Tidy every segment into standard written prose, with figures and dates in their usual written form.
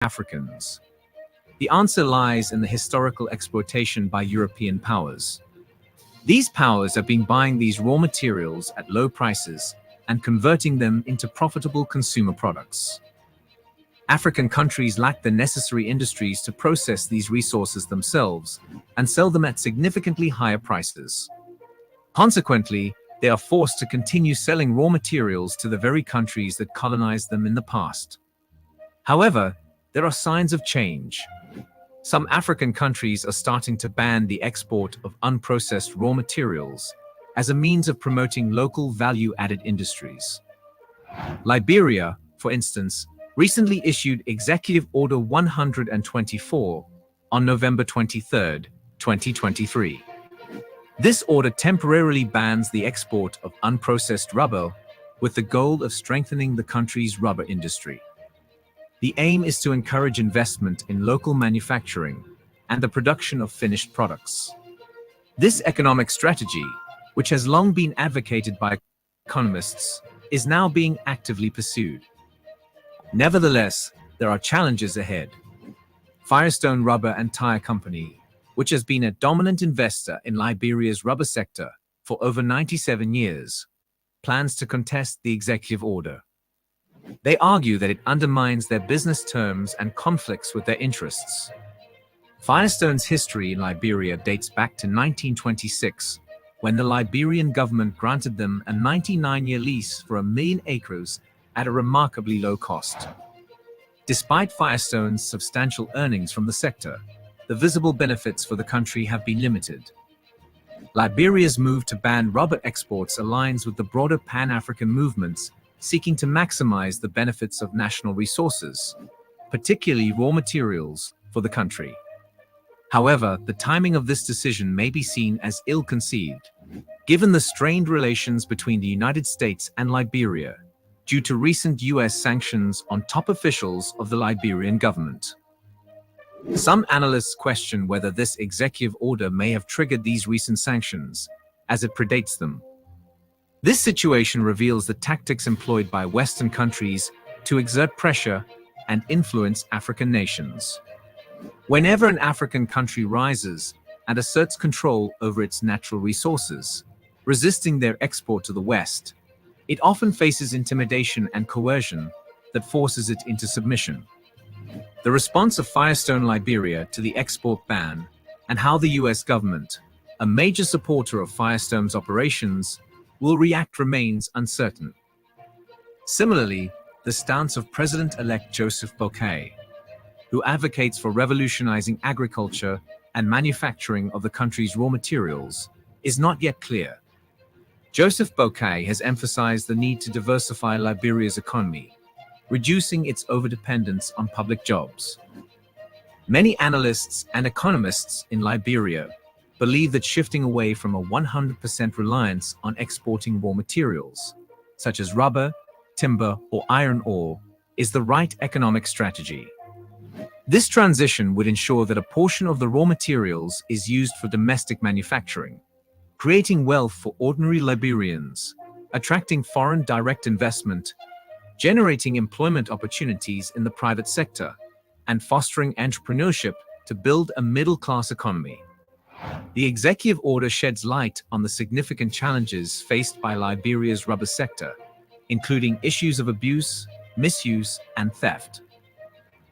Africans? The answer lies in the historical exploitation by European powers. These powers have been buying these raw materials at low prices and converting them into profitable consumer products. African countries lack the necessary industries to process these resources themselves and sell them at significantly higher prices. Consequently, they are forced to continue selling raw materials to the very countries that colonized them in the past. However, there are signs of change. Some African countries are starting to ban the export of unprocessed raw materials as a means of promoting local value-added industries. Liberia, for instance, recently issued Executive Order 124 on November 23, 2023. This order temporarily bans the export of unprocessed rubber with the goal of strengthening the country's rubber industry. The aim is to encourage investment in local manufacturing and the production of finished products. This economic strategy, which has long been advocated by economists, is now being actively pursued. Nevertheless, there are challenges ahead. Firestone Rubber and Tire Company, which has been a dominant investor in Liberia's rubber sector for over 97 years, plans to contest the executive order. They argue that it undermines their business terms and conflicts with their interests. Firestone's history in Liberia dates back to 1926, when the Liberian government granted them a 99-year lease for 1 million acres at a remarkably low cost. Despite Firestone's substantial earnings from the sector, the visible benefits for the country have been limited. Liberia's move to ban rubber exports aligns with the broader Pan-African movements seeking to maximize the benefits of national resources, particularly raw materials, for the country. However, the timing of this decision may be seen as ill-conceived, given the strained relations between the United States and Liberia, due to recent U.S. sanctions on top officials of the Liberian government. Some analysts question whether this executive order may have triggered these recent sanctions, as it predates them. This situation reveals the tactics employed by Western countries to exert pressure and influence African nations. Whenever an African country rises and asserts control over its natural resources, resisting their export to the West, it often faces intimidation and coercion that forces it into submission. The response of Firestone Liberia to the export ban and how the US government, a major supporter of Firestone's operations, will react remains uncertain. Similarly, the stance of President-elect Joseph Boakai, who advocates for revolutionizing agriculture and manufacturing of the country's raw materials, is not yet clear. Joseph Boakai has emphasized the need to diversify Liberia's economy, reducing its overdependence on public jobs. Many analysts and economists in Liberia believe that shifting away from a 100% reliance on exporting raw materials, such as rubber, timber, or iron ore, is the right economic strategy. This transition would ensure that a portion of the raw materials is used for domestic manufacturing, creating wealth for ordinary Liberians, attracting foreign direct investment, generating employment opportunities in the private sector, and fostering entrepreneurship to build a middle-class economy. The executive order sheds light on the significant challenges faced by Liberia's rubber sector, including issues of abuse, misuse, and theft.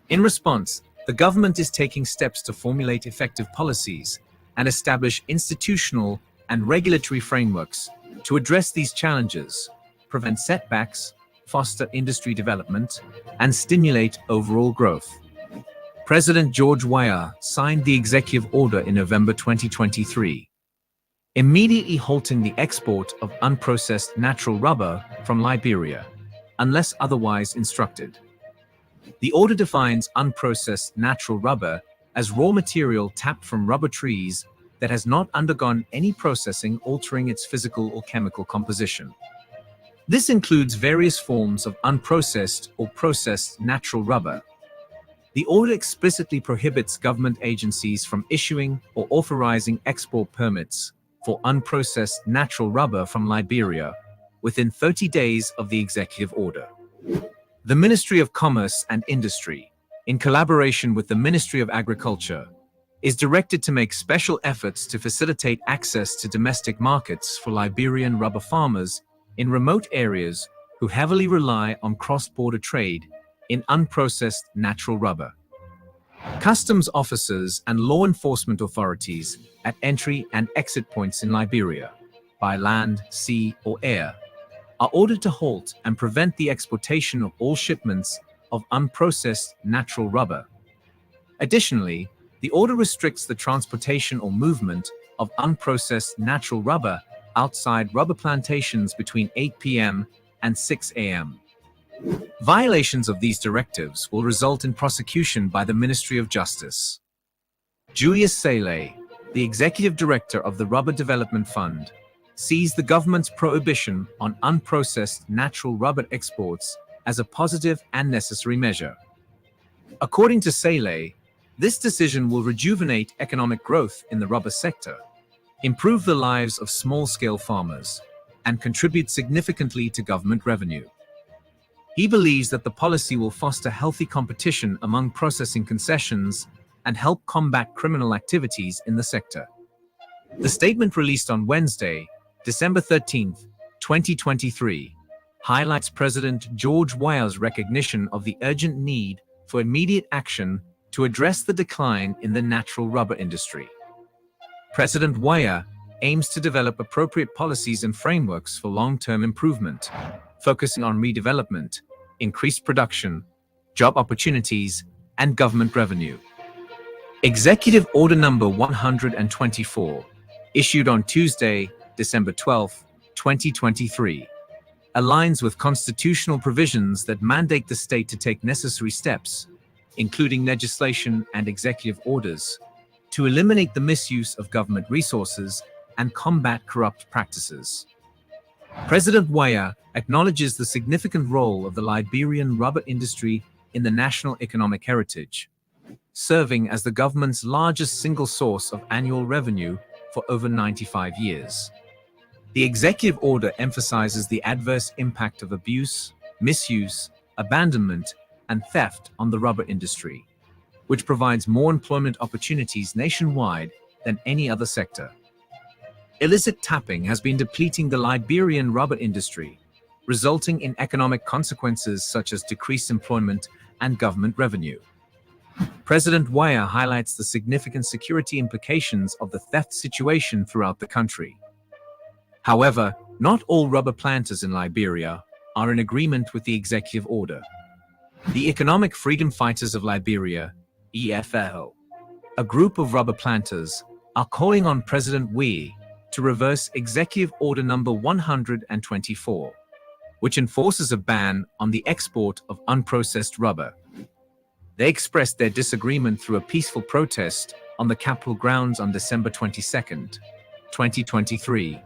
In response, the government is taking steps to formulate effective policies and establish institutional and regulatory frameworks to address these challenges, prevent setbacks, foster industry development, and stimulate overall growth. President George Weah signed the executive order in November 2023, immediately halting the export of unprocessed natural rubber from Liberia, unless otherwise instructed. The order defines unprocessed natural rubber as raw material tapped from rubber trees that has not undergone any processing altering its physical or chemical composition. This includes various forms of unprocessed or processed natural rubber. The order explicitly prohibits government agencies from issuing or authorizing export permits for unprocessed natural rubber from Liberia within 30 days of the executive order. The Ministry of Commerce and Industry, in collaboration with the Ministry of Agriculture, is directed to make special efforts to facilitate access to domestic markets for Liberian rubber farmers in remote areas who heavily rely on cross-border trade in unprocessed natural rubber. Customs officers and law enforcement authorities at entry and exit points in Liberia, by land, sea, or air, are ordered to halt and prevent the exportation of all shipments of unprocessed natural rubber. Additionally, the order restricts the transportation or movement of unprocessed natural rubber outside rubber plantations between 8 p.m. and 6 a.m. Violations of these directives will result in prosecution by the Ministry of Justice. Julius Sele, the executive director of the Rubber Development Fund, sees the government's prohibition on unprocessed natural rubber exports as a positive and necessary measure. According to Sele, this decision will rejuvenate economic growth in the rubber sector, improve the lives of small-scale farmers, and contribute significantly to government revenue. He believes that the policy will foster healthy competition among processing concessions and help combat criminal activities in the sector. The statement released on Wednesday, December 13, 2023, highlights President George Weah's recognition of the urgent need for immediate action to address the decline in the natural rubber industry. President Weah aims to develop appropriate policies and frameworks for long-term improvement, focusing on redevelopment, increased production, job opportunities, and government revenue. Executive Order Number 124, issued on Tuesday, December 12, 2023, aligns with constitutional provisions that mandate the state to take necessary steps, including legislation and executive orders, to eliminate the misuse of government resources and combat corrupt practices. President Weah acknowledges the significant role of the Liberian rubber industry in the national economic heritage, serving as the government's largest single source of annual revenue for over 95 years. The executive order emphasizes the adverse impact of abuse, misuse, abandonment, and theft on the rubber industry, which provides more employment opportunities nationwide than any other sector. Illicit tapping has been depleting the Liberian rubber industry, resulting in economic consequences such as decreased employment and government revenue. President Weah highlights the significant security implications of the theft situation throughout the country. However, not all rubber planters in Liberia are in agreement with the executive order. The Economic Freedom Fighters of Liberia, EFL, a group of rubber planters, are calling on President Weah to reverse Executive Order Number 124, which enforces a ban on the export of unprocessed rubber. They expressed their disagreement through a peaceful protest on the Capitol grounds on December 22, 2023,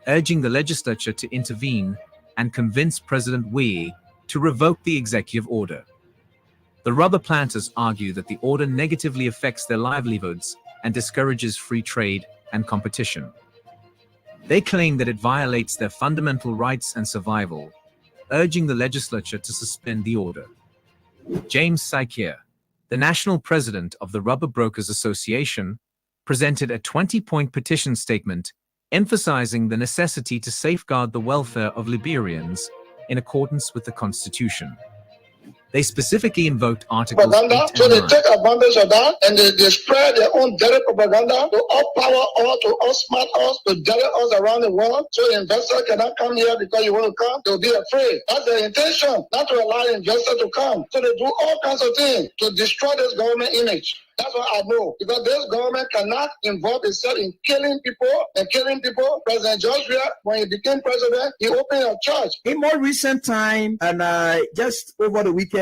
urging the legislature to intervene and convince President Weah to revoke the executive order. The rubber planters argue that the order negatively affects their livelihoods and discourages free trade and competition. They claim that it violates their fundamental rights and survival, urging the legislature to suspend the order. James Saikia, the national president of the Rubber Brokers Association, presented a 20-point petition statement emphasizing the necessity to safeguard the welfare of Liberians in accordance with the Constitution. They specifically invoked Articles 8 and 9. So they take advantage of that and they spread their own dirty propaganda to outpower us, to outsmart us, to dirty us around the world. So the investor cannot come here because you want to come. They'll be afraid. That's their intention, not to allow the investor to come. So they do all kinds of things to destroy this government image. That's what I know. Because this government cannot involve itself in killing people and killing people. President Joshua, when he became president, he opened a church. In more recent time, and just over the weekend,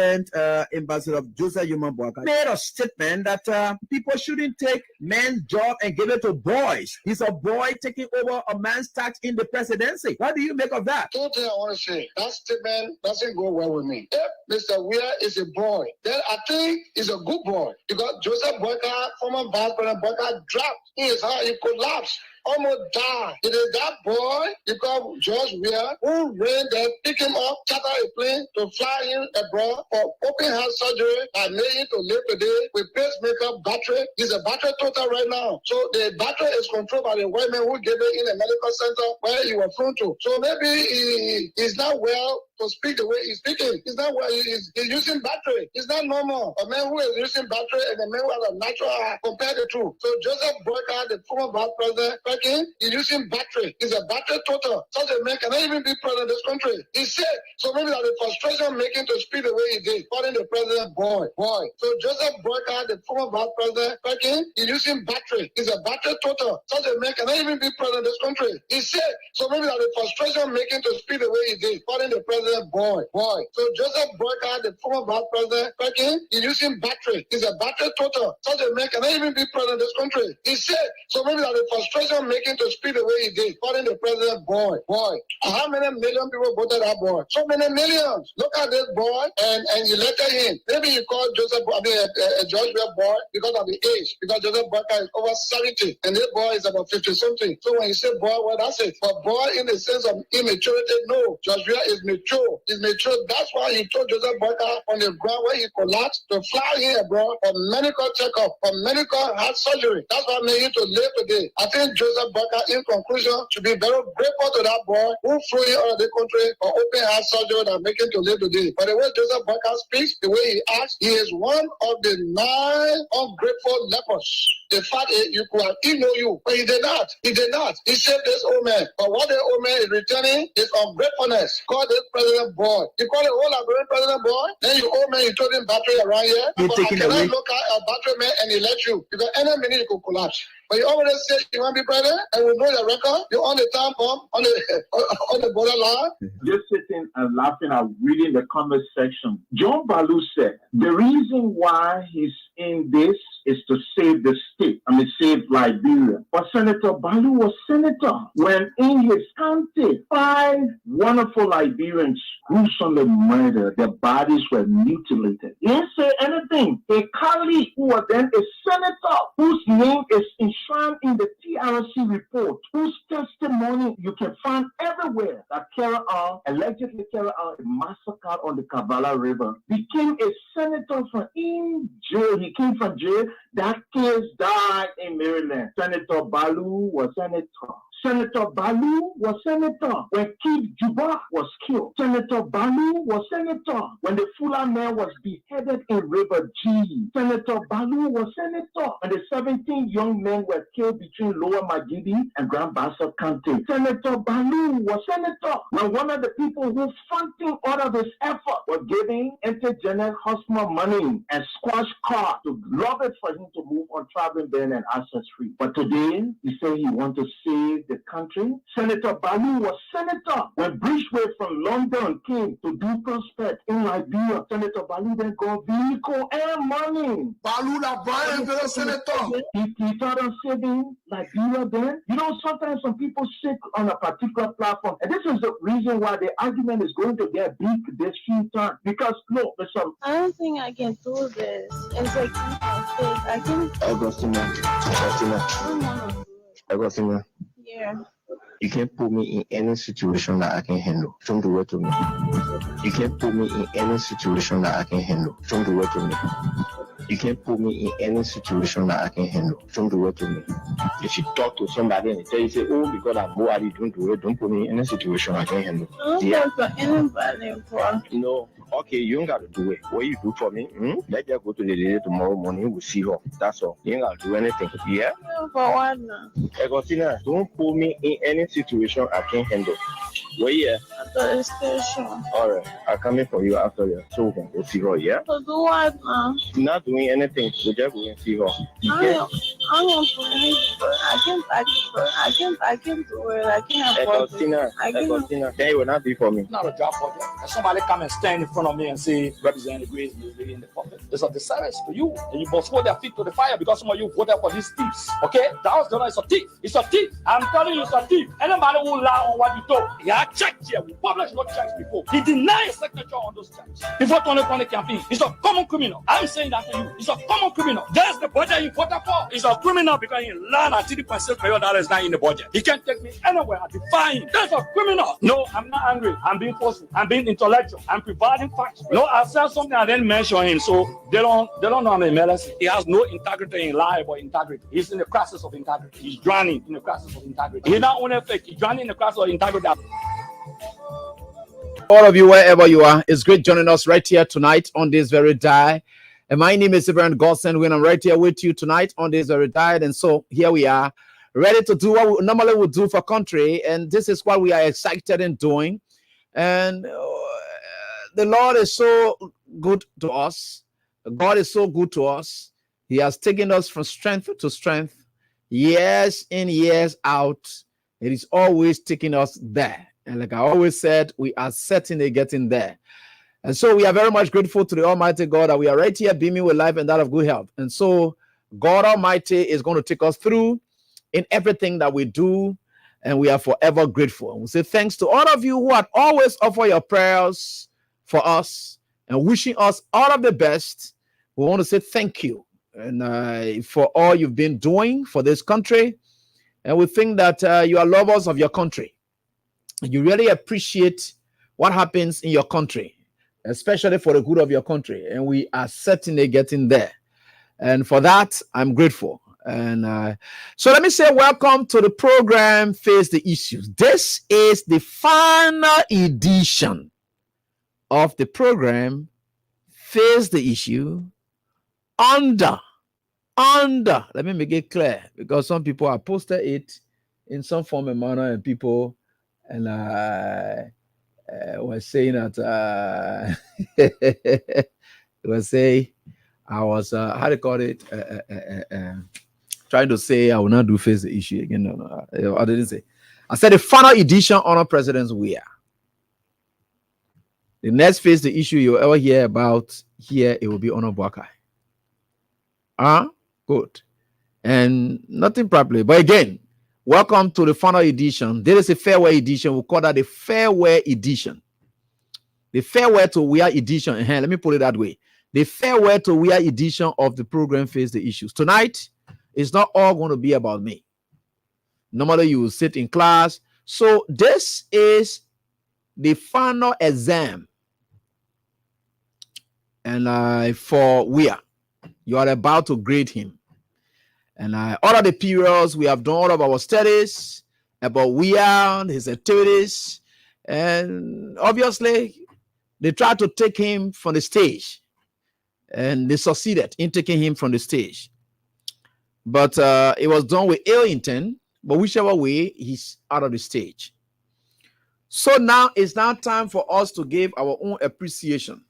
Ambassador Joseph Boaka made a statement that people shouldn't take men's job and give it to boys. He's a boy taking over a man's task in the presidency. What do you make of that? Two things I want to say. That statement doesn't go well with me. If Mr. Weah is a boy, then I think he's a good boy. Because Joseph Boyka, former Vice President Boyka, dropped in his heart, he collapsed. almost died. It is that boy, because George Weah, who ran there, pick him up, charter a plane to fly him abroad for open heart surgery and made him to live today with pacemaker battery. He's a battery total right now. So the battery is controlled by the white man who gave it in a medical center where he was flown to. So maybe he's not well to speak the way he's speaking. He's not well. He's using battery. It's not normal. A man who is using battery and a man who has a natural eye, compare the two. So Joseph Boyka, the former vice president, Peking, is using battery. He's a battery total. Such a man cannot even be president of this country. He's sick. So maybe that the frustration making to speak the way he did, calling the president boy. So Joseph Boyka, the former vice president, Peking, is using battery. He's a battery total. Such a man cannot even be president of this country. He's sick. So maybe that the frustration making to speak the way he did, calling the president boy. So Joseph Boyka, the former vice president, Peking, is using battery. He's a battery total. Such a man cannot even be president of this country. He's sick. So maybe that the frustration making to speak the way he did, calling the president boy. How many million people voted that boy? So many millions. Look at this boy and you elected him. Maybe you call Joseph, George Weah boy because of the age. Because Joseph Boyka is over 70 and this boy is about 50 something. So when you say boy, well, that's it. But boy in the sense of immaturity, no. George Weah is mature. He's mature. That's why he told Joseph Boyka on the ground where he collapsed to fly here abroad for medical checkup, for medical heart surgery. That's why made him to live today. I think Joseph Boyka, in conclusion, should be very grateful to that boy who flew him out of the country for open heart surgery that make him to live today. But the way Joseph Boyka speaks, the way he acts, he is one of the 9 ungrateful lepers. The fact is, you could have emailed you, but he did not. He saved this old man. But what the old man is returning is ungratefulness. Call this president boy. You call the whole Liberian president boy, then you old man, you told him battery around here. But I cannot look at a battery man and he let you. Because any minute you could collapse. But you already said you want to be president, and we know the record. You're on the time bomb, on the borderline. Just sitting and laughing at reading the comment section. John Balu said the reason why he's in this is to save the state. Save Liberia. But Senator Balu was senator when in his county 5 wonderful Liberians gruesomely murdered. Their bodies were mutilated. He didn't say anything. A colleague who was then a senator whose name is enshrined in the TRC report, whose testimony you can find everywhere, that allegedly carried out a massacre on the Kavala River, became a senator from in jail. He came from jail. That case died in Maryland. Senator Balu was senator. Senator Balu was senator when Kid Juba was killed. Senator Balu was senator when the Fula man was beheaded in River G. Senator Balu was senator when the 17 young men were killed between Lower Magidi and Grand Bassa County. Senator Balu was senator when one of the people who funding all of his effort was giving Intergenet Hosmer money and squash car to lobby for him to move on traveling ban and access free. But today, he said he wants to save the country. Senator Balu was senator when Bridgeway from London came to do prospect in Liberia. Senator Balu then got vehicle and money. Balu la buy senator. He thought of saving Liberia then. You know, sometimes some people sit on a particular platform, and this is the reason why the argument is going to get big this few times. Because look, I don't think I can do this. It's like I can. Agostina. Yeah. You can't put me in any situation that I can handle. Don't do it to me. You can't put me in any situation that I can handle. Don't do it to me. You can't put me in any situation that I can handle. Don't do it to me. If you talk to somebody and they say, oh, because I'm bored, don't do it. Don't put me in any situation I can handle. I don't for anybody for. No. Okay, you ain't got to do it. What you do for me? Let her go to the lady tomorrow morning. We'll see her. That's all. You ain't got to do anything. Yeah? For what now? Agostina, don't put me in any situation I can handle. Where yeah? At the station. All right. I'll come in for you after that. So we can go see her, yeah? So do what now? Not doing anything. We just go and see her. I'm not doing it. I can do it. I can't afford it. Agostina, then it will not be for me. Not a job for them. And somebody come and stand in front of me and say, represent the grace movement in the public. It's a disservice to you. And you must hold their feet to the fire because some of you voted for these thieves. Okay? The House donor is a thief. It's a thief. I'm telling you, it's a thief. Anybody who lie on what you told, yeah, check here. published no checks before. He denied his signature on those checks before 2020 campaign. He's a common criminal. I'm saying that to you. He's a common criminal. There's the budget he voted for. He's a criminal because he learned at $3.6 million not in the budget. He can't take me anywhere. I defy him. That's a criminal. No, I'm not angry. I'm being forceful. I'm being intellectual. I'm providing facts. No, I said something I didn't mention him, so they don't know I'm a medicine. He has no integrity in life or integrity. He's in the crisis of integrity. He's drowning in the crisis of integrity. He's not only fake. He's drowning in the crisis of integrity. All of you, wherever you are, it's great joining us right here tonight on this very day. And my name is Reverend Godson when I'm right here with you tonight on this very day. And so here we are, ready to do what we normally would do for country. And this is what we are excited in doing. And the Lord is so good to us. God is so good to us. He has taken us from strength to strength, years in, years out. It is always taking us there. And like I always said, we are certainly getting there. And so we are very much grateful to the Almighty God that we are right here beaming with life and that of good health. And so God Almighty is going to take us through in everything that we do. And we are forever grateful. And we say thanks to all of you who have always offered your prayers for us and wishing us all of the best. We want to say thank you and for all you've been doing for this country. And we think that you are lovers of your country. You really appreciate what happens in your country, especially for the good of your country. And we are certainly getting there. And for that, I'm grateful. And so let me say welcome to the program, Face the Issues. This is the final edition of the program, Face the Issue, under, let me make it clear, because some people have posted it in some form and manner, and people and was saying that was say I was how do you call it trying to say I will not do face the issue again. No, I didn't say. I said the final edition honor presidents wear. The next face the issue you'll ever hear about here, it will be Honor Buakai. Good. And nothing properly. But again, welcome to the final edition. There is a farewell edition. We call that the farewell edition. The farewell to wear edition. Let me put it that way. The farewell to wear edition of the program Face the Issues. Tonight, it's not all going to be about me. Normally, you will sit in class. So this is the final exam. And for Weir, you are about to grade him. And all of the periods we have done all of our studies about Weir, his activities, and obviously they tried to take him from the stage, and they succeeded in taking him from the stage. But it was done with ill intent. But whichever way, he's out of the stage. So now it's now time for us to give our own appreciation.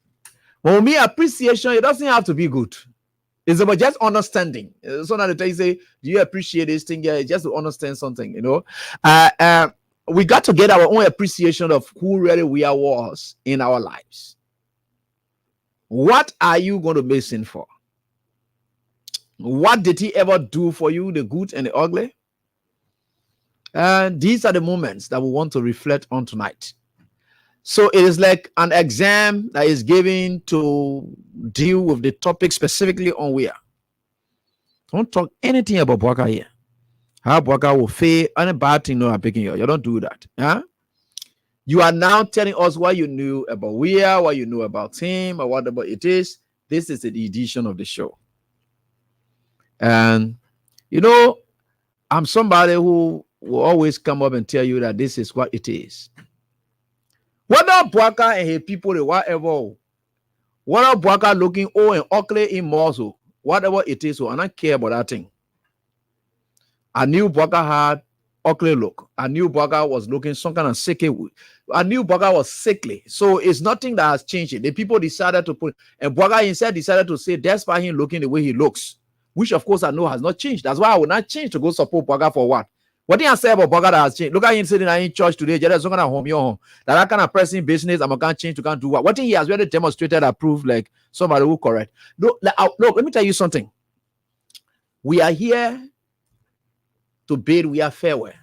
When we mean appreciation, it doesn't have to be good. It's about just understanding. So now they say, do you appreciate this thing? Yeah, just to understand something, you know. We got to get our own appreciation of who really we are was in our lives. What are you going to be seen for? What did he ever do for you, the good and the ugly? And these are the moments that we want to reflect on tonight. So it is like an exam that is given to deal with the topic specifically on where. Don't talk anything about Bwaka here. How Bwaka will fail, any bad thing no are picking you. You don't do that. Huh? You are now telling us what you knew about where, what you know about him, or whatever it is. This is the edition of the show. And you know, I'm somebody who will always come up and tell you that this is what it is. Whether Bwaka and his people, whatever, whether Bwaka looking old and ugly in muscle, whatever it is, I don't care about that thing. I knew Bwaka had ugly look. I knew Bwaka was looking some kind of sickly. I knew Bwaka was sickly. So it's nothing that has changed. The people decided to put, and Bwaka himself decided to say, despite him looking the way he looks, which of course I know has not changed. That's why I will not change to go support Bwaka for what? What did I say about Bwaka that has changed? Look at him sitting in church today. Just some kind of home. That kind of pressing business, I'm going to change to can't do what? What he has really demonstrated that proved like somebody who correct. Look, let me tell you something. We are here to bid we are farewell.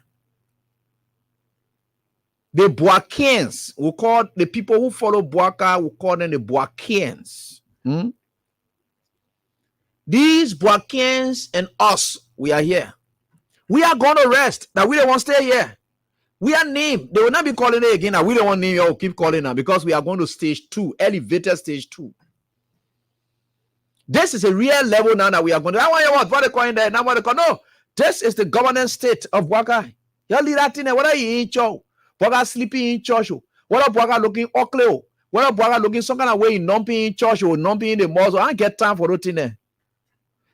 The Boakians, we call the people who follow Boaka, we call them the Boakians. These Boakians and us, we are here. We are going to rest. That we don't want to stay here. We are named. They will not be calling it again. Now we don't want to name you. Keep calling now because we are going to stage 2, elevated stage 2. This is a real level now that we are going to. I want what they call in there. Now what they call. No, this is the governance state of Boaka. You leave that in there. What are you in church? Boaka sleeping in church. What are Boaka looking okle? What are Boaka looking some kind of way in numping in church or numping in the mosque? I don't get time for routine there.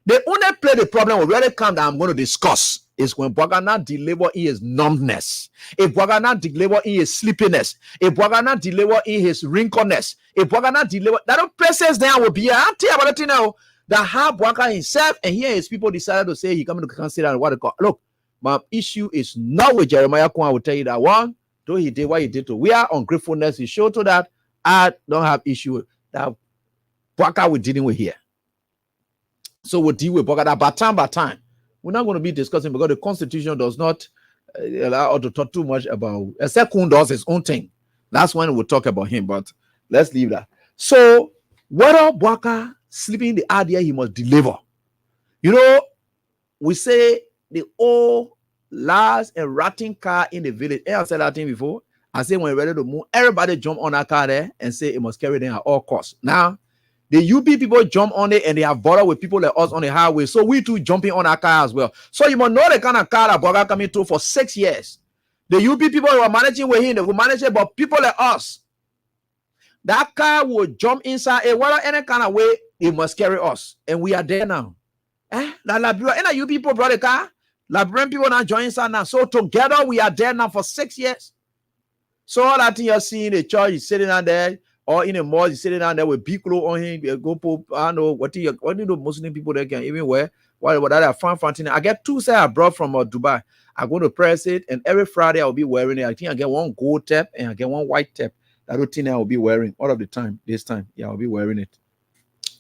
The only play the problem will really come that I'm going to discuss is when Boaka not deliver in his numbness, if Boaka not deliver in his sleepiness, if Boaka not deliver in his wrinkleness, if Boaka not deliver, that don't places there will be. I'll tell you about it now. That how Boaka himself and here his people decided to say he coming to consider what they call. Look, my issue is not with Jeremiah Kwan. I will tell you that one, though he did what he did to. We are ungratefulness. He showed to that. I don't have issue with that. Boaka we're dealing with here. So we'll deal with Boaka by time. We're not going to be discussing because the Constitution does not allow us to talk too much about, except Kun does his own thing. That's when we'll talk about him, but let's leave that. So, whether Boaka sleeping in the idea he must deliver. You know, we say the old last and rotting car in the village. I said that thing before. I say when we're ready to move, everybody jump on that car there and say it must carry them at all costs. Now, the UP people jump on it and they have borrowed with people like us on the highway. So we too jumping on our car as well. So you must know the kind of car that Boaka coming to for 6 years. The UP people who are managing with him, they will manage it, but people like us, that car will jump inside a whether any kind of way, it must carry us. And we are there now. That Liberia, and you people brought the car. Liberian people now join inside now. So together we are there now for 6 years. So all that thing you're seeing, the church is sitting down there. Or in a mall, he's sitting down there with big clothes on him. Go pop. I don't know what do the Muslim people they can even wear. What that are fun. I get 2 sets I brought from Dubai. I'm going to press it, and every Friday I'll be wearing it. I think I get one gold tape and I get one white tape. That routine I will be wearing all of the time. This time, yeah, I'll be wearing it.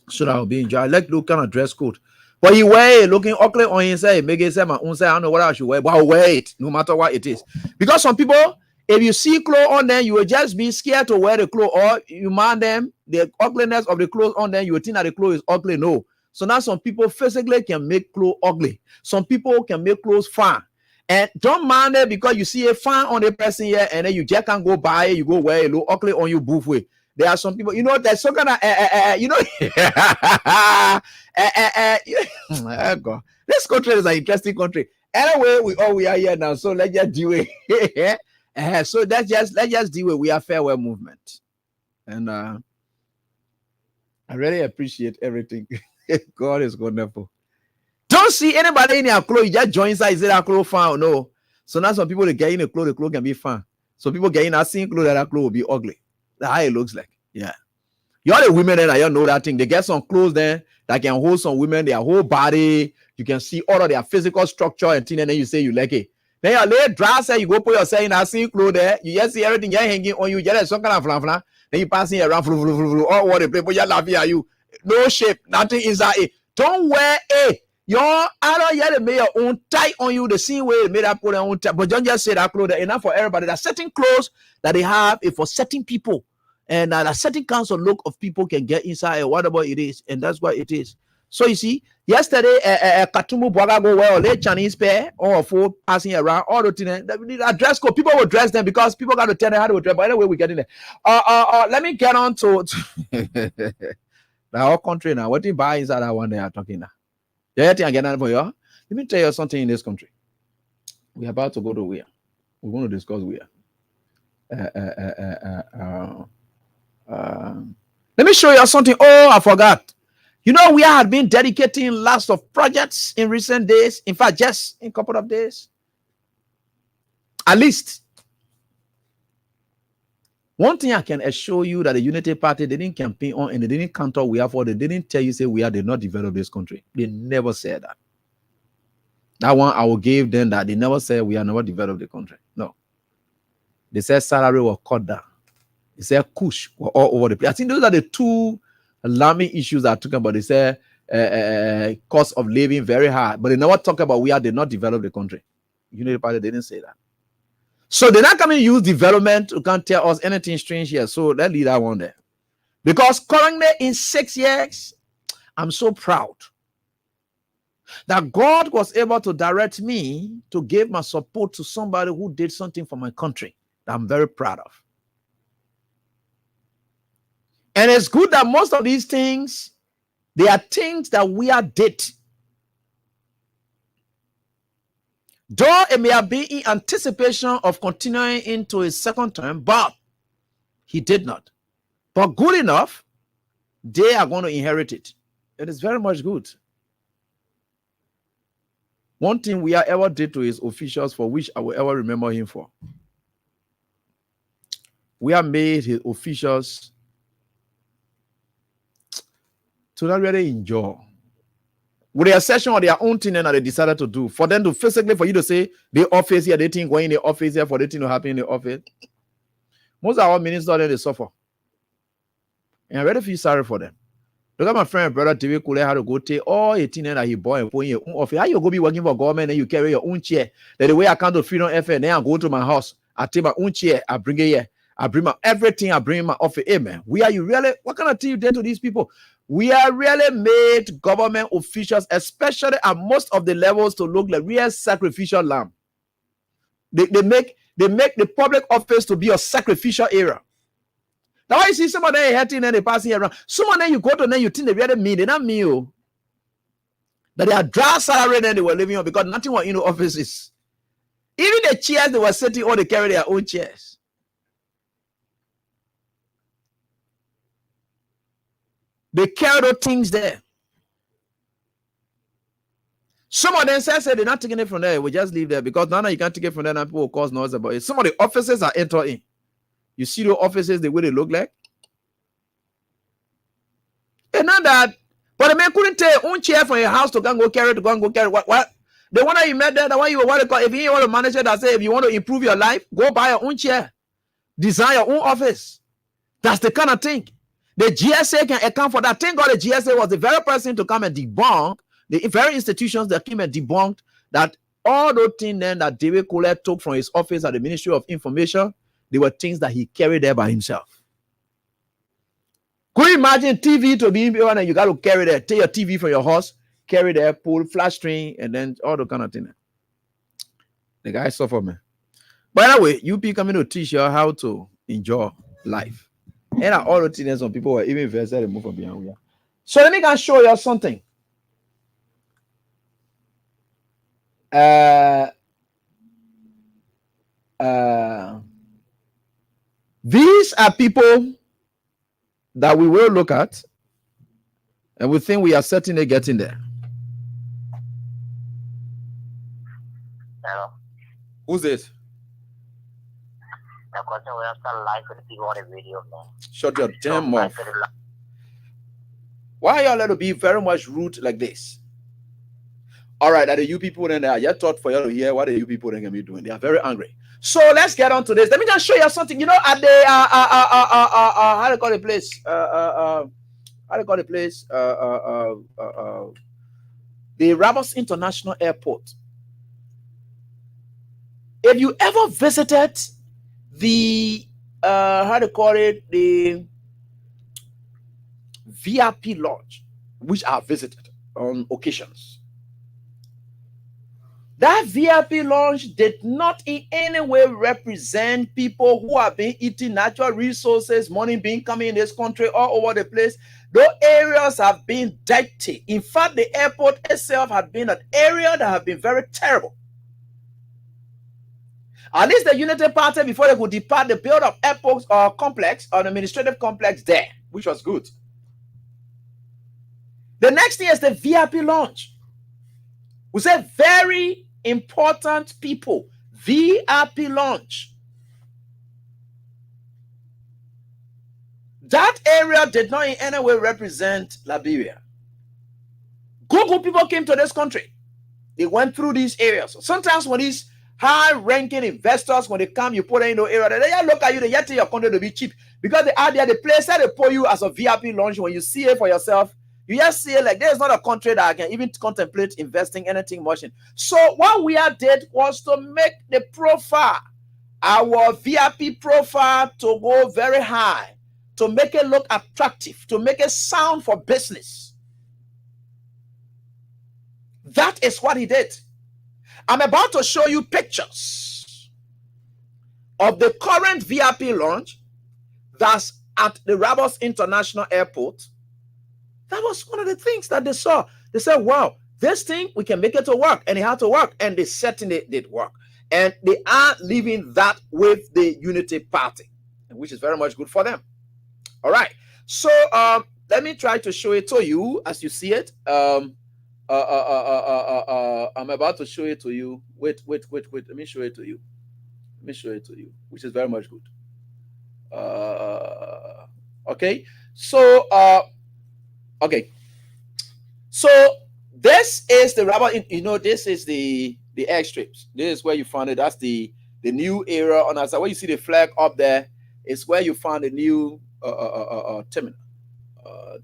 So that I'll be enjoying. I like look kind of dress code. But he wear it looking ugly on himself. Make it say my own say I don't know what I should wear, but I'll wear it no matter what it is. Because some people, if you see clothes on them, you will just be scared to wear the clothes, or you mind them, the ugliness of the clothes on them, you will think that the clothes is ugly. No. So now some people physically can make clothes ugly. Some people can make clothes fine. And don't mind it because you see a fine on the person here, and then you just can't go buy it, you go wear it, look ugly on you both way. There are some people, you know, there's some kind of, you know, God. This country is an interesting country. Anyway, we are here now, so let's just do it. So let's just deal with we are farewell movement, and I really appreciate everything. God is wonderful. Don't see anybody in your clothes. You just join inside. Is it our clothes fine? No. So now some people they get in the clothes can be fine. Some people get in a same clothes that clothes will be ugly. That's how it looks like. Yeah. You all the women there, you know that thing. They get some clothes there that can hold some women, their whole body. You can see all of their physical structure and thing, and then you say you like it. Then you lay dress, you go put yourself in that same clothes there. You just see everything hanging on you. You just some kind of flan. Then you passing around, all what the people just laughing at you. No shape, nothing inside it. Don't wear it. I don't yet make your own tight on you the same way they made that put their own tight. But don't just say that clothes there. Enough for everybody. There's certain clothes that they have is for certain people. And a certain kinds of look of people can get inside or whatever it is. And that's what it is. So you see, yesterday, Katumu Boaka go well, they Chinese pair or four passing around, all the things. That dress code, people will dress them because people got to tell them how to dress. But anyway, we get in there. Let me get on to the whole country now. What do you buy inside that one they are talking now? Yeah, again for you. Let me tell you something in this country. We're about to go to where? We're going to discuss where. Let me show you something. Oh, I forgot. You know, we had been dedicating lots of projects in recent days. In fact, just in a couple of days. At least. One thing I can assure you that the Unity Party, they didn't campaign on and they didn't counter we are for. They didn't tell you, say, we are did not develop this country. They never said that. That one, I will give them that. They never said we are never developed the country. No. They said salary was cut down. They said kush were all over the place. I think those are the two alarming issues I'm talking about. They say cost of living very high, but they never talk about we are did not develop the country. Unity Party didn't say that. So they're not coming to use development to can't tell us anything strange here. So let's leave that one there. Because currently in 6 years, I'm so proud that God was able to direct me to give my support to somebody who did something for my country that I'm very proud of. And it's good that most of these things, they are things that we are did. Though it may have been in anticipation of continuing into his second term, but he did not. But good enough, they are going to inherit it. It is very much good. One thing we are ever did to his officials for which I will ever remember him for. We have made his officials to not really enjoy. With the exception of their own thing that they decided to do. For them to physically, for you to say, the office here, they think going in the office here, for the thing to happen in the office. Most of our ministers, they suffer. And I really feel sorry for them. Look at my friend, brother David Kule, had to go take all 18 that he bought and put in your own office. How you go be working for government and you carry your own chair? That the way I come to Freedom FM, then I go to my house, I take my own chair, I bring it here. I bring my everything, I bring in my office. Amen. We are you really, what kind of thing you did to these people? We are really made government officials, especially at most of the levels, to look like real sacrificial lamb. They make the public office to be a sacrificial area. Now why you see some of them hurting and they passing around. Some of them you go to them, you think they really mean, they not mean you. That they are dry salary and they were living on because nothing was in the offices. Even the chairs they were sitting on, they carry their own chairs. They carry those things there. Some of them say they're not taking it from there. We just leave there because now you can't take it from there and people will cause noise about it. Some of the offices are entering. You see the offices, the way they look like. And not that, but the man couldn't take your own chair from your house to go and go carry What? The one that you met there, the one you want to call, if you want to manage it, I say, if you want to improve your life, go buy your own chair. Design your own office. That's the kind of thing. The GSA can account for that. Thank God the GSA was the very person to come and debunk, the very institutions that came and debunked that all those things then that David Kule took from his office at the Ministry of Information, they were things that he carried there by himself. Could you imagine TV to be in and you got to carry there, take your TV from your house, carry there, pull, flash screen, and then all the kind of thing. The guy suffer, man. But anyway, you be coming to teach you how to enjoy life. And all the things some people were even invested and move from behind here. So let me go show you something. These are people that we will look at and we think we are certainly getting there. Hello. Who's this? The question we have to like the people on the video, man. Shut your damn mouth. Why y'all let to be very much rude like this? All right, are the you people in there? You thought for you to hear what the you people can be doing. They are very angry. So let's get on to this. Let me just show you something. You know, at the how do you call the place? How do you call the place? The Ramos International Airport. If you ever visited the how do you call it? The VIP lodge, which I visited on occasions. That VIP lounge did not in any way represent people who have been eating natural resources, money being coming in this country all over the place. Those areas have been dirty. In fact, the airport itself had been an area that have been very terrible. At least the Unity Party, before they could depart, they built up airport complex, or an administrative complex there, which was good. The next thing is the VIP lounge. We say very important people. VIP lounge. That area did not in any way represent Liberia. Google people came to this country. They went through these areas. Sometimes when these high-ranking investors, when they come, you put them in the area, they look at you, they get to your country to be cheap. Because they are there, the place that they put you as a VIP lounge, when you see it for yourself, you just see it like there's not a country that I can even contemplate investing anything much in. So what we did was to make the profile our VIP profile to go very high, to make it look attractive, to make it sound for business. That is what he did. I'm about to show you pictures of the current VIP lounge that's at the Rabos International Airport. That was one of the things that they saw. They said, wow, this thing, we can make it to work. And it had to work. And they certainly did work. And they are leaving that with the Unity Party, which is very much good for them. All right. So let me try to show it to you as you see it. I'm about to show it to you. Wait. Let me show it to you. Which is very much good. Okay. So okay. So this is the rubber. This is the airstrips. This is where you found it. That's the new era on our side. Where you see the flag up there is where you found the new terminal.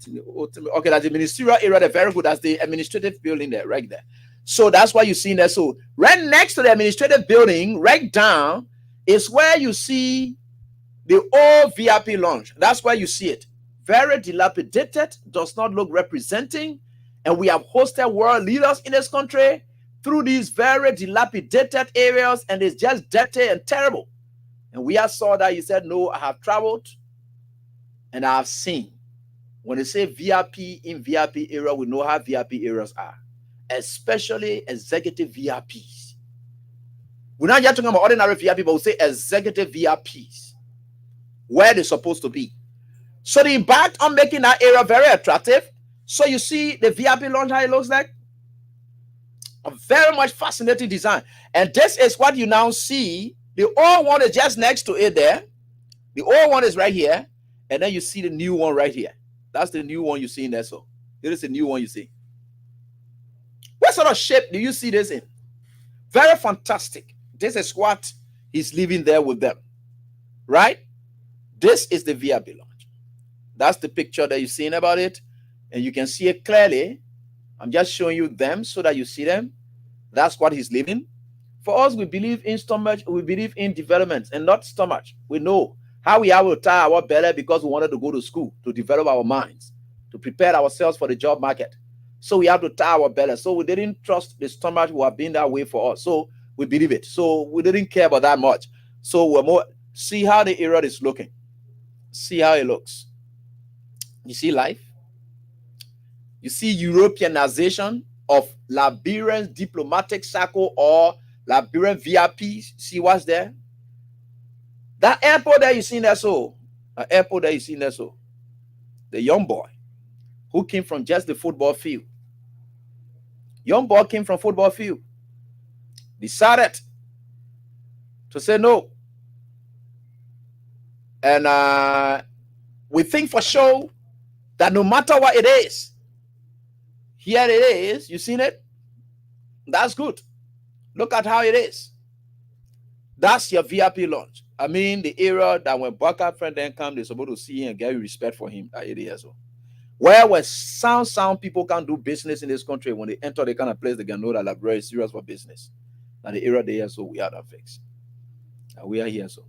Okay, that's the ministerial area. They're very good. That's the administrative building there, right there. So that's why you see there. So right next to the administrative building, right down, is where you see the old VIP lounge. That's where you see it. Very dilapidated, does not look representing. And we have hosted world leaders in this country through these very dilapidated areas, and it's just dirty and terrible. And we have saw that. You said, no, I have traveled and I have seen. When they say VIP in VIP area, we know how VIP areas are, especially executive VIPs. We're not yet talking about ordinary VIP, but we say executive VIPs, where they're supposed to be. So they embarked on making that area very attractive. So you see the VIP lounge, how it looks like. A very much fascinating design. And this is what you now see. The old one is just next to it there. The old one is right here. And then you see the new one right here. That's the new one you see in there. So here is the new one you see. What sort of shape do you see this in? Very fantastic. This is what he's living there with them. Right? This is the VIP lounge. That's the picture that you're seeing about it. And you can see it clearly. I'm just showing you them so that you see them. That's what he's living. For us, we believe in stomach. We believe in development and not stomach. We know how we have to tie our belly because we wanted to go to school to develop our minds, to prepare ourselves for the job market. So we have to tie our belly. So we didn't trust the stomach who have been that way for us. So we believe it. So we didn't care about that much. So we're more, see how the area is looking. See how it looks. You see life. You see Europeanization of Liberian diplomatic circle or Liberian VIPs. See what's there? That airport that you see there, so the young boy who came from just the football field. Young boy came from football field. Decided to say no. And we think for sure that no matter what it is, here it is. You seen it? That's good. Look at how it is. That's your VIP lounge. I mean, the area that when Baka friend then come, they're supposed to see him and get respect for him. That area so. Where sound people can do business in this country, when they enter the kind of place, they can know that they're very serious for business. Now the area they are, so we are that fixed. And we are here, so.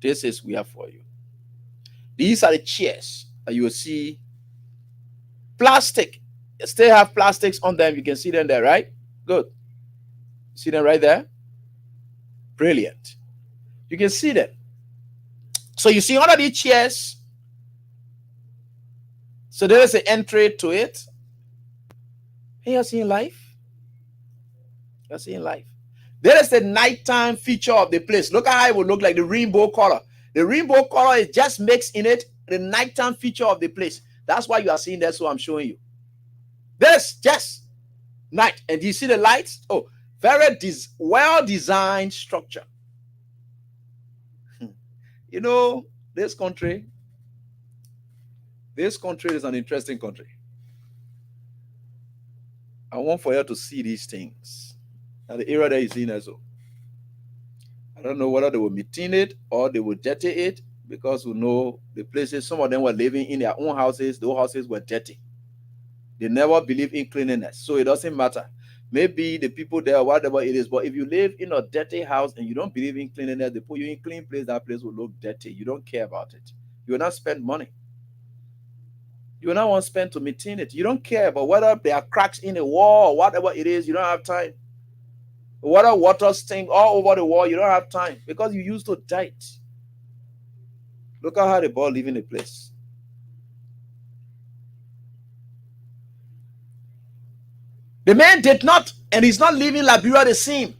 This is we have for you. These are the chairs that you will see. Plastic. They still have plastics on them. You can see them there, right? Good. See them right there? Brilliant. You can see them. So you see under these chairs. So there is an entry to it. And you're seeing life. You're seeing life. There is the nighttime feature of the place. Look at how it would look like, the rainbow color. The rainbow color, it just makes in it the nighttime feature of the place. That's why you are seeing that, so I'm showing you. There's just night. And do you see the lights? Oh, very well-designed structure. You know, this country is an interesting country. I want for you to see these things. Now, the area that you see now, so I don't know whether they will maintain it or they will dirty it, because we know the places, some of them were living in their own houses. Those houses were dirty. They never believe in cleanliness, so it doesn't matter. maybe the people there, whatever it is. But if you live in a dirty house and you don't believe in cleanliness, they put you in clean place, that place will look dirty. You don't care about it. You will not spend money. You will not want to spend to maintain it. You don't care about whether there are cracks in a wall or whatever it is. You don't have time. Whether water stink all over the wall, you don't have time because you used to diet. Look at how the boy live in the place. The man did not, and he's not leaving Liberia the same.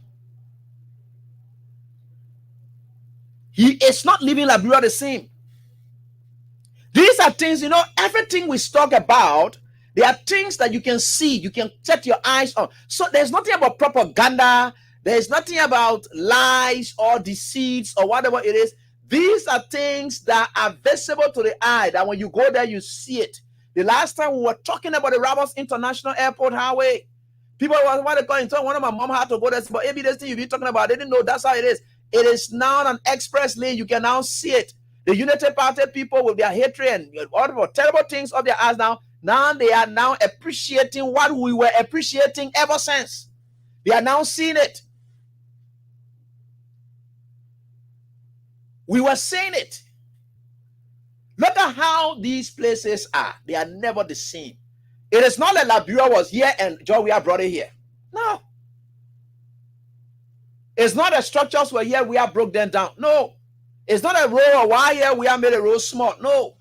He is not leaving Liberia the same. These are things, you know, everything we talk about, there are things that you can see, you can set your eyes on. So there's nothing about propaganda, there's nothing about lies or deceits or whatever it is. These are things that are visible to the eye, that when you go there, you see it. The last time we were talking about the Roberts International Airport Highway, people were what they call it. One of my mom had to go there, but maybe this thing you've been talking about, they didn't know that's how it is. It is now an express lane. You can now see it. The Unity Party people with their hatred and all the terrible things of their eyes now they are now appreciating what we were appreciating ever since. They are now seeing it. We were saying it. Look at how these places are. They are never the same. It is not like Liberia was here and Georgia brought it here. No. It's not the structures were here, we have broke them down. No. It's not a road or why here we have made a road smart. No.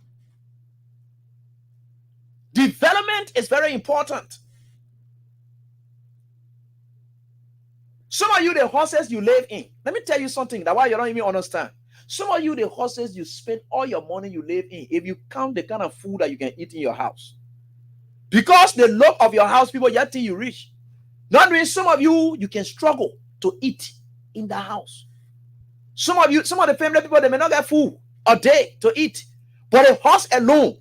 Development is very important. Some of you, the horses you live in. Let me tell you something that why you don't even understand. Some of you, the horses you spend all your money you live in, if you count the kind of food that you can eat in your house. Because the look of your house, people yet till you reach. Not really, some of you, you can struggle to eat in the house. Some of you, some of the family people, they may not get food a day to eat. But a horse alone,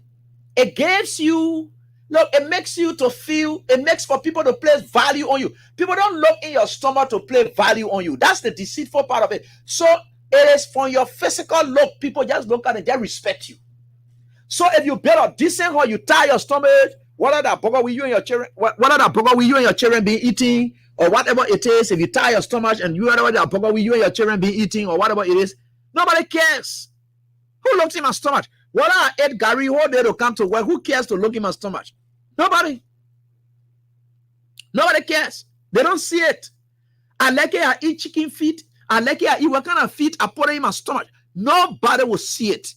it gives you, look, it makes you to feel, it makes for people to place value on you. People don't look in your stomach to place value on you. That's the deceitful part of it. So it is from your physical look. People just look at it, they respect you. So if you build a decent home, you tie your stomach, what are that burger with you and your children? What are that burger with you and your children be eating? Or whatever it is, if you tie your stomach and you are that burger with you and your children be eating, or whatever it is, nobody cares. Who looks in my stomach? What are Ed Gary whole day to come to work? Who cares to look in my stomach? Nobody. Nobody cares. They don't see it. I like it, I eat chicken feet. I like it, I eat what kind of feet I put in my stomach. Nobody will see it.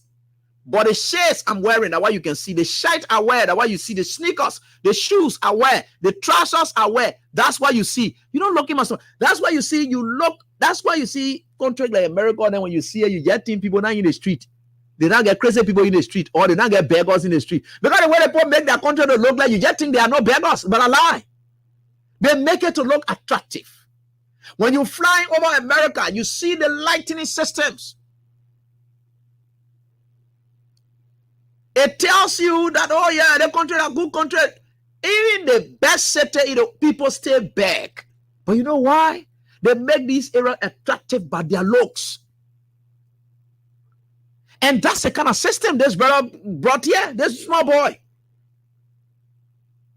But the shirts I'm wearing, that's why you can see. The shirt I wear, that's why you see. The sneakers, the shoes I wear, the trousers I wear, that's why you see. You don't look in my stomach. That's why you see, you look, that's why you see countries like America, and then when you see it, you get people now in the street. They don't get crazy people in the street, or they don't get beggars in the street. Because the way they people make their country to look like, you just think they are no beggars, but a lie. They make it to look attractive. When you fly over America, you see the lighting systems. It tells you that, oh yeah, the country is a good country. Even the best city, people stay back. But you know why? They make these areas attractive by their looks. And that's the kind of system this brother brought here, this small boy.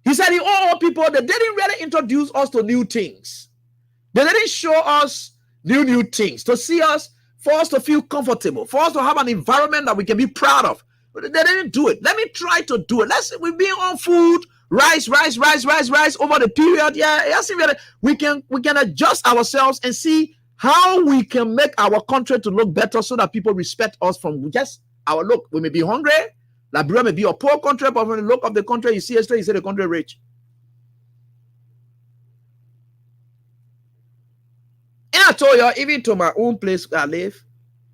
He said, all people, they didn't really introduce us to new things. They didn't show us new things, to see us, for us to feel comfortable, for us to have an environment that we can be proud of. But they didn't do it. Let me try to do it. We've been on food, rice over the period. Yeah, we can adjust ourselves and see how we can make our country to look better so that people respect us from just our look. We may be hungry. Liberia may be a poor country, but from the look of the country, you see it straight, you say the country rich. And I told you, even to my own place where I live,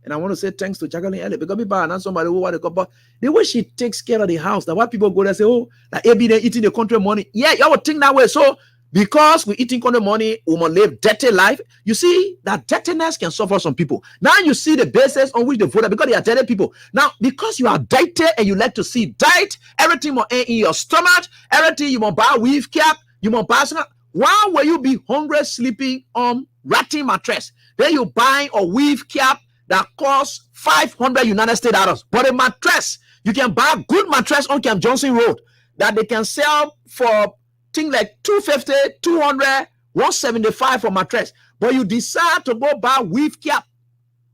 and I want to say thanks to Jacqueline Elliott, because people are not somebody who want to come, but the way she takes care of the house, that why people go there and say, oh, like AB, they're eating the country money. Yeah, you would think that way. So because we're eating country money, we must live dirty life. You see, that dirtiness can suffer some people. Now you see the basis on which they vote, because they are dirty people. Now, because you are dirty and you like to see diet, everything must in your stomach, everything you must buy a weave cap, you must buy something. Why will you be hungry sleeping on ratty mattress? Then you buy a weave cap that costs 500 United States dollars. But a mattress, you can buy a good mattress on Camp Johnson Road that they can sell for things like 250, 200, 175 for mattress, but you decide to go buy weave cap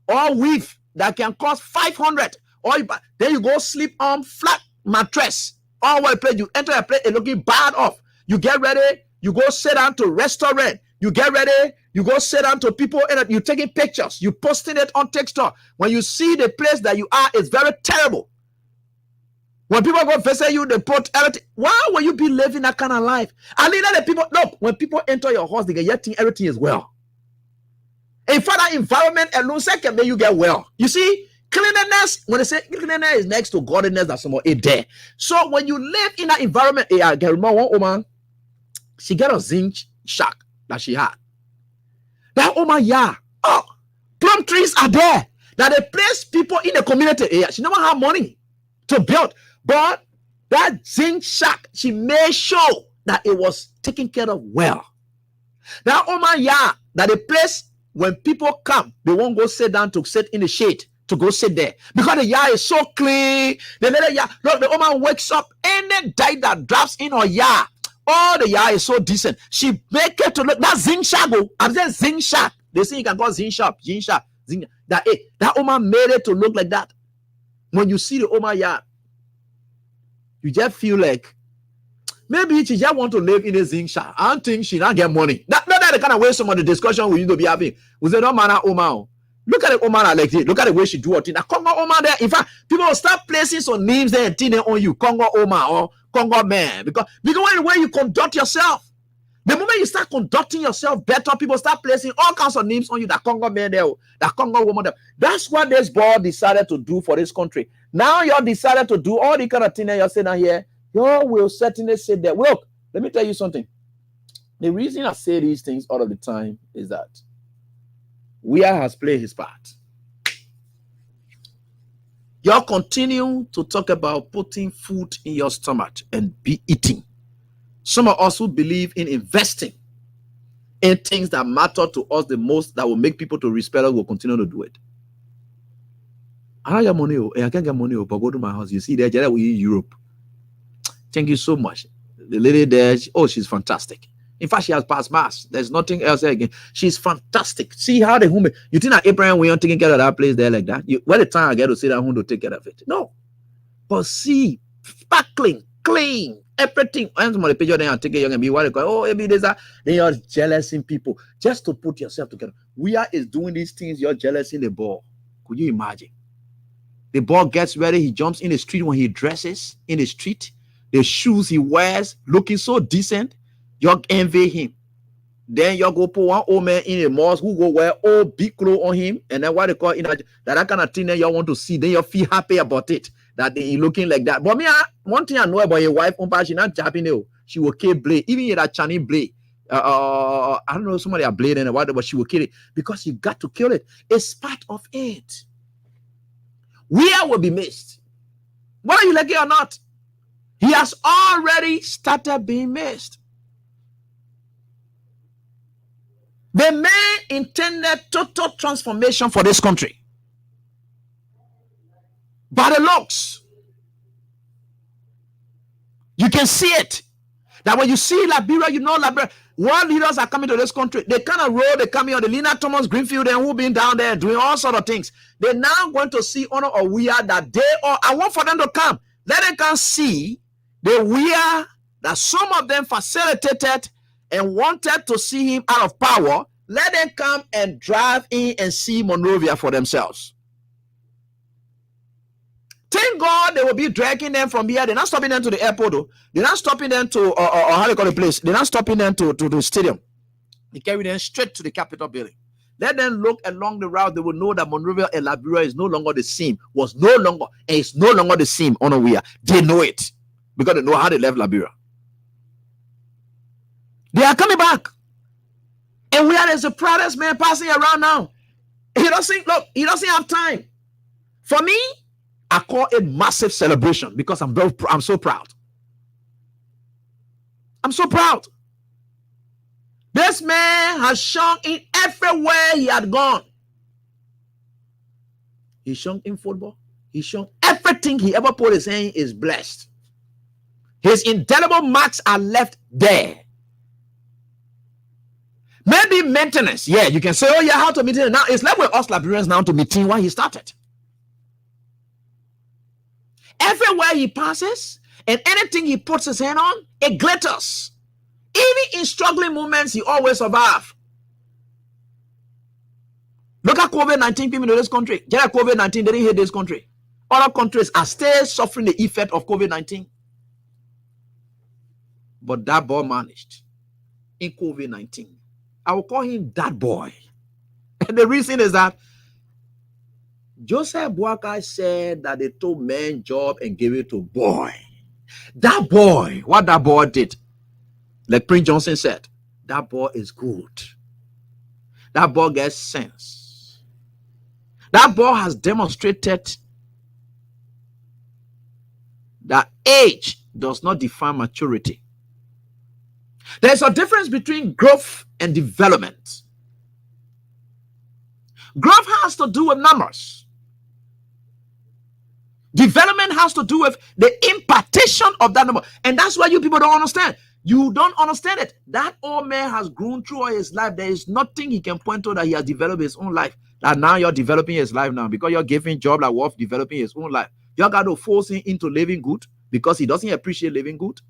or weave that can cost 500, or then you go sleep on flat mattress. All one place, you enter a place, it looking bad off. You get ready, you go sit down to restaurant. You get ready, you go sit down to people, and you taking pictures, you posting it on TikTok. When you see the place that you are, it's very terrible. When people go visit you, they put everything. Why will you be living that kind of life? I mean, the people, look, when people enter your house, they get everything is well. In fact, that environment alone can make you get well. You see, cleanliness, when they say cleanliness is next to godliness, that's somewhere it there. So when you live in that environment, I get remember one woman, she got a zinc shack that she had. That woman, plum trees are there. That they place people in the community. She never had money to build. But that zinc shack, she made sure that it was taken care of well. That woman, that the place when people come, they won't go sit down to sit in the shade to go sit there because the yard is so clean. Look, the woman wakes up, any day that drops in her yard, all the yard is so decent. She make it to look that zinc shack. I'm saying zinc shack. They say you can call zinc shop, zinc shack, zinc. That woman made it to look like that. When you see the woman yard, you just feel like maybe she just want to live in a zinc shack. I don't think she not get money. Not that the kind of way some of the discussion we need to be having. We say no matter woman. Look at the woman like this. Look at the way she do her thing. That Congo woman there. In fact, people will start placing some names there and things on you. Congo woman or Congo man. Because the way you conduct yourself. The moment you start conducting yourself better, people start placing all kinds of names on you. That Congo man there. That Congo woman there. That's what this board decided to do for this country. Now you decided to do all the kind of thing that you're saying out here. You will certainly say that. Look, let me tell you something. The reason I say these things all of the time is that Wia has played his part. Y'all continue to talk about putting food in your stomach and be eating. Some of us who believe in investing in things that matter to us the most, that will make people to respect us, will continue to do it. I don't get money. I can't get money, but go to my house. You see there, we in Europe. Thank you so much. The lady there, she's fantastic. In fact, she has passed mass. There's nothing else there again. She's fantastic. See how the woman, you think that Abraham, we are taking care of that place there like that? Where the time I get to sit down to take care of it? No. But see, sparkling, clean, everything. And somebody pay you there and take it, you're going to be what they call, maybe there's a, then you're jealous in people. Just to put yourself together. Wia is doing these things, you're jealous in the ball. Could you imagine? The ball gets ready, he jumps in the street when he dresses in the street. The shoes he wears looking so decent. You envy him. Then you go put one old man in a mosque who go wear all big clothes on him, and then what they call that kind of thing that you want to see. Then you feel happy about it that they looking like that. But me, one thing I know about your wife, she not japping you. She will kill blade, even that Chinese blade. I don't know, somebody a blade and whatever, but she will kill it because you got to kill it. It's part of it. Where will be missed, whether you like it or not. He has already started being missed. The man intended total transformation for this country. By the looks, you can see it. That when you see Liberia, you know Liberia. World leaders are coming to this country. They kind of roll, they come here, the Lena Thomas Greenfield and who been down there doing all sort of things. They're now going to see honor or Wia that they are. I want for them to come. Let them come see the Wia that some of them facilitated and wanted to see him out of power. Let them come and drive in and see Monrovia for themselves. Thank God they will be dragging them from here. They're not stopping them to the airport, though. They're not stopping them to, or how they call the place. They're not stopping them to the stadium. They carry them straight to the Capitol building. Let them look along the route. They will know that Monrovia and Liberia is no longer the same. Was no longer, and it's no longer the same on Wia. They know it because they know how they left Liberia. They are coming back. And Wia is the proudest man passing around now. He doesn't have time. For me, I call it massive celebration because I'm so proud. I'm so proud. This man has shone in everywhere he had gone. He shone in football. He shone everything he ever put his hand is blessed. His indelible marks are left there. be maintenance. Yeah, you can say, oh yeah, how to maintain it. Now it's left with us Liberians now to maintain why he started. Everywhere he passes and anything he puts his hand on, it glitters. Even in struggling moments, he always survives. Look at COVID-19 people in this country. Just COVID-19, they didn't hit this country. Other countries are still suffering the effect of COVID-19. But that boy managed in COVID-19. I will call him that boy. And the reason is that Joseph Boakai said that they took men job and gave it to boy. That boy, what that boy did, like Prince Johnson said, that boy is good. That boy gets sense. That boy has demonstrated that age does not define maturity. There's a difference between growth and development. Growth has to do with numbers. Development has to do with the impartation of that number. And that's why you people don't understand. You don't understand it. That old man has grown through all his life. There is nothing he can point to that he has developed his own life. That now you're developing his life now because you're giving job like worth developing his own life. You got to force him into living good because he doesn't appreciate living good.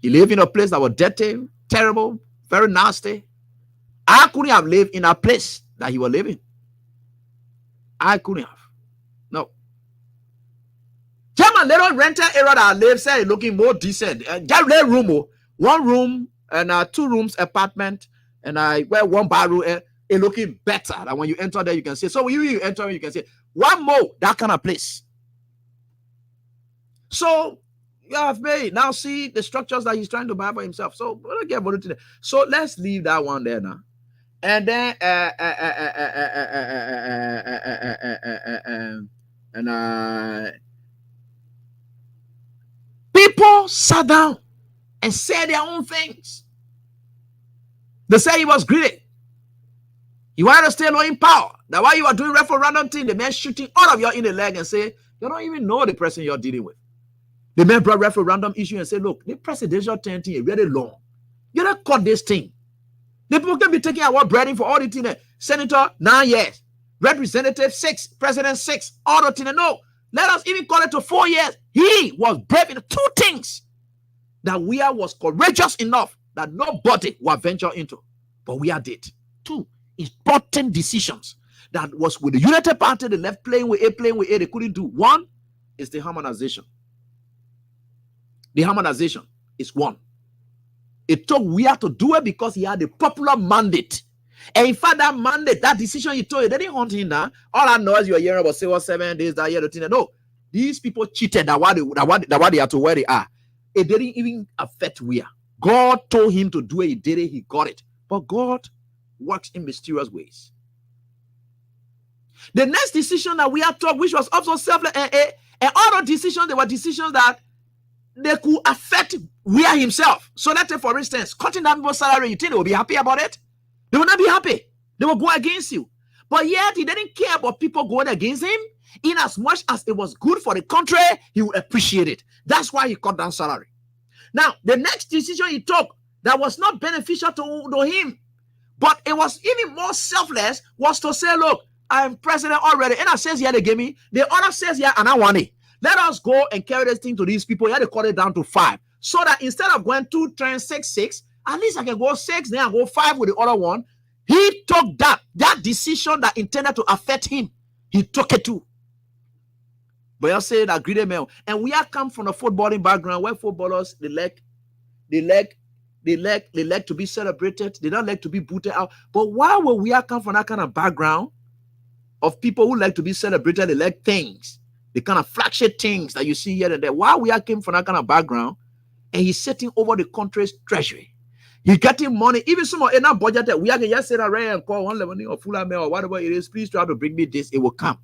He lived in a place that was dirty, terrible, very nasty. I couldn't have lived in a place that he was living. I couldn't have. No. Tell my little rental area that I live, say looking more decent. Just let room, 1 room and 2 rooms apartment, and I wear 1 bedroom. It looking better. That when you enter there, you can see. So when you enter, you can see 1 more, that kind of place. So you have made now see the structures that he's trying to buy for himself. So we'll get about it. So let's leave that one there now. And then people sat down and said their own things. They say he was greedy. He wanted to stay low in power. That's why you are doing referendum thing. The man shooting all of you in the leg and say, you don't even know the person you're dealing with. The man brought referendum issue and said, look, the presidential thing is really long. You don't cut this thing. The people can be taking our breading for all the things. Senator, 9 years. Representative, 6. President, 6. All the things. No, let us even call it to 4 years. He was brave in 2 things that we was courageous enough that nobody will venture into. But we did. 2 important decisions that was with the United Party, the left playing with A, they couldn't do. 1 is the harmonization. The harmonization is 1. It took Weah to do it because he had a popular mandate. And in fact, that mandate, that decision he told you, they didn't hunt him now. All I know is you're hearing about 7 days, that year, the thing. No, these people cheated that why they are to where they are. It didn't even affect Weah. God told him to do it, he did it, he got it. But God works in mysterious ways. The next decision that Weah took, which was also selfless, and all the decisions, they were decisions that they could affect Weah himself. So let's say, for instance, cutting down people's salary, you think they will be happy about it? They will not be happy. They will go against you. But yet, he didn't care about people going against him. In as much as it was good for the country, he would appreciate it. That's why he cut down salary. Now, the next decision he took that was not beneficial to him, but it was even more selfless, was to say, look, I'm president already. And I says, yeah, they gave me. The other says, yeah, and I want it. Let us go and carry this thing to these people. Yeah, they cut it down to 5. So that instead of going 2, 10, 6, 6, at least I can go 6, then I go 5 with the other one. He took that decision that intended to affect him. He took it too. But you say that greedy man. And we have come from a footballing background where footballers, they like to be celebrated. They don't like to be booted out. But why will we have come from that kind of background of people who like to be celebrated? They like things, the kind of flagship things that you see here and there. Why we have came from that kind of background, and he's sitting over the country's treasury. He's getting money. Even some in our budget that we can just sit around and call 111 or full mail or whatever it is. Please try to bring me this. It will come.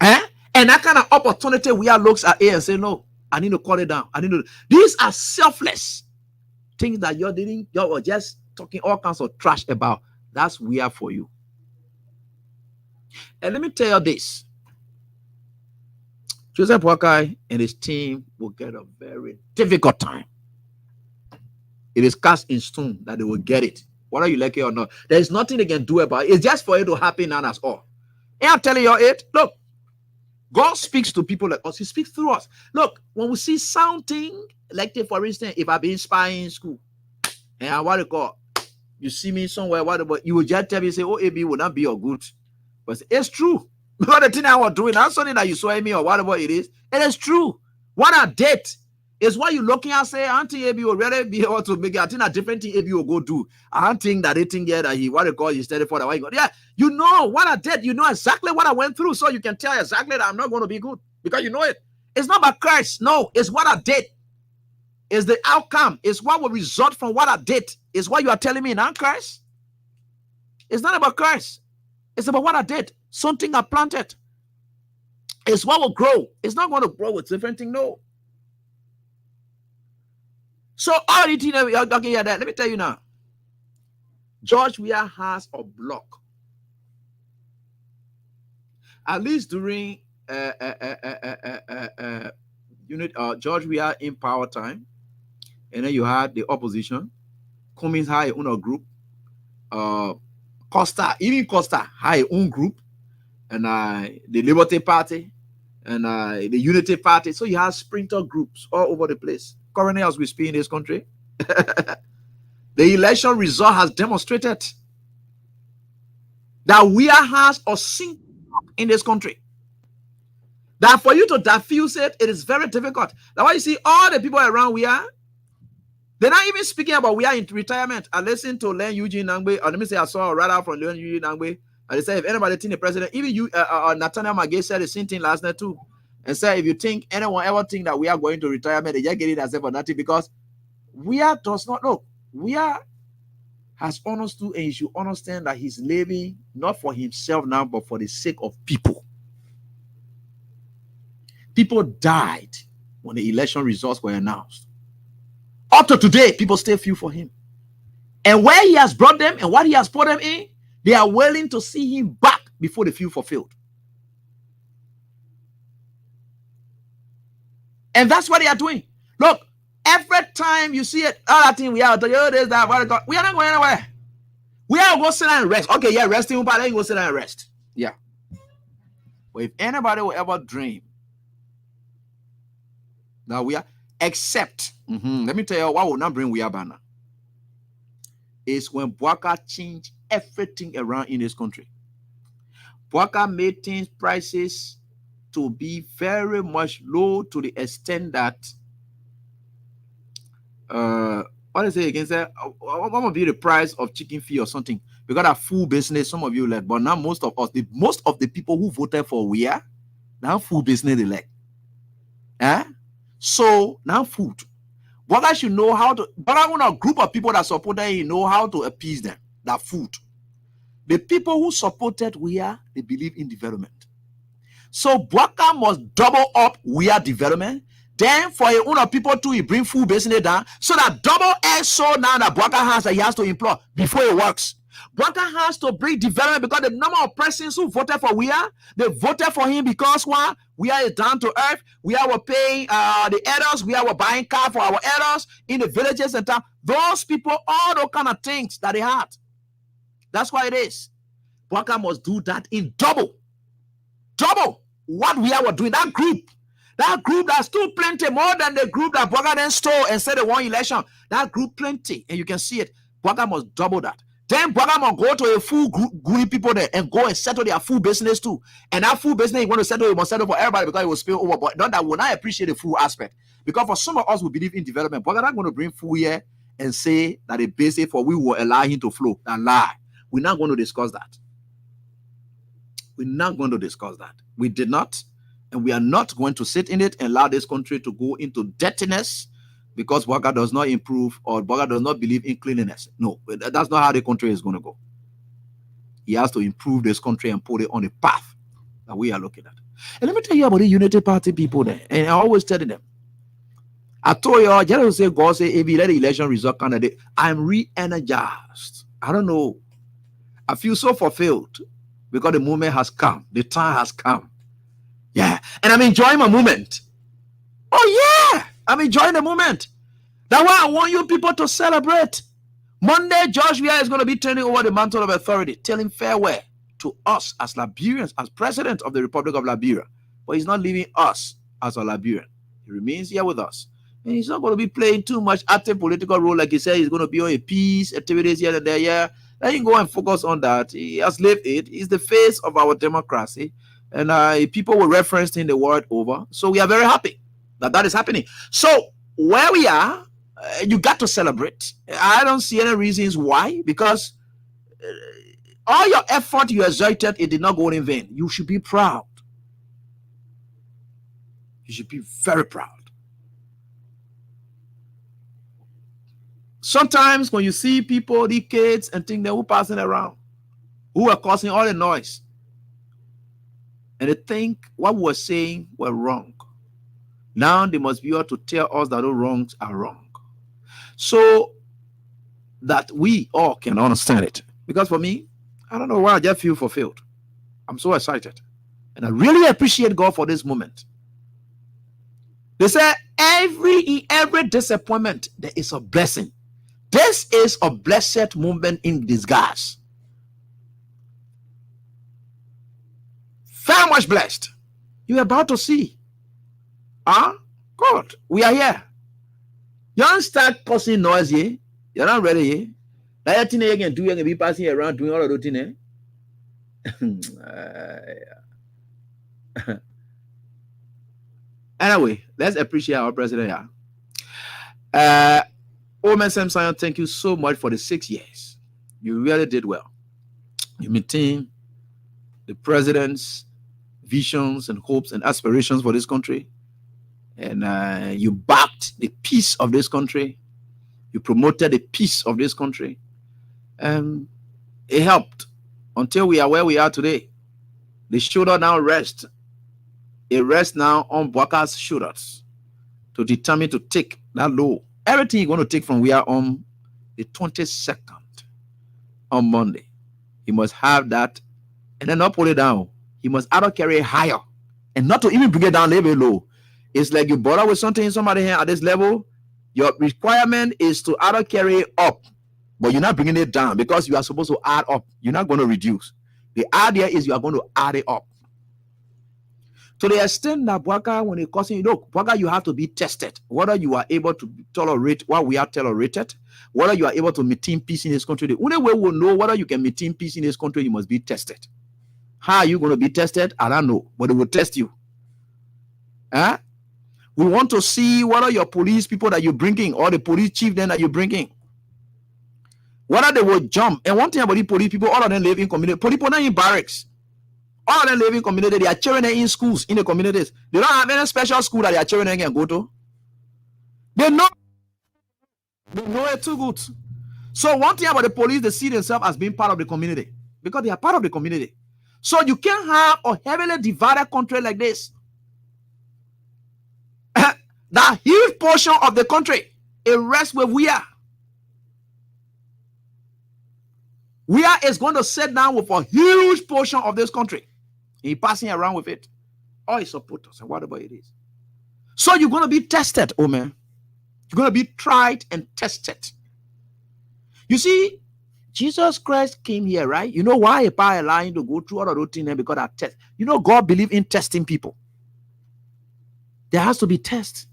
And that kind of opportunity we are looks at here and say, no, I need to call it down. These are selfless things that you're just talking all kinds of trash about. That's weird for you. And let me tell you this. Joseph Boakai and his team will get a very difficult time. It is cast in stone that they will get it, whether you like it or not. There is nothing they can do about it. It's just for it to happen, and that's all. And I'm telling you it. Look, God speaks to people like us. He speaks through us. Look, when we see something, like for instance, if I've been spying in school, and what you call, you see me somewhere, whatever, you will just tell me, say, oh, AB will not be your good. But it's true. Because the thing I was doing, that's something that you saw me or whatever it is true. What I did is what you looking at, say, Auntie AB will really be able to make it. I think a different thing AB will go do. I don't think that they think here that he, what they call, he studied for that. Yeah, you know what I did. You know exactly what I went through. So you can tell exactly that I'm not going to be good because you know it. It's not about Christ. No, it's what I did. It's the outcome. It's what will result from what I did. It's what you are telling me now, Christ. It's not about Christ. It's about what I did. Something I planted. It's what will grow. It's not going to grow with different thing, no. So all the things that we are talking here, let me tell you now. George Weah has a block. At least during George Weah in power time, and then you had the opposition. Cummings had a own group. Costa had a own group, and the Liberty Party and the Unity Party. So you have splinter groups all over the place. Currently, as we speak in this country, the election result has demonstrated that Weah has a single in this country. That for you to diffuse it, it is very difficult. That's why you see all the people around Weah, they're not even speaking about Weah in retirement. I listened to Len Eugene Nangbe, or let me say I saw a write-out from Len Eugene Nangbe, and they said if anybody think the president, even you, Nathaniel Magay said the same thing last night too, and said if you think anyone ever think that we are going to retirement, they just get it as if for nothing because Weah does not know. Weah has understood, and he should understand that he's living not for himself now, but for the sake of people. People died when the election results were announced. Up to today, people still feel for him. And where he has brought them and what he has put them in, they are willing to see him back before they feel fulfilled. And that's what they are doing. Look, every time you see it, all that thing we are, we are not going anywhere. We are going to sit down and rest. Okay, yeah, resting, but then you go sit down and rest. Yeah. But if anybody will ever dream that we are, except, let me tell you what will not bring Weah banner, is when Bouaka changed everything around in this country. Bouaka made things prices to be very much low to the extent that what is it again? Say, what will be the price of chicken feed or something? We got a full business, some of you like, but now most of us, most of the people who voted for Weah, now full business they like. So now food. Bouaka should know how to, but I want a group of people that support them, you know how to appease them. That food. The people who supported Weah, they believe in development. So Bouaka must double up Weah development. Then for a own of people too, he bring full business down. So that double edge so now that Bouaka has that he has to employ before it works. Bouaka has to bring development because the number of persons who voted for Weah, they voted for him because one, Weah is down to earth. Weah were paying the elders. Weah were buying cars for our elders in the villages and town. Those people, all those kind of things that they had. That's why it is. Bouaka must do that in double what Weah were doing. That group that's still plenty more than the group that Bouaka then stole and said they won election. That group plenty, and you can see it. Bouaka must double that. Then Bouaka must go to a full group people there and go and settle their full business too. And that full business you want to settle, you must settle for everybody because it will spill over. But not that will not appreciate the full aspect. Because for some of us who believe in development, Bouaka not going to bring full here and say that the basic for we will allow him to flow. That lie. We're not going to discuss that. We're not going to discuss that. We did not, and we are not going to sit in it and allow this country to go into dirtiness because Bouaka does not improve or Bouaka does not believe in cleanliness. No, that's not how the country is going to go. He has to improve this country and put it on the path that we are looking at. And let me tell you about the Unity Party people there. And I always tell them, I told you, just say God say, AB, let the election result candidate. I'm re-energized. I don't know. I feel so fulfilled. Because the moment has come. The time has come. Yeah. And I'm enjoying my moment. Oh, yeah. I'm enjoying the moment. That's why I want you people to celebrate. Monday, George Weah is going to be turning over the mantle of authority, telling farewell to us as Liberians, as president of the Republic of Liberia. But he's not leaving us as a Liberian. He remains here with us. And he's not going to be playing too much active political role like he said. He's going to be on a peace activities here and there. Yeah, let him go and focus on that. He has lived it. He's the face of our democracy. And people will reference him the world over. So we are very happy that that is happening. So where we are, you got to celebrate. I don't see any reasons why, because all your effort you exerted, it did not go in vain. You should be proud. You should be very proud. Sometimes when you see people, these kids, and think they're passing around, who are causing all the noise, and they think what we were saying were wrong. Now they must be able to tell us that those wrongs are wrong, so that we all can understand it. Because for me, I don't know why I just feel fulfilled. I'm so excited. And I really appreciate God for this moment. They say in every disappointment, there is a blessing. This is a blessed moment in disguise. Very much blessed. You're about to see. God, we are here. You don't start causing noise here. You're not ready here. That thing you can do, you can be passing around doing all of those things. Anyway, let's appreciate our president here. Omen Samson, thank you so much for the 6 years. You really did well. You maintained the president's visions and hopes and aspirations for this country. And you backed the peace of this country. You promoted the peace of this country. And it helped until we are where we are today. The shoulder now rests. It rests now on Bwaka's shoulders to determine to take that low. Everything you're going to take from we are on the 22nd on Monday. He must have that and then not pull it down. He must either carry it higher and not to even bring it down level low. It's like you bother with something in somebody here at this level. Your requirement is to either carry it up, but you're not bringing it down because you are supposed to add up. You're not going to reduce. The idea is you are going to add it up. To the extent that Bwaka, when it comes in, look, Bwaka, you have to be tested. Whether you are able to tolerate what we are tolerated, whether you are able to maintain peace in this country. The only way we'll know whether you can maintain peace in this country, you must be tested. How are you going to be tested? I don't know, but it will test you. We want to see whether your police people that you're bringing or the police chief then that you're bringing, whether they will jump. And one thing about the police people, all of them live in community. Police people not in barracks. All of them live in community. They are children in schools, in the communities. They don't have any special school that their children can go to. They know it too good. So one thing about the police, they see themselves as being part of the community because they are part of the community. So you can't have a heavily divided country like this. That huge portion of the country, it rests where we are. We are is going to sit down with a huge portion of this country. He's passing around with it. All his supporters and whatever it is. So you're going to be tested, oh man. You're going to be tried and tested. You see, Jesus Christ came here, right? You know why a allowing to go through all of those things? Because that test. You know, God believes in testing people. There has to be tests.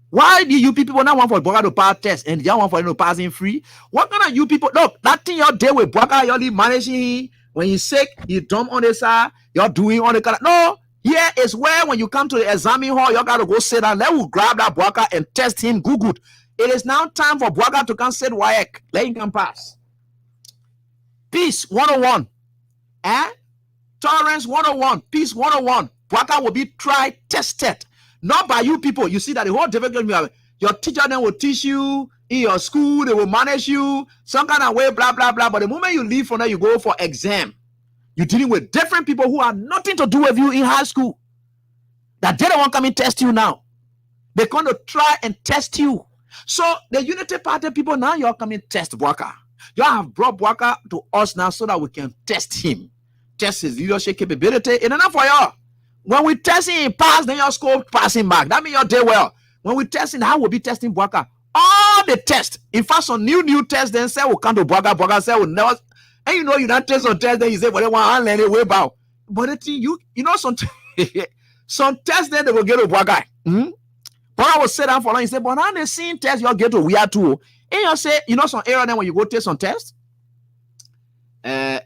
Why do you people not want for Bwaka to pass test and you want for him to pass in free? What kind of you people? Look, that thing you're there with Bwaka, you're managing. When he's sick, you dump on the side, you're doing all the kind of. No, here is where when you come to the examining hall, you got to go sit down. Let us grab that Bwaka and test him good. It is now time for Bwaka to come sit WAEC. Let him come pass. Peace 101. Tolerance 101. Peace 101. Bwaka will be tried, tested. Not by you people. You see that the whole development, your teacher then will teach you in your school, they will manage you some kind of way, blah, blah, blah. But the moment you leave from there, you go for exam. You're dealing with different people who have nothing to do with you in high school. That they don't want to come and test you now. They're going to try and test you. So the Unity Party people, now you're coming to test Bwaka. You have brought Bwaka to us now so that we can test him. Test his leadership capability. And enough for y'all. When we test him, pass, then your score passing back. That means you're doing well. When we testing, how will be testing Bwaka? All the tests. In fact, some new tests then say will come to Boga say will never. And you know you don't test on test, then you say, well, they want to learn it way about. But the thing you know some some tests then they will get to Boga. But I will sit down for long. He said, but now they seeing tests you'll get to weird too. And you say, you know some area then when you go test on test,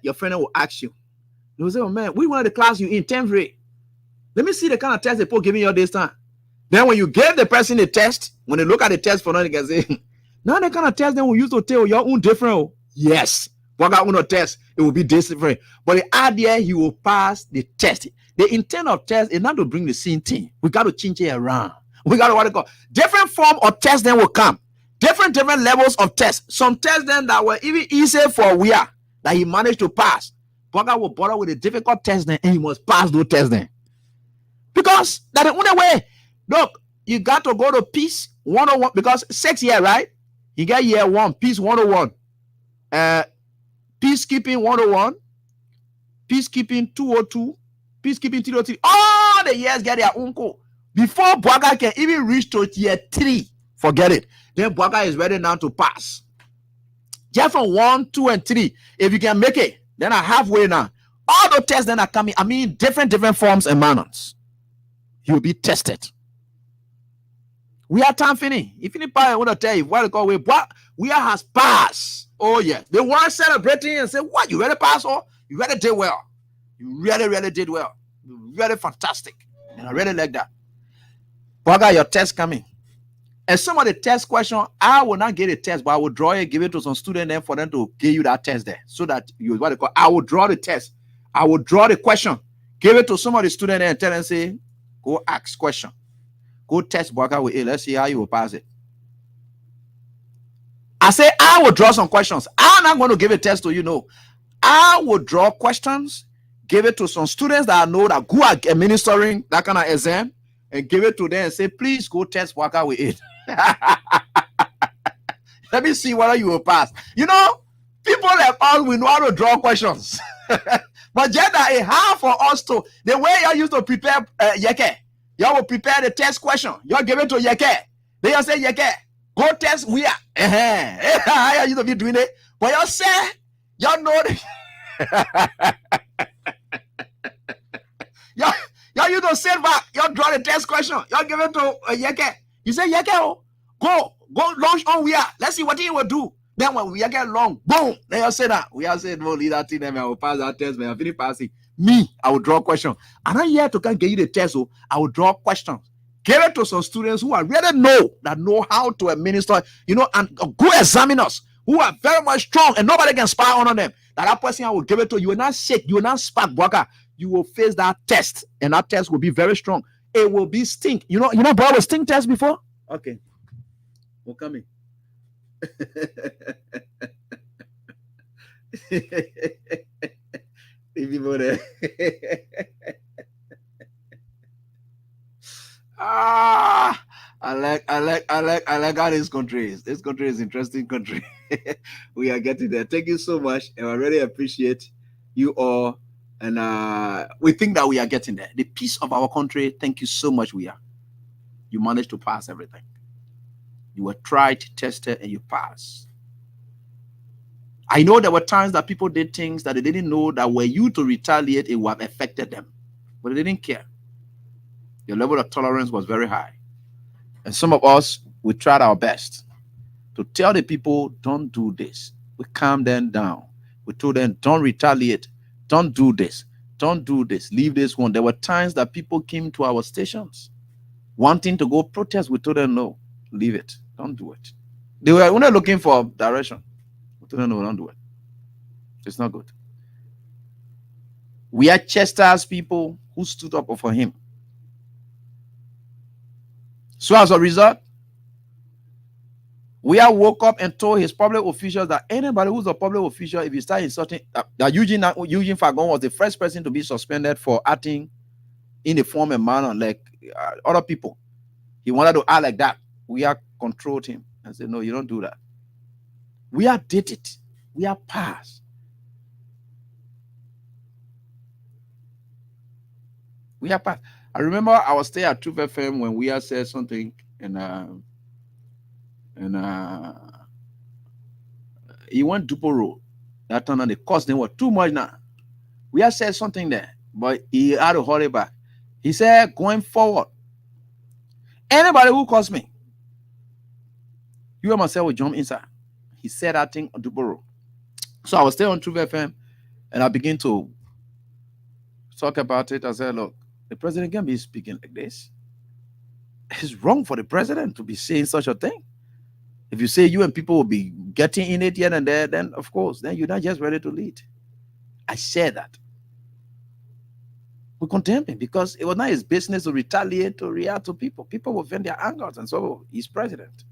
your friend will ask you. They will say, oh man, we wanted the class you in 10th grade. Let me see the kind of test they put giving you this time. Then when you give the person the test, when they look at the test for nothing, they can say, now the kind of test then we use to tell your own different. Yes, what got on test, it will be different. But the idea he will pass the test. The intent of test is not to bring the same thing. We got to change it around. We got to what they call different form of test then will come. Different levels of tests. Some tests then that were even easier for Wea that he managed to pass. Boga will bother with a difficult test then and he must pass those tests then. Because that's the only way. Look, you got to go to Peace 101 because 6 years, right? You get year 1, Peace 101, Peacekeeping 101, Peacekeeping 202, Peacekeeping 303. All the years get their own code. Before Boga can even reach to year 3, forget it. Then Boga is ready now to pass. Just from 1, 2, and 3, if you can make it, then I halfway now. All the tests then are coming. I mean, different forms and manners. You'll be tested. We are time finish. If any part I want to tell you what we are has passed. Oh yeah. They want celebrating and say, what, you really pass? Oh, you really did well. You really did well. You really fantastic. And I really like that. Boga, your test coming. And some of the test question, I will not get a test, but I will draw it, give it to some student then for them to give you that test there. So that you what they call, I will draw the test. I will draw the question, give it to some of the student there and tell them, say, go ask question. Go test Boga with it. Let's see how you will pass it. I say, I will draw some questions. I'm not going to give a test to you, no. I will draw questions, give it to some students that I know that who are administering that kind of exam, and give it to them and say, please go test Boga with it. Let me see whether you will pass. You know, people like us, we know how to draw questions. But just that it's hard for us to, the way you used to prepare Yeke. Y'all will prepare the test question. Y'all give it to Yeke. Then you say, Yeke, go test we are. How you to be doing it? But y'all say, y'all know y'all you don't sit back. Y'all draw the test question. Y'all give it to Yeke. You say, Yeke, oh, go launch on we are. Let's see what he will do. Then when we get long, boom. Then you say that. We are saying, no, leave that thing, I will pass that test, man. I finish passing. Me, I will draw questions. I'm not here to get you the test, so I will draw questions. Give it to some students who are really know how to administer, you know, and good examiners who are very much strong and nobody can spy on them. That person I will give it to, you will not shake, you will not spark, Boga. You will face that test, and that test will be very strong. It will be stink. You know, boy, was stink test before? Okay. We're coming. I like how this country is. This country is an interesting country. We are getting there. Thank you so much, and I really appreciate you all. And we think that we are getting there. The peace of our country. Thank you so much. We are. You managed to pass everything. You were tried, tested, and you passed. I know there were times that people did things that they didn't know that were you to retaliate, it would have affected them. But they didn't care. Your level of tolerance was very high. And some of us, we tried our best to tell the people, don't do this. We calmed them down. We told them, don't retaliate. Don't do this. Don't do this. Leave this one. There were times that people came to our stations wanting to go protest. We told them, no, leave it. Don't do it. They were only looking for direction. We told them, no, don't do it. It's not good. We had Chester's people who stood up for him. So as a result, we have woke up and told his public officials that anybody who's a public official, if you start insulting, that Eugene Fagon was the first person to be suspended for acting in a form and manner like other people. He wanted to act like that. We have controlled him and said, no, you don't do that. We have did it. We have passed. We have passed. I remember I was staying at Truth FM when we had said something, and And he went Dupo Road. That time and the cost them were too much now. We have said something there, but he had to hurry back. He said, going forward, anybody who calls me, you and myself will jump inside. He said that thing on Dupo Road. So I was still on Truth FM, and I began to talk about it. I said, look, the president can't be speaking like this. It's wrong for the president to be saying such a thing. If you say you and people will be getting in it here and there, then of course, then you're not just ready to lead. I said that. We condemn him because it was not his business to retaliate, to react to people. People will vent their angers, and so he's president.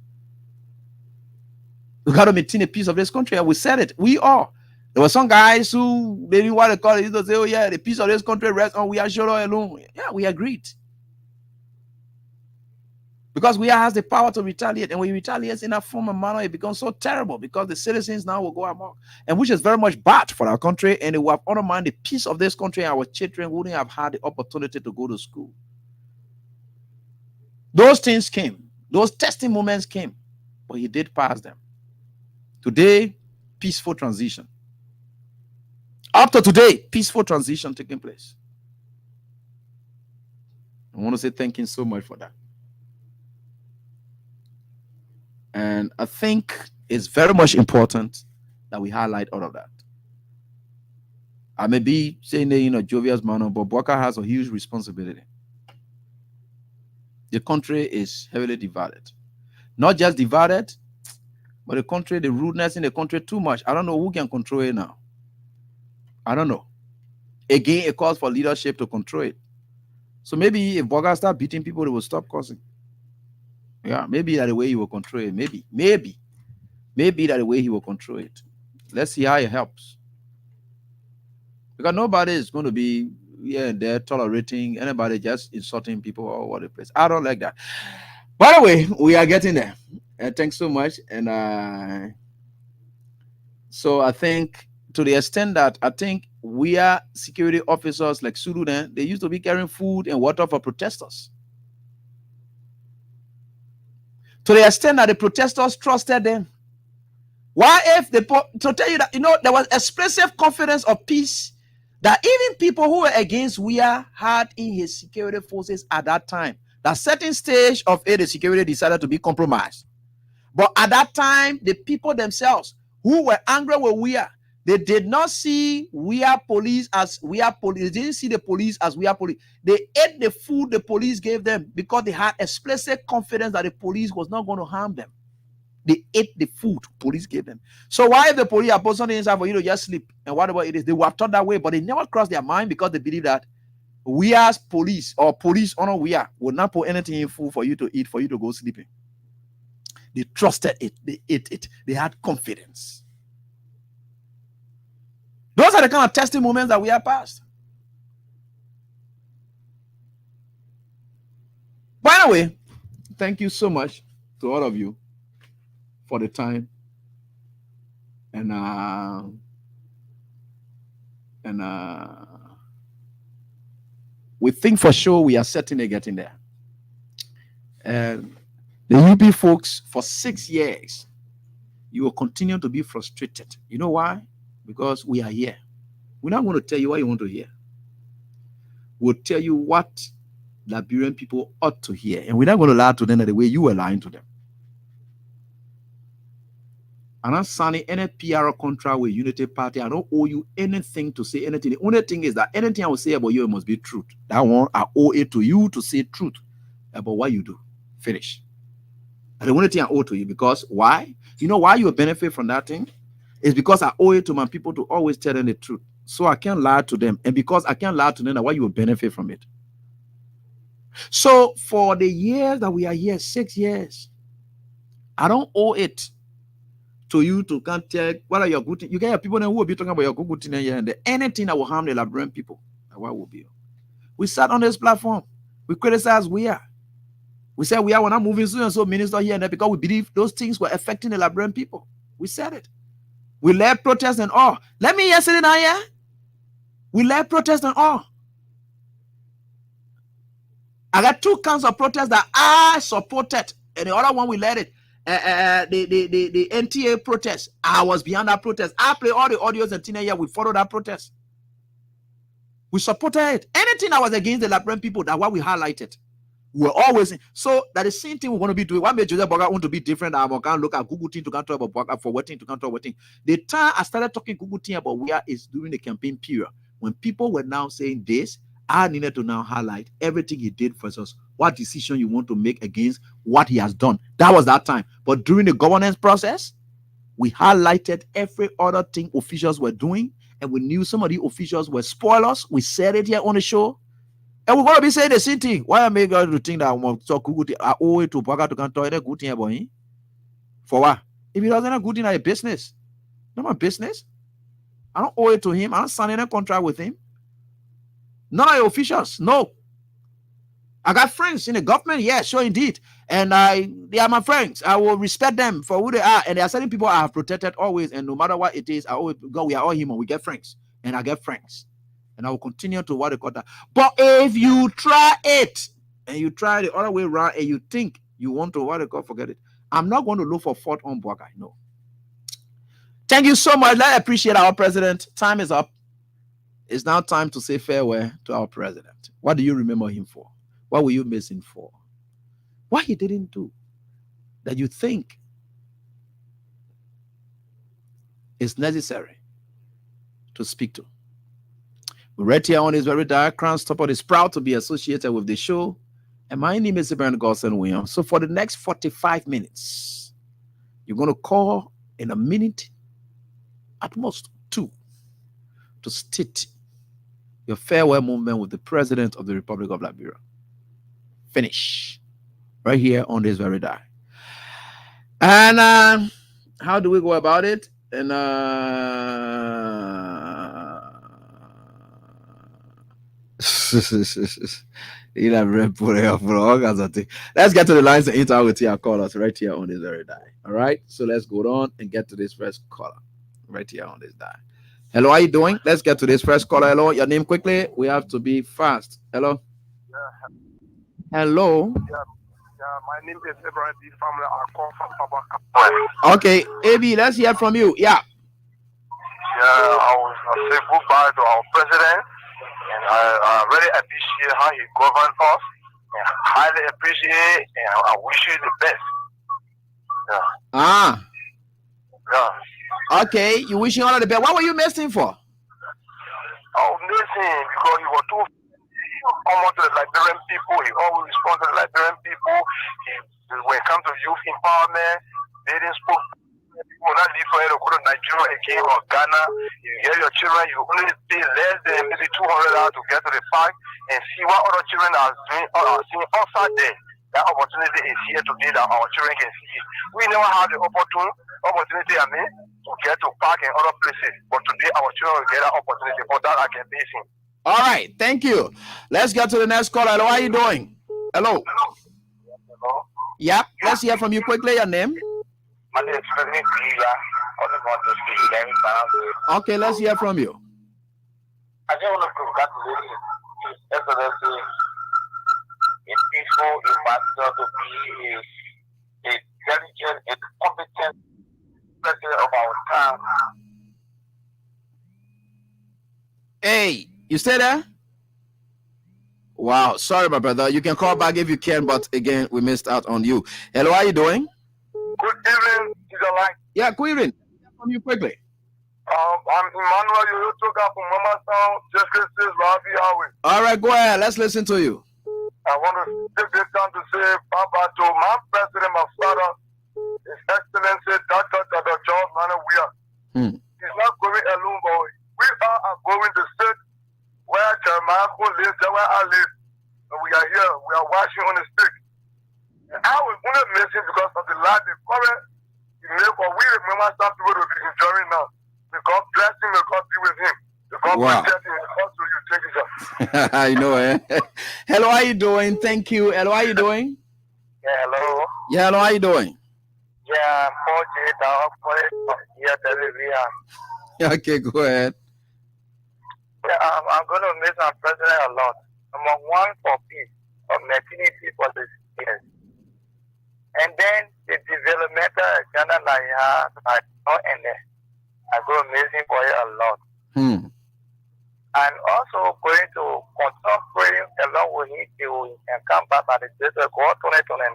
We got to maintain a peace of this country, and we said it. We are. There were some guys who they didn't want to call it. They say, oh yeah, the peace of this country rests on we are sure alone. Yeah, we agreed. Because we has the power to retaliate, and when you retaliate in that form and manner, it becomes so terrible because the citizens now will go amok, and which is very much bad for our country, and it will have undermined the peace of this country. Our children wouldn't have had the opportunity to go to school. Those things came, those testing moments came, but he did pass them. Today, peaceful transition. Up to today, peaceful transition taking place. I want to say thank you so much for that. And I think it's very much important that we highlight all of that. I may be saying that in a jovial manner, but Bwaka has a huge responsibility. The country is heavily divided. Not just divided, but the country, the rudeness in the country too much. I don't know who can control it now. I don't know. Again, it calls for leadership to control it. So maybe if Bwaka start beating people, they will stop causing. Yeah, maybe that the way he will control it. Maybe that the way he will control it. Let's see how it helps. Because nobody is going to be here and there tolerating anybody just insulting people all over the place. I don't like that. By the way, we are getting there. Thanks so much. And so I think to the extent that I think we are security officers like Sudan, they used to be carrying food and water for protesters. To the extent that the protesters trusted them. Why if they to tell you that, there was expressive confidence of peace that even people who were against Weah had in his security forces at that time. That certain stage of it, the security decided to be compromised. But at that time, the people themselves who were angry with Weah, they did not see Weah police as Weah police. They didn't see the police as Weah police. They ate the food the police gave them because they had explicit confidence that the police was not going to harm them. They ate the food police gave them. So why if the police are put something inside for you to just sleep and whatever it is, they were taught that way, but they never crossed their mind because they believe that we as police or police honor we are will not put anything in food for you to eat, for you to go sleeping. They trusted it. They ate it. They had confidence. Those are the kind of testing moments that we have passed. By the way, thank you so much to all of you for the time. And we think for sure we are certainly getting there. And the UP folks, for 6 years, you will continue to be frustrated. You know why? Because we are here. We're not going to tell you what you want to hear. We'll tell you what Liberian people ought to hear. And we're not going to lie to them the way you were lying to them. I'm not signing any PR contract with Unity Party. I don't owe you anything to say anything. The only thing is that anything I will say about you, it must be truth. That one, I owe it to you to say truth about what you do. Finish. And the only thing I owe to you, because why? You know why you will benefit from that thing? It's because I owe it to my people to always tell them the truth. So I can't lie to them. And because I can't lie to them, why you will benefit from it. So for the years that we are here, 6 years, I don't owe it to you to can't tell what are your good things. You get your people who will be talking about your good things here and there. Anything that will harm the Liberian people, what will be? We sat on this platform. We criticized Weah. We said we're not moving so and so minister here and there because we believe those things were affecting the Liberian people. We said it. We led protest and all. Let me say it now, yeah? We led protest and all. I got 2 counts of protest that I supported, and the other one we led it. the NTA protest. I was behind that protest. I play all the audios and teenager. We followed that protest. We supported it. Anything that was against the Liberian people, that's why we highlighted. We're always so that the same thing we're going to be doing. What made Joseph Boga want to be different? I'm going to look at Google team to control about Boga for waiting to control waiting. The time I started talking Google team about where is during the campaign period when people were now saying this, I needed to now highlight everything he did for us. What decision you want to make against what he has done. That was that time. But during the governance process, we highlighted every other thing officials were doing, and we knew some of the officials were spoilers. We said it here on the show. And we're going to be saying the same thing. Why am I going to think that I want to talk good? I owe it to Boga to control a good thing about him. For what? If he doesn't have good in a business, not my business. I don't owe it to him. I don't sign any contract with him. None of the officials. No. I got friends in the government. Yeah, sure, indeed. And they are my friends. I will respect them for who they are. And there are certain people I have protected always. And no matter what it is, I always go, we are all human. We get friends. And I get friends. And I will continue to what they call that. But if you try it and you try the other way around and you think you want to what they call forget it, I'm not going to look for fault on Boga. No. Thank you so much. I appreciate our president. Time is up. It's now time to say farewell to our president. What do you remember him for? What will you miss him for? What he didn't do that you think is necessary to speak to. Right here on this very direct Crown Stopper is proud to be associated with the show. And my name is Ibrahim Godson Williams. So for the next 45 minutes, you're going to call in a minute, at most 2, to state your farewell movement with the President of the Republic of Liberia. Finish. Right here on this very day. And how do we go about it? And let's get to the lines and interact with our callers right here on this very day. All right. So let's go on and get to this first caller right here on this day. Hello, how you doing? Let's get to this first caller. Hello, your name quickly. We have to be fast. Hello. Yeah. Hello. Yeah, my name is Ibrahim family. I call from Papa. Okay, AB, let's hear from you. Yeah. Yeah, I will say goodbye to our president, and I really appreciate how he governed us, and highly appreciate, and I wish you the best. Yeah. Yeah. Okay, you wish him all the best. What were you missing for? I was missing because he was too common to the Liberian people. He always responded to the Liberian people. When it comes to youth empowerment, they didn't speak. People will not leave for you to go to Nigeria again or Ghana. You hear your children, you only pay less than maybe $200 to get to the park and see what other children are doing seeing outside there. That opportunity is here today that our children can see it. We never had the opportunity, to get to park in other places. But today our children will get that opportunity. For that I can base him. All right, thank you. Let's get to the next caller. Hello, how are you doing? Hello. Hello. Yep, let's hear from you quickly. Your name? My name is Frederick. Okay, let's hear from you. I just want to congratulate His Excellency, a peaceful ambassador, to be a intelligent and competent president of our time. Hey, you stay there? Wow, sorry, my brother. You can call back if you can, but again, we missed out on you. Hello, how are you doing? Good evening, Line. Yeah, good evening. From you quickly. I'm Emmanuel. You took up from Mama Town, just says Ravi Highway. All right, go ahead. Let's listen to you. I want to take this time to say Papa to my president, my father, His Excellency Dr. George Manuel. He's not going alone, but we are going to sit where Jeremiah lives, where I live. And we are here. We are watching on the stick. And I was going to miss him because of the life, the current he made. But we remember some people to be enjoying now. May God bless him. May God be with him. May God protect him. Also, you take it up. I know, eh? Hello, how you doing? Thank you. Hello, how you doing? Yeah, hello. Yeah, hello, how you doing? Yeah, Okay, go ahead. Yeah, I'm going to miss our president a lot. Number one, for peace, of maternity for the students. And then the developmental agenda that he has, I know, and I go amazing for it a lot. And also going to continue praying along with him till he can come back by the grace of God 2029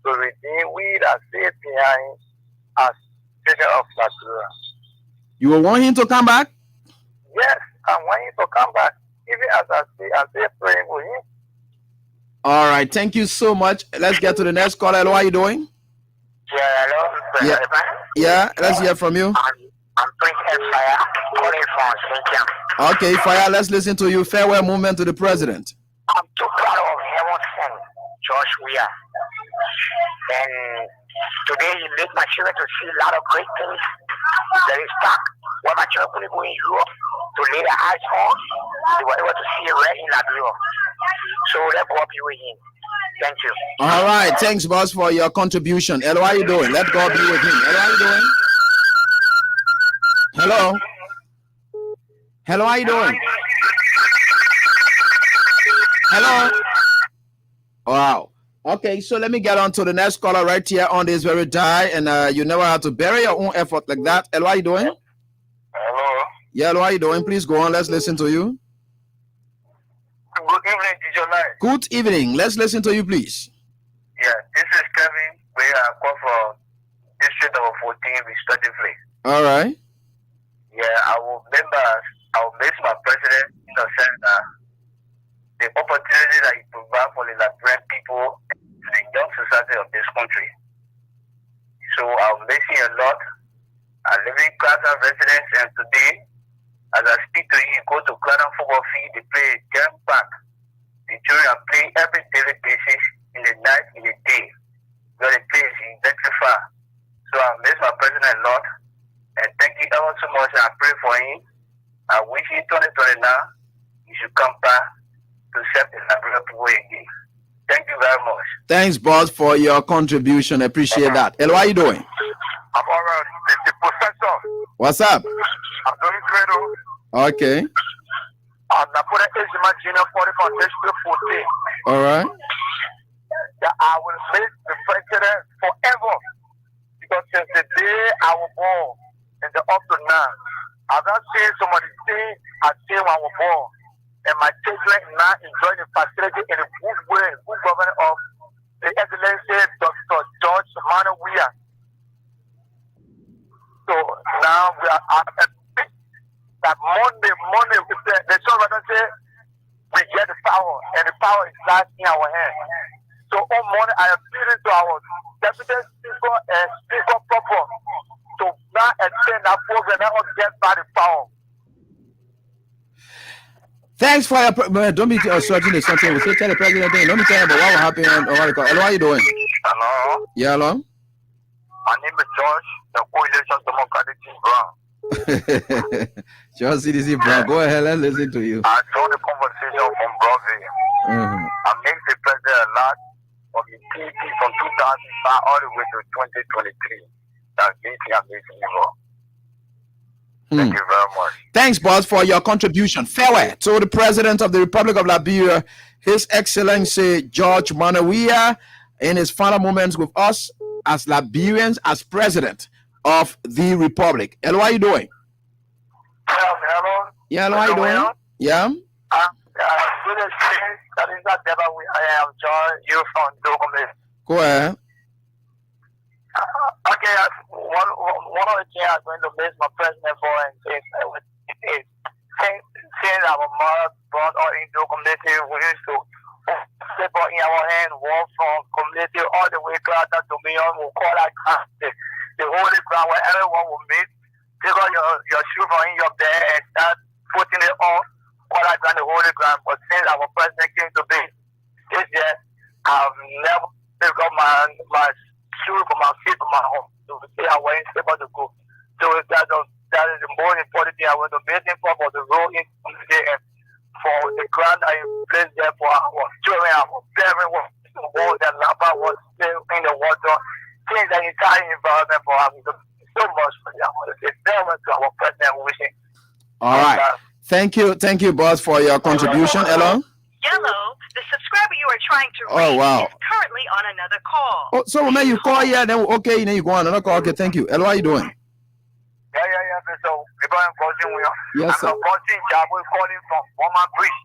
to redeem we that stay behind as children of Nigeria. You will want him to come back? Yes, I want him to come back, even as I stay praying with him. All right, thank you so much. Let's get to the next caller. Hello, how are you doing? Yeah, hello. Yeah, let's hear from you. I'm Prince Fire, calling from St. Okay, Fire, let's listen to you. Farewell movement to the president. I'm too proud of Heaven's son, George Weah. And today he made my children to see a lot of great things that is stuck. When my children couldn't go in Europe to lay their eyes on, they were able to see it right in Liberia. So let God be with him. Thank you. All right, thanks, boss, for your contribution. Hello, how are you doing? Let God be with him. Hello, how are you doing? Hello. Hello, how are you doing? Hello. Wow. Okay, so let me get on to the next caller right here on this very die, and you never have to bury your own effort like that. Hello, how are you doing? Hello. Yeah, hello, how are you doing? Please go on. Let's listen to you. Good evening, DJ Light. Good evening. Let's listen to you, please. Yeah, this is Kevin. We are called from District number 14, respectively. All right. Yeah, I will miss my president in the sense that the opportunity that he provides for the Liberian people and the young society of this country. So I'll miss him a lot. I live in Clanton residence, and today, as I speak to you, go to Clanton football field, they play a jam back. The children are playing every daily basis, in the night, in the day. Where the place is electrified. So I miss my president a lot. And thank you ever so much. I pray for him. I wish him 2029 he should come back to serve the Liberian people again. Thank you very much. Thanks, boss, for your contribution. Appreciate that. Hello, how are you doing? I'm all right. The professor. What's up? I'm doing great. Okay. I'm not putting Ejima Junior 40 from District 14. All right. That I will miss the president forever. Because since the day I was born and up to now, I've not seen some of the things I seen when I was born. And my children now enjoy the facility in the good way, good government of the Excellency Dr. George Weah. So now we are at that Monday, the children don't say we get the power, and the power is not in our hands. So on Monday, I appeal to our deputy speaker and speaker proper to now extend that program and not get back the power. Thanks for your. Don't be searching the something. We say tell the president thing. Let me tell you about what will happen. Hello, how are you doing? Hello. Yeah, hello. My name is George, the Coalition Democratic Team Brown. George CDC Brown. Go ahead, let's listen to you. I joined the conversation from Broadway. I make the president a lot of the PP from 2005 all the way to 2023. That's amazing. Thank you very much. Thanks, boss, for your contribution. Farewell to the President of the Republic of Liberia, His Excellency George Weah, in his final moments with us as Liberians, as President of the Republic. Hello, how are you doing? Hello. Yeah, hello, how are you doing? Yeah. I am John. You from Document. Go ahead. Okay, one of the things I'm going to miss my president for is since our mother brought us into community, we used to step out in our hand, walk from community all the way closer to Dominion. We'll call that the holy ground where everyone will meet. Take out your shoe from in your bed and start putting it on. Call that ground the holy ground. But since our president came to be this year, I've never picked up my shoe from my feet from my home to say I was able to go. So that is the most important thing I was amazing for the road in today and for the ground I placed there for our children, our parents, the wall that Lapa was still in the water. Change the entire environment for us. So much for them. I want to say farewell to our president wishing. All right. Thank you, boss, for your contribution. Hello. Hello. The subscriber you are trying to reach is currently on another call. Oh, so when you call here, then okay, then you go on another call. Okay, thank you. Hello, how you doing? Yes, sir.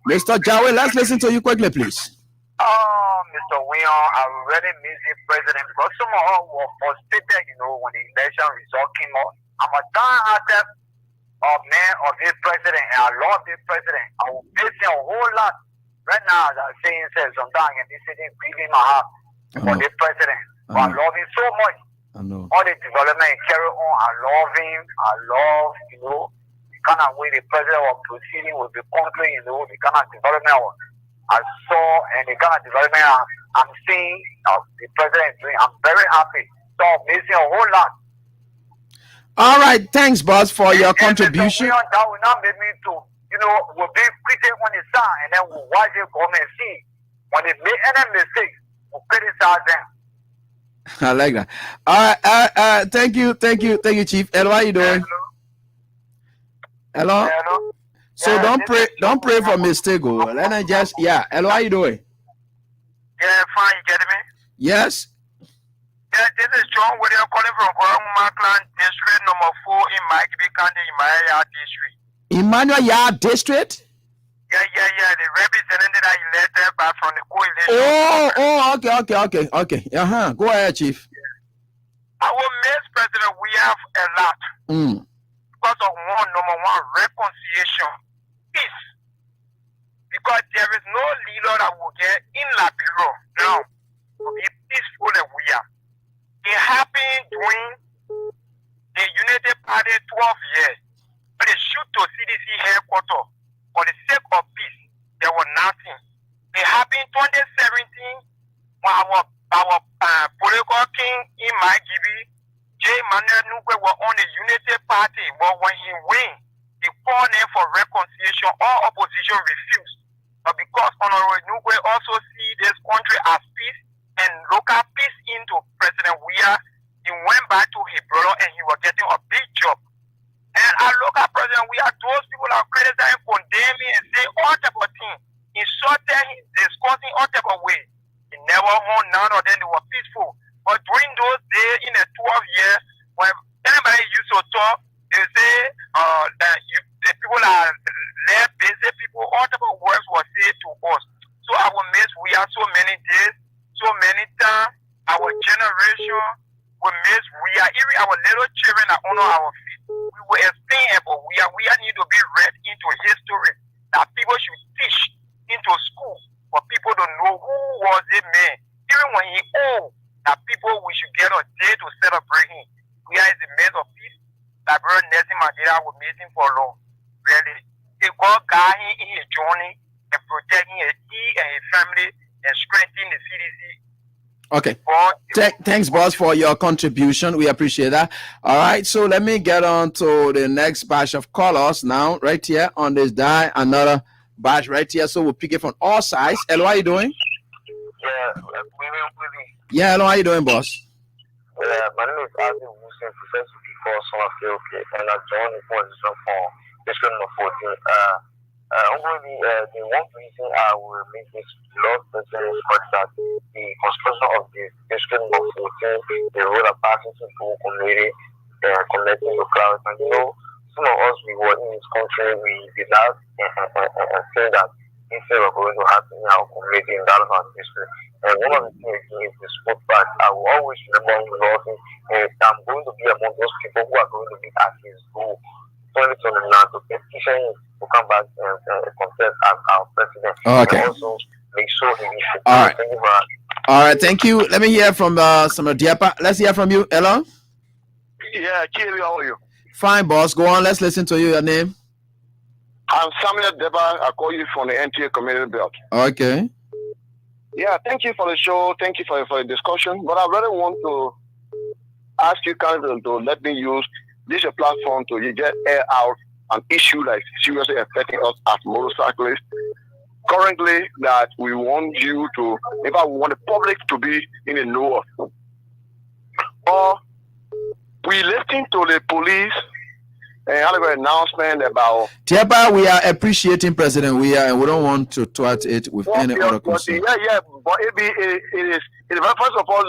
Mr. Jawe, let's listen to you quickly, please. Mr. Wion, I really miss the president because some of us were frustrated, when the election result came out. I'm a die-hearted man of this president, and I love this president. I will miss him a whole lot. Right now, as I'm saying, sometimes in this city, breathing my heart for this president. But I love him so much. I know. All the development carry on. I love him. I love, the kind of way the president was proceeding with the country, the kind of development I saw and the kind of development I'm seeing the president doing. I'm very happy. So I'm missing a whole lot. All right. Thanks, boss, for your contribution. That will not make me to, we'll be critical when it's done and then we'll watch it come and see. When they make any mistakes, we'll criticize them. I like that. All right. Thank you, Chief. Hello, how you doing? Hello. So don't pray for mistake. Let me just Hello, how you doing? Yeah, fine. You getting me? Yes. Yeah, this is John William calling from Markland District number 4 in Mike County, Emmanuel District. Emmanuel Yard District. Yeah. The representative that elected back from the coalition. Okay. Go ahead, Chief. Our Miss President, we have a lot. Because of number one, reconciliation, peace. Because there is no leader that will get in Liberia now to be peaceful as we are. It happened during the United Party 12 years. When they shoot to CDC headquarters for the sake of peace, there was nothing. It happened 2017 when our political king in my GB, J. Manuel Nugwe, was on the Unity Party. But when he win, he called in for reconciliation. All opposition refused. But because Honorable Nugwe also see this country as peace and local peace into President Weah, he went back to his brother and he was getting a big job. And our local President Weah, those people are criticizing, condemning, and say all type of things, insulting, discussing all type of ways. He never won none of them. They were peaceful. But during those days, in the 12 years, when anybody used to talk, they say the people are left busy people, all type of words were said to us. So I will miss we are so many days, so many times, our generation will miss we are, even our little children are on our feet. We will explain about we are need to be read into history that people should teach into school for people to know who was a man. Even when he old, that people we should get a day to celebrate him. We are in the midst of peace. That brother Nelson Mandela was missing for long. Really. If God guide him in his journey and protect him and his family and strengthen the CDC. Okay. Thanks, boss, for your contribution. We appreciate that. All right. So let me get on to the next batch of callers now, right here on this die. Another batch right here. So we'll pick it from all sides. Hello, how you doing? Yeah, hello, how you doing, boss? Yeah, my name is Adi Wilson, professor before Summerfield, and I joined the position for district number 14. Only the one reason I will make this law president is that the construction of the district number 14, the road of passing to full community, connecting the clouds. And some of us, we were in this country, we did not say that instead of going to happen in our community in that district. And one of the things is the sport back. I will always remember him loving, and I'm going to be among those people who are going to be at his goal 2029 to petition him to come back and contest as our president. Okay. And also make sure he is. All right. All right. Thank you. Let me hear from some of Diapa. Let's hear from you. Hello. Yeah, Kiri, how are you? Fine, boss. Go on. Let's listen to you. Your name? I'm Samuel Deba. I call you from the NTA Community Belt. Okay. Yeah, thank you for the show. Thank you for the discussion. But I really want to ask you kind of to let me use this platform to get air out an issue like seriously affecting us as motorcyclists. Currently, that we want you to, in fact, we want the public to be in the know of. Or we listen to the police announcement about. Tiaba, we are appreciating President. We don't want to thwart it with any other concern. Yeah, but it is first of all,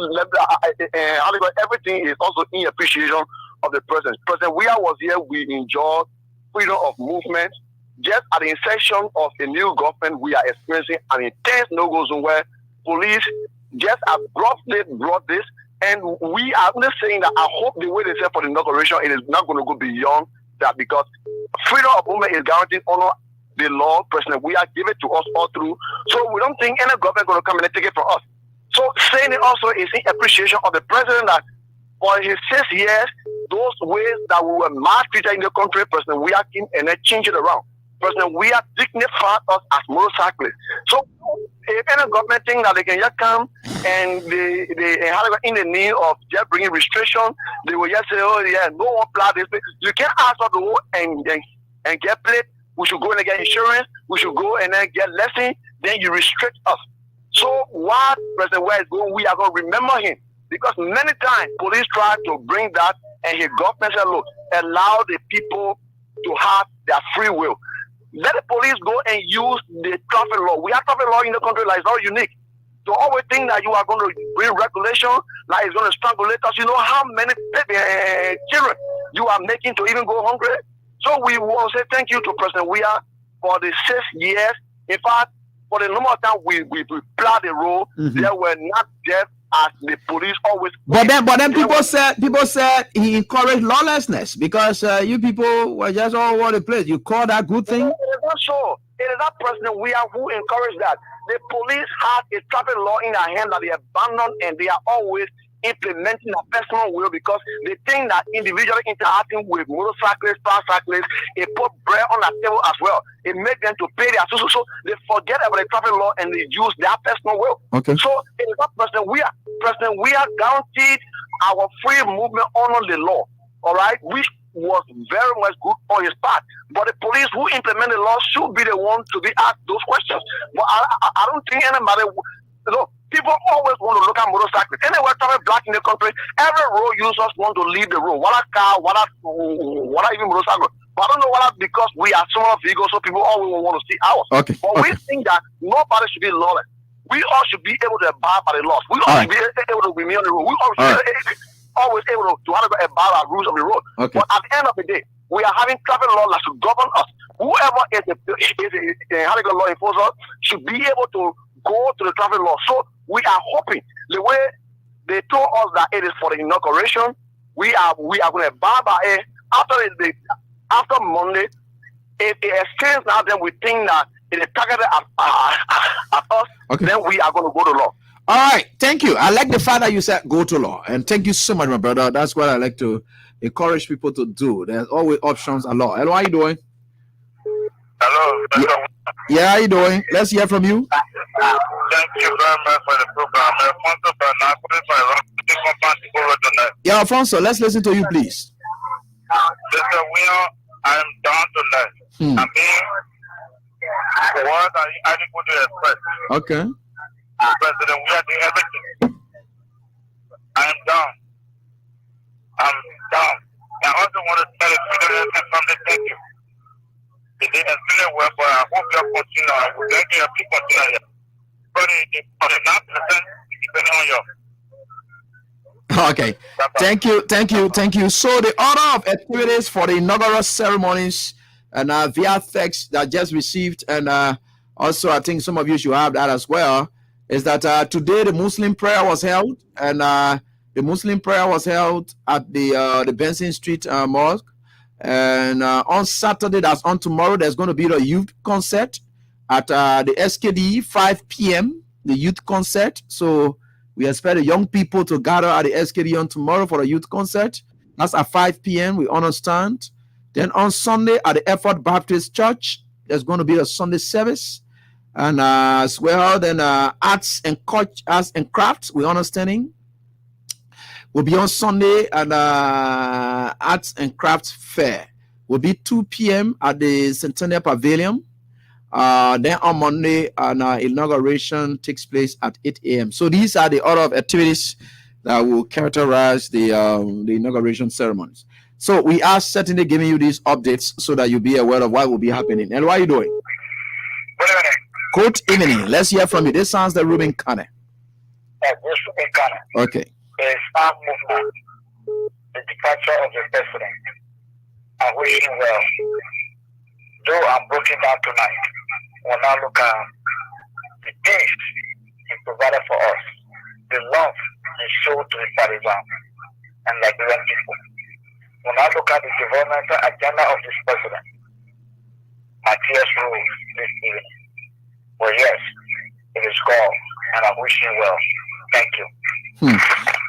everything is also in appreciation of the president. President Weah was here. We enjoy freedom of movement. Just at the inception of the new government, we are experiencing an intense no-go zone where police just abruptly brought this. And we are not saying that I hope the way they said for the inauguration, it is not going to go beyond that, because freedom of movement is guaranteed under the law. President Weah give it to us all through. So we don't think any government going to come and take it from us. So saying it also is in appreciation of the president that for his 6 years, those ways that we were maltreated in the country, President Weah came and then changed it around. President Weah dignified us as motorcyclists. So if any government think that they can just come and they in the need of just bringing restriction, they will just say, oh yeah, no one plan this. You can't ask us to go and get plate. We should go and get insurance. We should go and then get lesson. Then you restrict us. So while President Weah is going, we are going to remember him, because many times police try to bring that, and his government said, look, allow the people to have their free will. Let the police go and use the traffic law. We have traffic law in the country that is not unique. So always think that you are going to bring regulation that is going to strangulate us. You know how many children you are making to even go hungry? So we want to say thank you to President Weah for the 6 years. In fact, for the number of times we plowed the road, there were not deaths as the police always. But then people said he encouraged lawlessness, because you people were just all over the place. You call that good thing? It is not so. It is not President Weah who encouraged that. The police had a traffic law in their hand that they abandoned, and they are always implementing a personal will, because they think that individually interacting with motorcyclists, tricyclists, it put bread on the table as well. It made them to pay their social. So they forget about the traffic law and they use their personal will. Okay. So it is not President Weah. President Weah guaranteed our free movement under the law. All right, which was very much good on his part. But the police who implement the law should be the one to be asked those questions. But I don't think anybody. People always want to look at motorcycles. Anywhere traffic black in the country, every road users want to leave the road. What a car, what even motorcycle. But I don't know what because we are small vehicles, so people always want to see ours. Okay. But we think that nobody should be lawless. We all should be able to abide by the laws. We all should be able to remain on the road. We all should be always able to abide by the rules of the road. Okay. But at the end of the day, we are having traffic laws that should govern us. Whoever is a law enforcer should be able to go to the traffic law. So we are hoping the way they told us that it is for the inauguration, we are going to abide by it. After Monday, if it extends now, then we think that it is targeted at us. Okay. Then we are going to go to law. All right, thank you. I like the fact that you said go to law, and thank you so much, my brother. That's what I like to encourage people to do. There's always options at law. Hello, how you doing? Hello. Yeah, how you doing? Let's hear from you. Thank you very much for the program. Yeah, Alfonso, let's listen to you, please. Mr. Weah, I am down to learn. I mean, what are you adequate to express? Okay. President Weah did everything. I am down. I'm down. I also want to tell you something. Thank you. It didn't explain well, but I hope you continue. I would like you to continue here. But the 9% depending on your. Okay. Thank you. So the order of activities for the inaugural ceremonies and via text that just received, and also I think some of you should have that as well, is that today the Muslim prayer was held, and the Muslim prayer was held at the Benson Street Mosque. And on Saturday, that's on tomorrow, there's going to be the youth concert at the SKD 5 p.m. the youth concert. So we expect the young people to gather at the SKD on tomorrow for the youth concert. That's at 5 p.m. We understand. Then on Sunday at the Effort Baptist Church, there's going to be a Sunday service. And as well, then arts and crafts, we understanding, will be on Sunday, and arts and crafts fair will be 2 p.m. at the Centennial Pavilion. Then on Monday, an inauguration takes place at 8 a.m. So these are the order of activities that will characterize the inauguration ceremonies. So we are certainly giving you these updates so that you'll be aware of what will be happening. And what are you doing? Good evening. Good evening. Let's hear from you. This sounds the Ruben Kane. This Ruben Kane. Okay. The Islam movement, the departure of the president. I wish him well. Though I'm broken down tonight, we'll now look at the peace he provided for us, the love he showed to the Parisian and Liberian people. We'll now look at the developmental agenda of this president. Matthias rules this evening. Well, yes, it is God, and I wish him well. Thank you.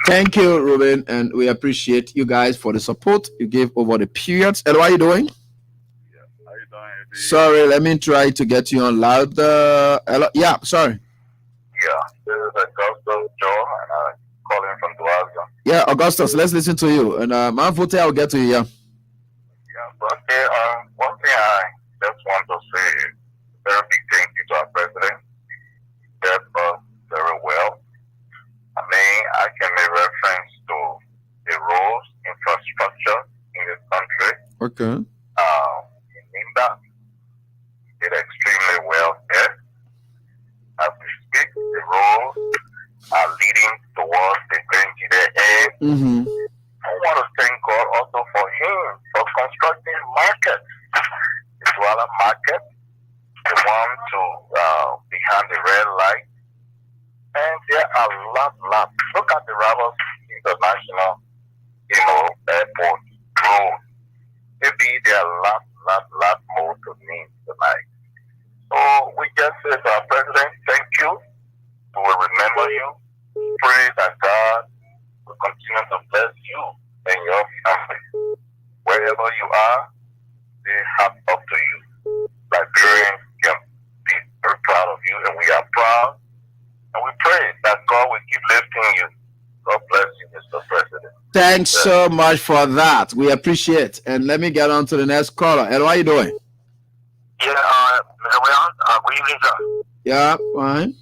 Thank you, Ruben, and we appreciate you guys for the support you gave over the periods. And what are you doing? How you doing? Sorry, let me try to get you on loud. Hello? Yeah, sorry. Yeah, this is Augustus Joe, and I'm calling from Duaga. Yeah, Augustus, let's listen to you. And Manfote, I'll get to you. Yeah. Okay, one thing I just want to say is very big thank you to our president. He helped us very well. I mean, I can make reference to the roads, infrastructure in this country. Okay. In Nimba, did extremely well there. As we speak, the roads are leading towards the Grand GDA. I want to thank God also for him for constructing markets. The Douala market, the one to behind the red light. And there are lots. Look at the Ramos International, airport road. Maybe there are lots more to name tonight. So we just say to our president, thank you. We will remember you. Pray that God will continue to bless you and your family. Wherever you are, they have up to you. Liberians can be very proud of you, and we are proud. And we pray that God will keep lifting you. God bless you, Mr. President. Thanks so much for that. We appreciate. And let me get on to the next caller. And what are you doing? Yeah, good evening, sir. Yeah, fine.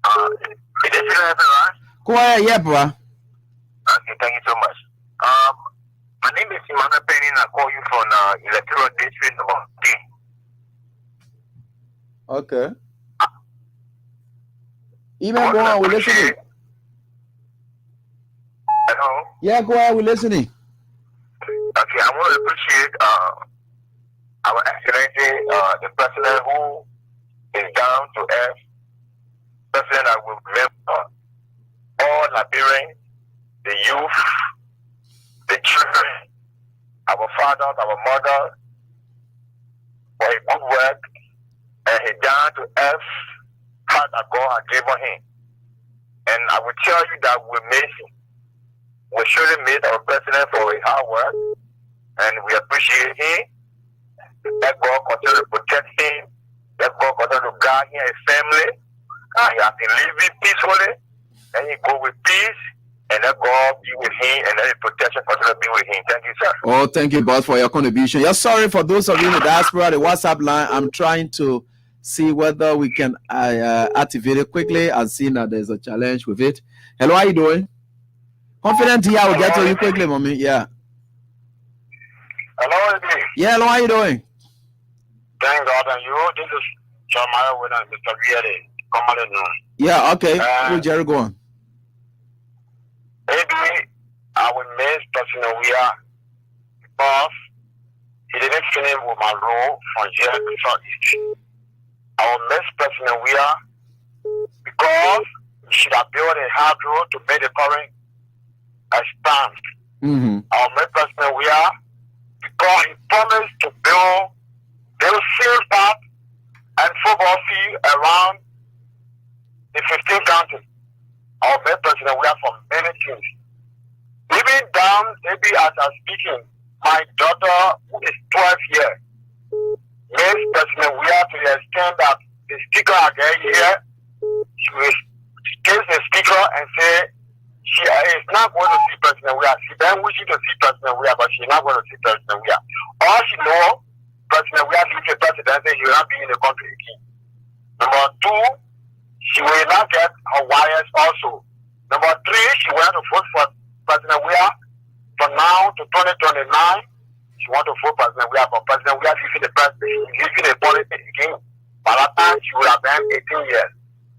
Is this still happening, right? Go ahead, yeah, bro. Okay, thank you so much. My name is Emmanuel Penny, and I call you from Electoral District number 10. Okay. Even go on, we're listening. Hello? Yeah, go ahead, we're listening. Okay, I want to appreciate our Excellency, the President who is down to earth. President that will remember all Liberians, the youth, the children, our fathers, our mothers, for his good work and his down to earth heart that God has given him. And I will tell you that we miss him. We surely miss our president for his hard work, and we appreciate him. Let God continue to protect him. Let God continue to guide him and his family. He has been living peacefully, and he go with peace, and let God be with him, and let his protection continue to be with him. Thank you, sir. Oh, thank you, boss, for your contribution. Yeah, sorry for those of you in the diaspora, the WhatsApp line. I'm trying to see whether we can activate it quickly. I've seen that there's a challenge with it. Hello, how are you doing? Confident here, I will get to you quickly, mommy. Yeah. Hello, Eddie. Yeah, hello, how are you doing? Thank God, and you. This is Shamaya with Mr. Vieri. Commonly known. Yeah, okay. Jerry, go on. Maybe I will miss President Weah because he didn't finish with my role from here to Southeast. I will miss President Weah because he should have built a hard road to make the current expand. I will miss President Weah because he promised to build safe path and football field around the 15 counties. Our main president, we are from many things. Even down, maybe as I'm speaking, my daughter, who is 12 years, makes president, we are to the extent that the speaker again here, she will take the speaker and say, she is not going to see President Weah. She then wishes to see President Weah, but she's not going to see President Weah. All she knows, President Weah is the president, and he will not be in the country again. Number two, she will not get her wires also. Number three, she went to vote for President Weah, now to 2029, she want to vote president. We are for president. We are giving the president, giving the politics again. By that time, she will have been 18 years.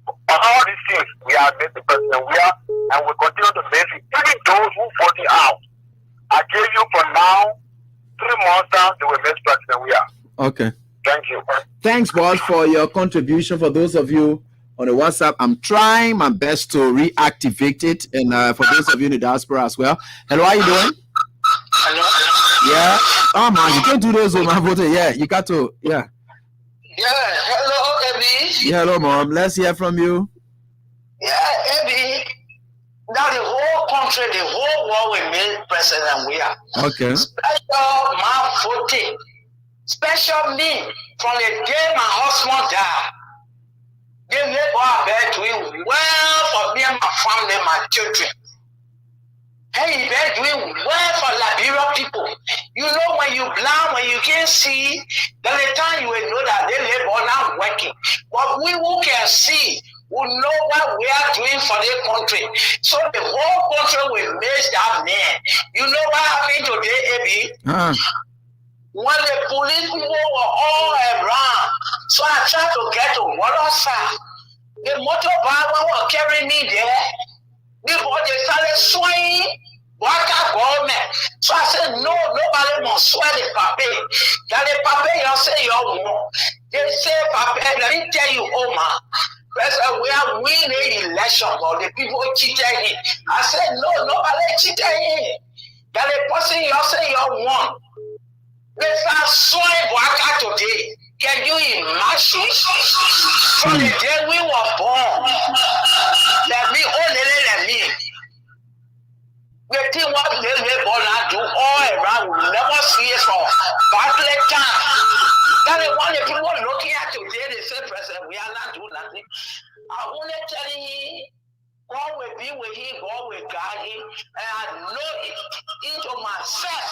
For all these things, we are made the president. We are, and we continue to make it. Even those who voted out, I gave you for now 3 months down, they will make president. We are. Okay. Thank you. Thanks, boss, for your contribution. For those of you on the WhatsApp, I'm trying my best to reactivate it. And for those of you in the diaspora as well. Hello, how you doing? Hello? Yeah. Oh, man, you can't do those on my voter. Yeah, you got to. Yeah. Yeah, hello, Abby. Yeah, hello, Mom. Let's hear from you. Yeah, Abby. Now the whole country, the whole world will make president we are. Okay. Special my voting. Special me from the day my husband died. They make our bed doing well for me and my family, my children. Hey, they're doing well for Liberia people. You know, when you blind, when you can't see, then the time you will know that they live all now working. But we who can see, who know what we are doing for the country. So the whole country will miss that man. You know what happened today, Abby? When the police people were all around, so I tried to get to water side. The motorbike was carrying me there. Before they started swaying, what a government. So I said, no, nobody must swear the paper. That the paper you say you want. They say paper, let me tell you, Omar. We are winning election, but the people cheated in. I said, no, nobody cheated in. That the person you say you want. They start swaying Waka today. Can you imagine? From the day we were born, let me. The thing what they born and do all around, we never see it for battling time. That is why the people looking at today, they say, President, we are not doing nothing. I want to tell you, God will be with him, God will guide him, and I know it into myself.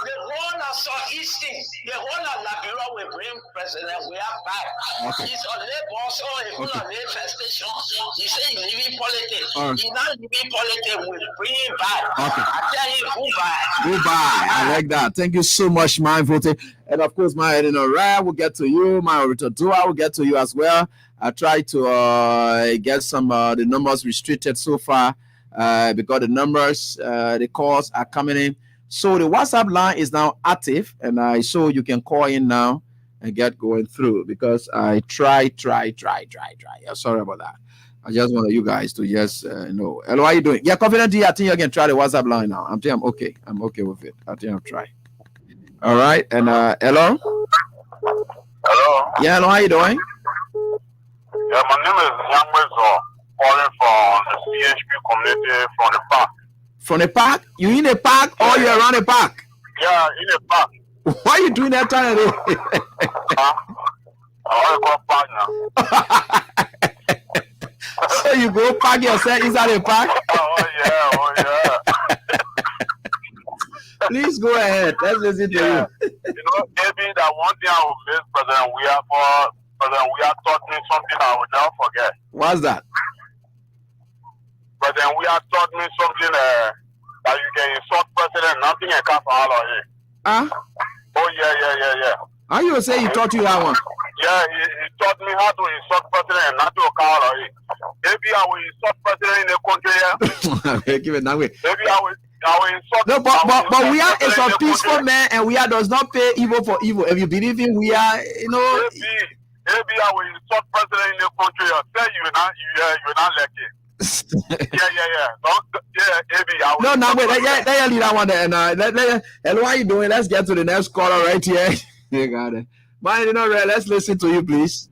The one of Southeastern, the one of Liberia will bring President we are back. Okay. He's on labor also, he's on manifestation. He said he's leaving politics. He's not leaving politics, we'll bring him back. Okay. I tell you, goodbye. Goodbye. I like that. Thank you so much, my voting. And of course, my Rare will get to you, my Dua will get to you as well. I tried to get some the numbers restricted so far because the numbers, the calls are coming in. So the WhatsApp line is now active, and so you can call in now and get going through because I try. Yeah, sorry about that. I just wanted you guys to just know. Hello, how are you doing? Yeah, confident. I think you can try the WhatsApp line now. I'm okay. I'm okay with it. I think I'll try. All right, and hello. Hello. Yeah, hello. How you doing? Yeah, my name is Yangwezo, calling from the CHP community from the park. From the park? You in a park or you around the park? Yeah, in the park. Why are you doing that time? I want to go park now. So you go park yourself inside the park? Oh yeah. Please go ahead. Let's listen to you. You know, maybe that one thing I will miss President we are for. President we are taught me something I will never forget. What's that? President we are taught me something that you can insult President, nothing can come from all of it. Huh? Oh yeah. How you say he taught you that one? Yeah, he taught me how to insult President and not to call all of it. Maybe I will insult President in the country here. Give it that way. Maybe I will insult. No, but we are is a peaceful man, and we are does not pay evil for evil. If you believe in, we are, you know. Maybe I will insult President in the country. I say you're not like it. Yeah. Maybe I will. No, wait. Let you leave that one there. And hello, how you doing? Let's get to the next caller right here. You got it. Man, let's listen to you, please.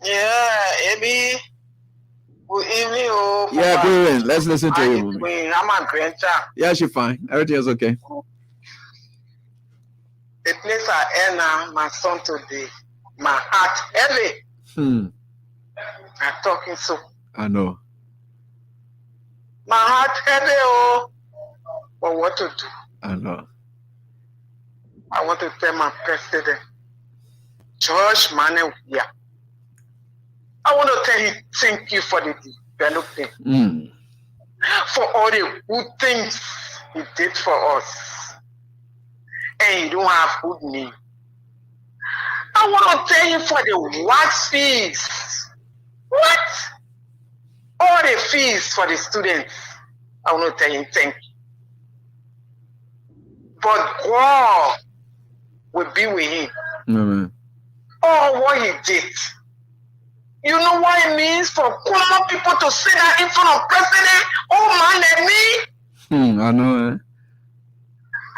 Yeah, Abby. Good evening, oh. Yeah, good evening. Let's listen to you. I'm a grandchild. Yeah, she's fine. Everything is okay. The place I am now, my son today, my heart heavy. I'm talking so. I know. My heart heavy, oh. But what to do? I know. I want to tell my president, George Manuel, yeah. I want to tell him thank you for the development. For all the good things he did for us, and he don't have good name. I want to tell you for the wax fees. What? All the fees for the students. I want to tell you thank you. But God will be with him. Amen. Oh, what he did. You know what it means for common people to say that in front of president? Oh man, and me? I know.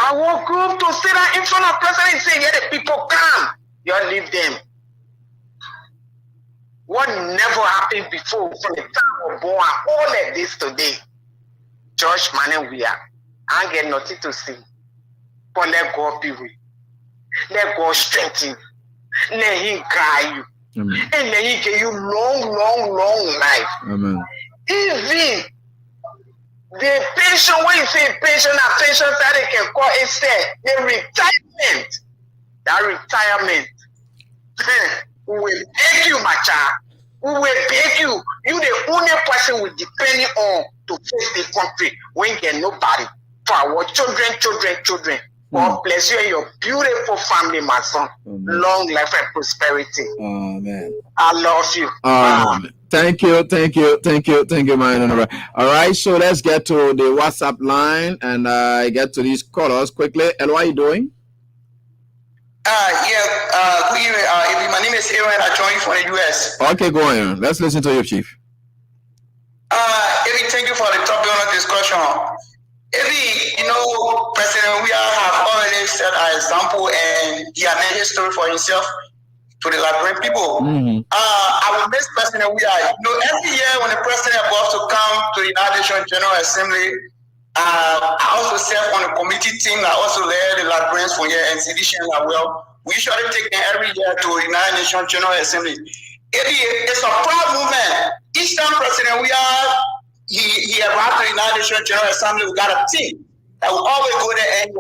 I want group to say that in front of president and say, yeah, the people come. You leave them. What never happened before from the time of born, all like this today. George Manenwia, I ain't get nothing to say. But let God be with you. Let God strengthen you. Let him guide you. Amen. And let him give you long life. Amen. Even the pension, when you say pension and pension that they can call instead, the retirement. That retirement. We will beg you, my child. We will beg you. You the only person we depend on to face the country when you get nobody. For our children. God bless you and your beautiful family, my son. Amen. Long life and prosperity. Amen. I love you. Amen. Thank you, man. All right, so let's get to the WhatsApp line and get to these callers quickly. And what are you doing? Good evening. My name is Aaron. I joined you from the US. Okay, go on. Let's listen to you, Chief. Eddie, thank you for the topic on the discussion. Eddie, President we have already set an example and he has made history for himself to the Liberian people. I will miss President we are. Every year when the president is about to come to the United Nations General Assembly, I also serve on the committee team. I also led the Liberians from here and sedition as well. We usually take them every year to the United Nations General Assembly. It's a proud movement. Each time President we are, he arrived to the United Nations General Assembly, we got a team that will always go there, and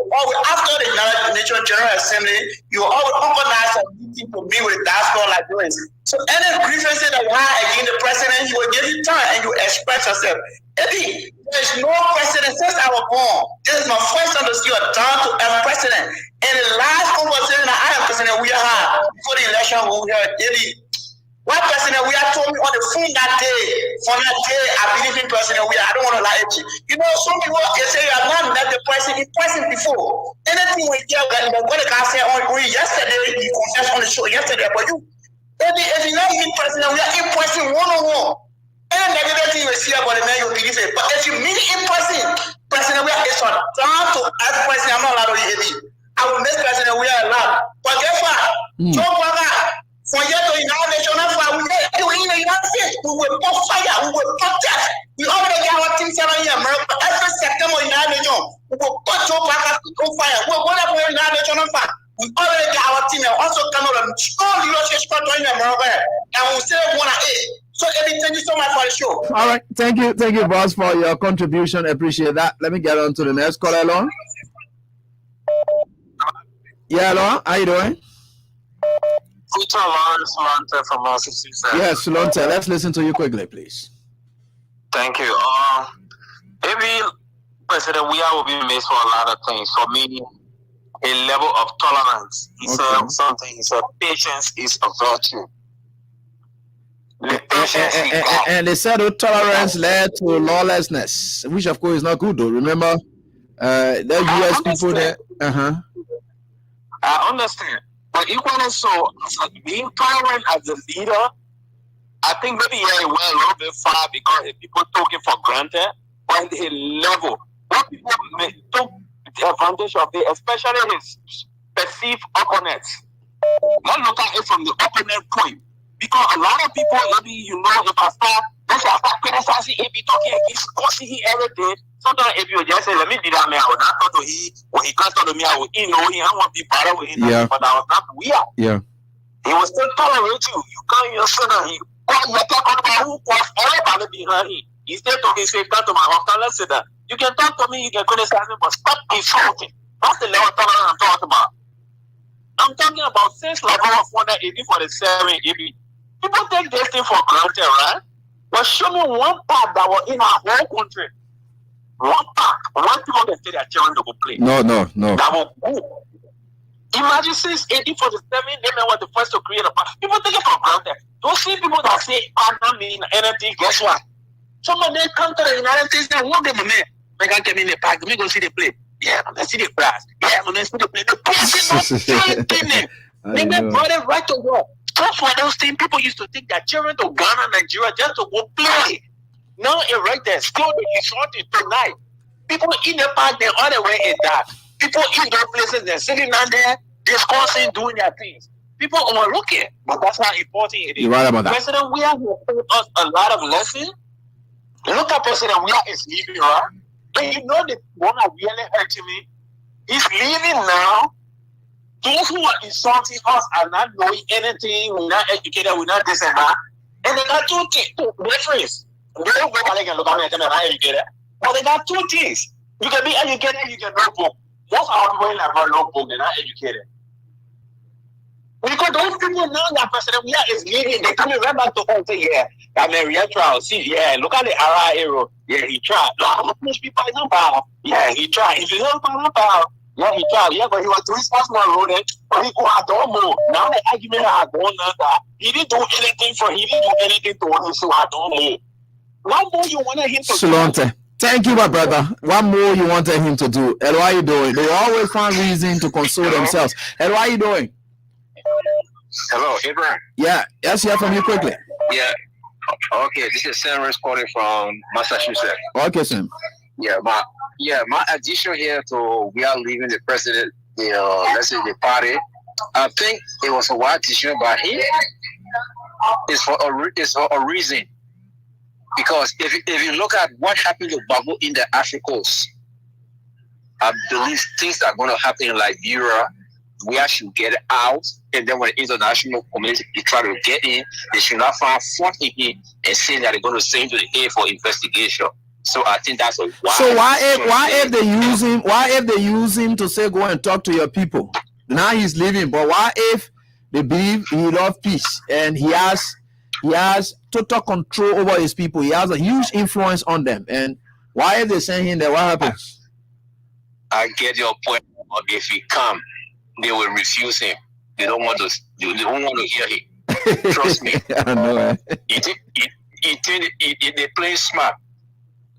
after the United Nations General Assembly, you will always organize a meeting to meet with the diaspora Liberians. So any grievances that you have against the president, he will give you time and you express yourself. Eddie, there's no president since I was born. This is my first time to see a down-to-earth president. And the last conversation that I have president we had before the election, we had Eddie. One president we had told me on the phone that day, from that day, I believe in president we I don't want to lie to you. Some people they say you have not met the president in person before. Anything we get, when the guy said yesterday, he confessed on the show yesterday, but if you not meet president we are in person one-on-one. And everything you see about the man, you believe it. But if you meet in person, president we is on down to ask president, I'm not allowed to hear it. I will miss president we are allowed. But guess what? Joe Biden, for yet to United Nations, we will in the United States, we will put fire, we will protest. We already got our things around here, America. Every September, United Nations, we will put Joe Biden on fire. We will go up with United Nations on fire. We already got our team and also come out and strong leadership structure in America. And we still want to eat. So, Eddie, thank you so much for the show. All right, thank you, boss, for your contribution. Appreciate that. Let me get on to the next caller, Lon. Yeah, Lon, how you doing? Lonte from Massachusetts. Yes, Lonte, let's listen to you quickly, please. Thank you. Maybe President Weah will be missed for a lot of things. For me, a level of tolerance. He said something. He said patience is a virtue. And they said that tolerance led to lawlessness, which of course is not good though. Remember, the US people there. I understand. But equally so, being tolerant as a leader, I think maybe he went a little bit far because people took it for granted. But a level, what people took advantage of it, especially his perceived opponents. Let's look at it from the opponent point. Because a lot of people, maybe if I start criticizing him, be talking against Kosi, he everything. Sometimes if you just say, let me be that man, I would not talk to him. When he can't talk to me, I would, he I want to be part of it. Yeah. But I was not weird. Yeah. He was still tolerate you. You can't even say that he talk about who caused everybody behind him. He still talking, say, come to my house, let's say that. You can talk to me, you can criticize me, but stop insulting. That's the level of tolerance I'm talking about. I'm talking about since level of 180 for the 7 AB. People take this thing for granted, right? But show me one part that was in our whole country. one park, one people can take their children to go play. No. That will go. Imagine since 1847, they were the first to create a park. People take it for granted. Those same people that say park don't mean anything, guess what? Some of them come to the United States and want them a man. They can come in the park, let me go see the play. Yeah, let's see the grass. Yeah, let's see the play. The president they brought it right to work. So for those things, people used to take their children to Ghana, Nigeria, just to go play. Now it right there, still the resort tonight. People in the park, they're on the way in that. People in those places, they're sitting down there, discussing, doing their things. People overlook it, but that's how important it is. You're right about that. President Weah has taught us a lot of lessons. Look at President Weah is leaving, right? And you know the one that really hurting me? He's leaving now. Those who are insulting us are not knowing anything, we're not educated, we're not this and that. And they got two differences. They don't go back and look at me and not educated. But they got two things. You can be educated, you can know book. Most of our people in have no book, they're not educated. Because those people now that President Weah is leaving, they coming right back to home and say, yeah, I'm a real trial. See, yeah, look at the Ara hero. Yeah, he tried. No, most people are not power. Yeah, he tried. If you don't power, yeah, he tried. Yeah, but he was doing small road, but he I don't know. Now the argument I don't know that he didn't do anything for him. He didn't do anything to him, so I don't know. What more you wanted him to do? Thank you, my brother. What more you wanted him to do? And what are you doing? They always find reason to console themselves. And what are you doing? Hello, Abraham. Yeah, let's hear from you quickly. Yeah. Okay, this is Sam Rice calling from Massachusetts. Okay, Sam. Yeah, my addition here to we are leaving the president, let's say the party. I think it was a wise decision by him. It's for a reason. Because if you look at what happened to Babu in the Africans, I believe things are going to happen in Liberia. We should get out, and then when the international community try to get in, they should not find fault in him and say that they're going to send him to the air for investigation. So I think that's a wise. So why if they use him to say go and talk to your people? Now he's leaving, but why if they believe he loves peace and he has total control over his people? He has a huge influence on them, and why if they send him there? What happens? I get your point. If he come, they will refuse him. They don't want to. They don't want to hear him. Trust me. I know. They play smart,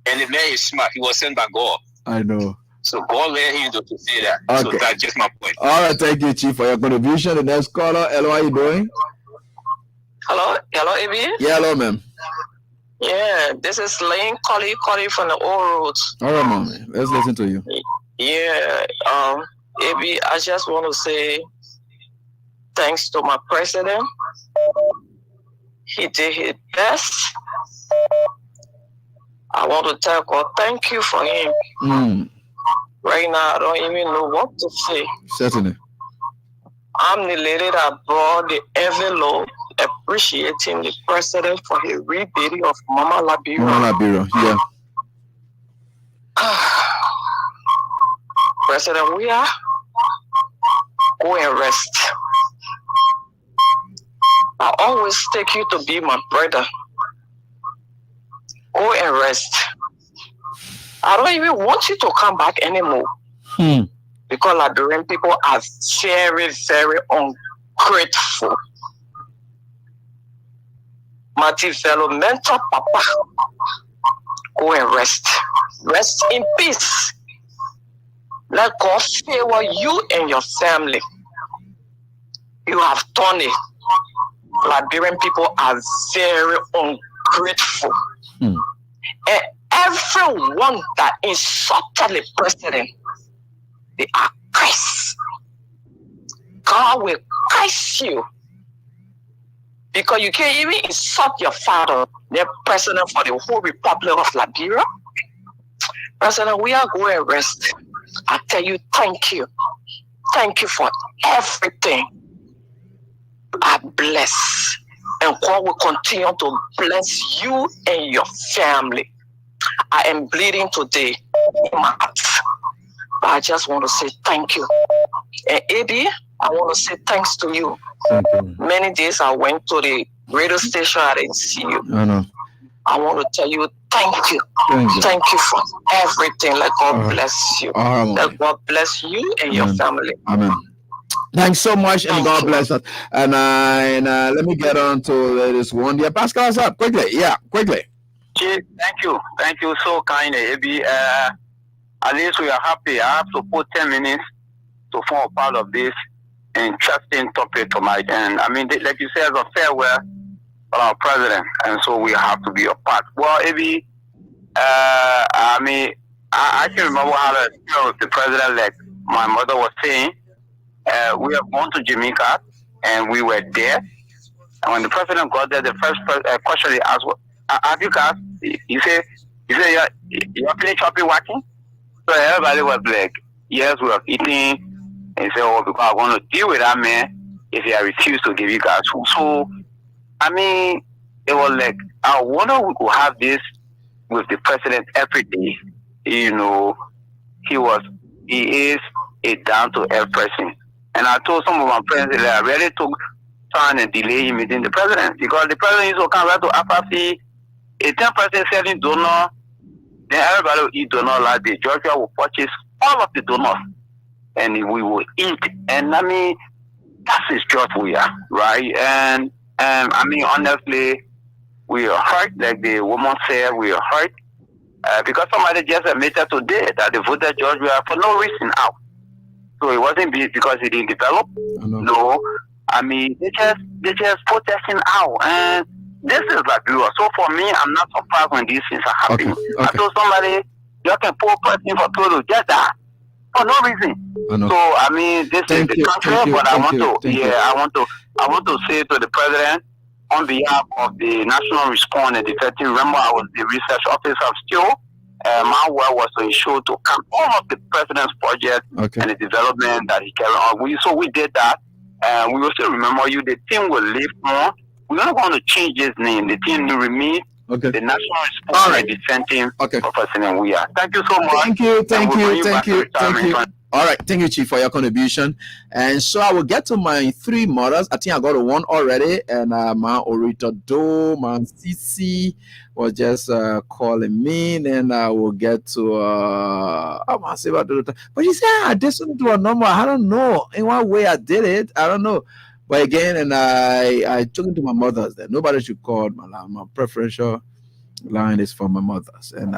and the man is smart. He was sent by God. I know. So God let him to say that. Okay. So that's just my point. All right, thank you, Chief, for your contribution. The next caller, hello, how are you doing? Hello, AB? Yeah, hello, ma'am. Yeah, this is Lane calling from the old roads. All right, ma'am. Let's listen to you. Yeah, AB, I just want to say thanks to my president. He did his best. I want to tell God thank you for him. Right now, I don't even know what to say. Certainly. I'm the lady that brought the envelope appreciating the president for his rebuilding of Mama Liberia. Mama Liberia, yeah. President Weah, go and rest. I always take you to be my brother. Go and rest. I don't even want you to come back anymore. Because Liberian people are very, very ungrateful. My developmental papa, go and rest. Rest in peace. Let God favor you and your family. You have done it. Liberian people are very ungrateful. And everyone that insulted the president, they are cursed. God will curse you. Because you can't even insult your father, the president for the whole Republic of Liberia. President, we are going to rest. I tell you, thank you. Thank you for everything. I bless. And God will continue to bless you and your family. I am bleeding today in my heart. But I just want to say thank you. And AB, I want to say thanks to you. Many days I went to the radio station, I didn't see you. I know. I want to tell you thank you. Thank you for everything. Let God bless you. Let God bless you and your family. Amen. Thanks so much, and God bless us. And let me get on to this one. Yeah, Pascal, what's up? Quickly. Yeah, quickly. Thank you so kindly, AB. At least we are happy. I have to put 10 minutes to form a part of this interesting topic tonight. And I mean, like you said, it's a farewell for our president, and so we have to be a part. Well, AB, I mean, I can remember how the president, like my mother was saying, we have gone to Jamaica, and we were there. And when the president got there, the first question he asked was, "Have you guys?" He said, "You're finished shopping, working?" So everybody was like, "Yes, we are eating." And he said, "Oh, because I want to deal with that man if he refused to give you guys food." So, I mean, it was like, I wonder we could have this with the president every day. You know, he is a down-to-earth person. And I told some of my friends that I really took time and delay him meeting the president, because the president used to come right to apathy. A 10% selling donor, then everybody will eat donor like the Georgia will purchase all of the donors and we will eat. And I mean, that's his job we are, right? And I mean, honestly, we are hurt, like the woman said, we are hurt because somebody just admitted today that they voted Georgia for no reason out. So it wasn't because he didn't develop. No, I mean, they just protesting out, and this is Liberia. So for me, I'm not surprised when these things are happening. Okay. I told somebody, you can pull a person for total just that for no reason. So I mean, this is the country, but I want to say to the president, on behalf of the National Response and Defensive, remember I was the research officer of STIL. My work was to ensure to come all of the president's projects and the development that he carried on. So we did that, and we will still remember you. The team will live on. We're not going to change his name. The team will remain the National Response and Defensive for President we are. Thank you so much. Thank you. All right, thank you, Chief, for your contribution. And so I will get to my three mothers. I think I got one already, and my Orito Do, my Sisi was just calling me. Then I will get to but you said I did something to a number. I don't know in what way I did it. I don't know. But again, and I took it to my mothers. That nobody should call my preferential line is for my mothers. And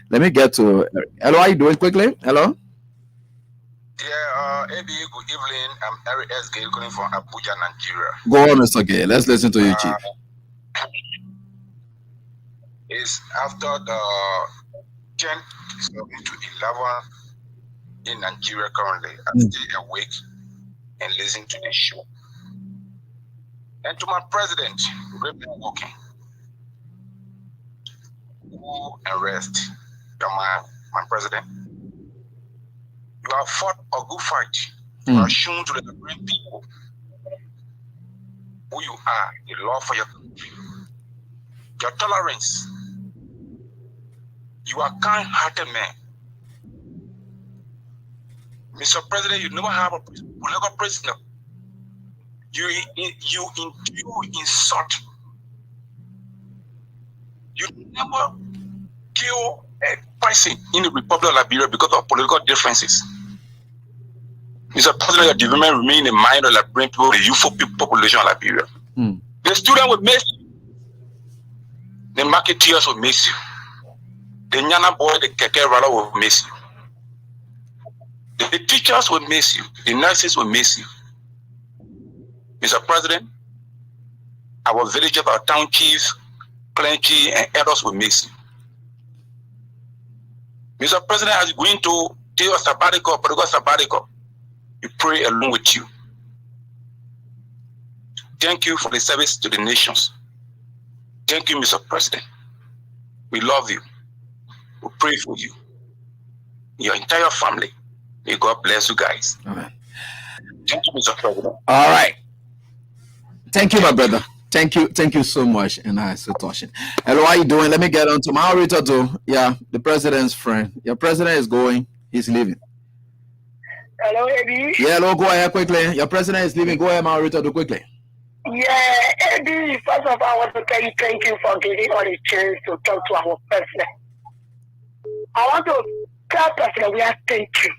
let me get to hello. How you doing quickly? Hello. Yeah, AB, good evening. I'm Eric S. Gale calling from Abuja, Nigeria. Go on, Mr. Gale. Let's listen to you, Chief. It's after the 10 to 11 in Nigeria currently. I stay awake and listen to the show. And to my president, great man walking. Go and rest. You're my president. You have fought a good fight. You have shown to the great people who you are, the love for your country, your tolerance. You are kind-hearted man. Mr. President, you never have a political prisoner. You insult. You never kill a person in the Republic of Liberia because of political differences. Mr. President, your development remain in the mind of Liberian people, the youthful population of Liberia. The student will miss you. The marketeers will miss you. The Nyana boy, the Keke Rala will miss you. The teachers will miss you. The nurses will miss you. Mr. President, our villagers, our town chiefs, clergy, and elders will miss you. Mr. President, as you're going to take a sabbatical, political sabbatical, we pray along with you. Thank you for the service to the nations. Thank you, Mr. President. We love you. We pray for you. Your entire family. May God bless you guys. Amen. Thank you, Mr. President. All right. Thank you, my brother. Thank you so much. And I so touching. Hello, how you doing? Let me get on to my orator too. Yeah, the president's friend. Your president is going. He's leaving. Hello, Eddie. Yeah, hello. Go ahead quickly. Your president is leaving. Go ahead, my orator, do quickly. Yeah, Eddie, first of all, I want to tell you thank you for giving us a chance to talk to our president. I want to tell President we are thank you.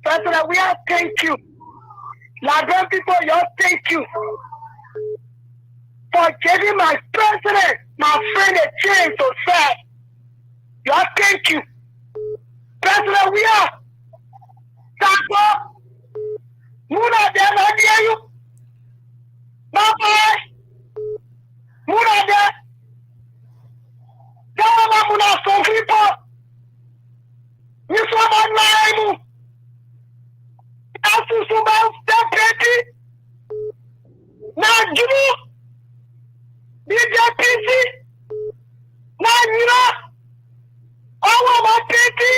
President, we are thank you. Liberian people, you all thank you for giving my president, my friend, a chance to say, you all thank you. President, we are. Taco, Muna, they are not near you. Bye-bye. Muna, they are not some people. You saw my name. Asu Suman, step ready. Now, Jimmy, BJPC, now, you know, all of my petty.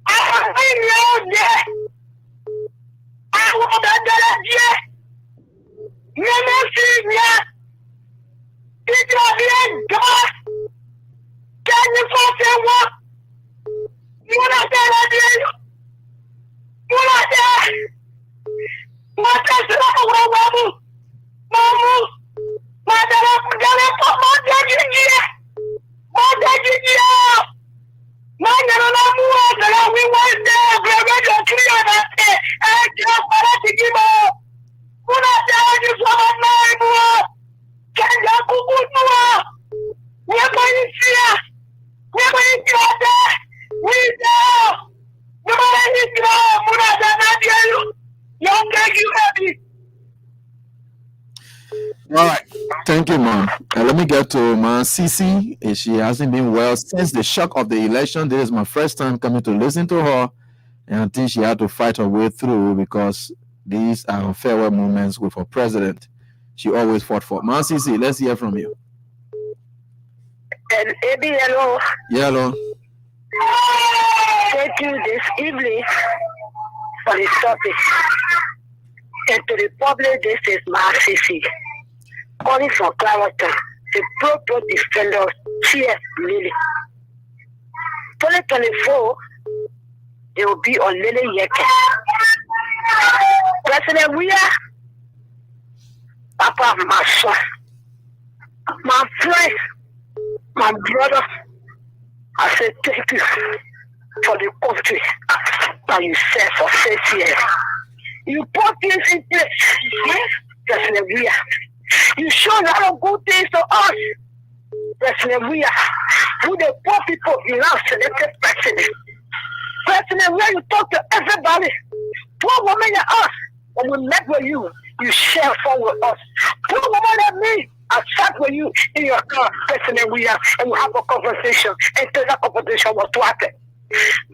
I want that. I want that. Yeah. It's not God. Can you fucking what? You not that. You not that. What is it? Mamu. We went there. We're clear that and just for to give up. Who not there? You saw my name. Can you go? We're going to see. We're going to there. We know. Nobody is there. Muna, not you. Young, thank you, happy. All right. Thank you, Mom. Let me get to Ma Sisi. She hasn't been well since the shock of the election. This is my first time coming to listen to her. And I think she had to fight her way through because these are farewell moments with her president. She always fought for. Ma Sisi, let's hear from you. And Ebi, hello. Yeah, hello. Thank you this evening for the topic. And to the public, this is Ma Sisi. Calling for clarity, the pro defender, T.S. Lily. 2024, they will be on Lily Yeke. President, we are Papa, my son, my friend, my brother. I say thank you for the country that you said for 6 years. You put things in place. President, we are. You show a lot of good things to us. President, we are. Who the poor people, you now selected president. President, where you talk to everybody. Poor woman like us. When we met with you, you share fun with us. Poor woman like me, I sat with you in your car. President, we are. And we have a conversation. And that conversation was to happen.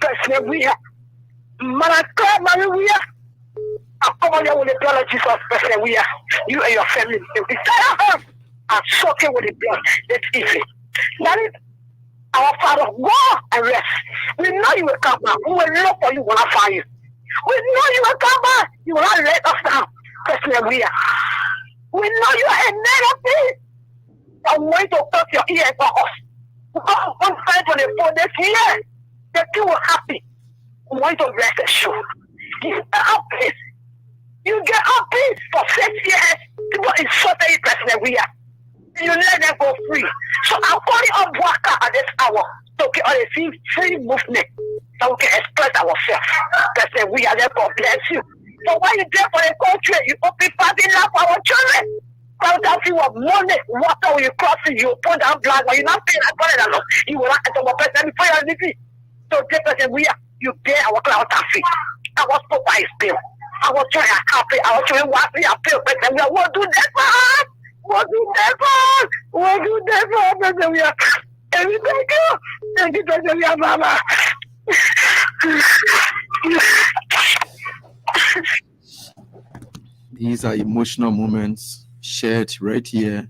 President, we are. Malaka, we are. I come on here with the blood of Jesus, President. We are you and your family. I'm soaking with the blood. That's easy. That is our Father. Go and rest. We know you will come back. We will look for you when I find you. We know you will come back. You will not let us down, President. We are. We know you are a man of peace. I'm going to touch your ear for us. Because one time on the phone this year, the two were happy. We want to rest assured. You are peace. You get up peace for 6 years. People insulted you, President. We are. You let them go free. So I'm calling on Waka at this hour to get on a free movement so we can express ourselves. President, we are there. God bless you. So when you there for the country, you open party now for our children. Crowd out you of money, water when you cross it, you put down blood. When you're not paying that money, you will not enter our president before you're living. So, President, we are. You bear our cloud and feet. I was put by his bill. I was trying to happy. I was trying to watch me. I feel better. We will do that for us. We'll do that for us. We'll do that for us. And we are. And we thank you. Thank you, President. We are, Mama. These are emotional moments shared right here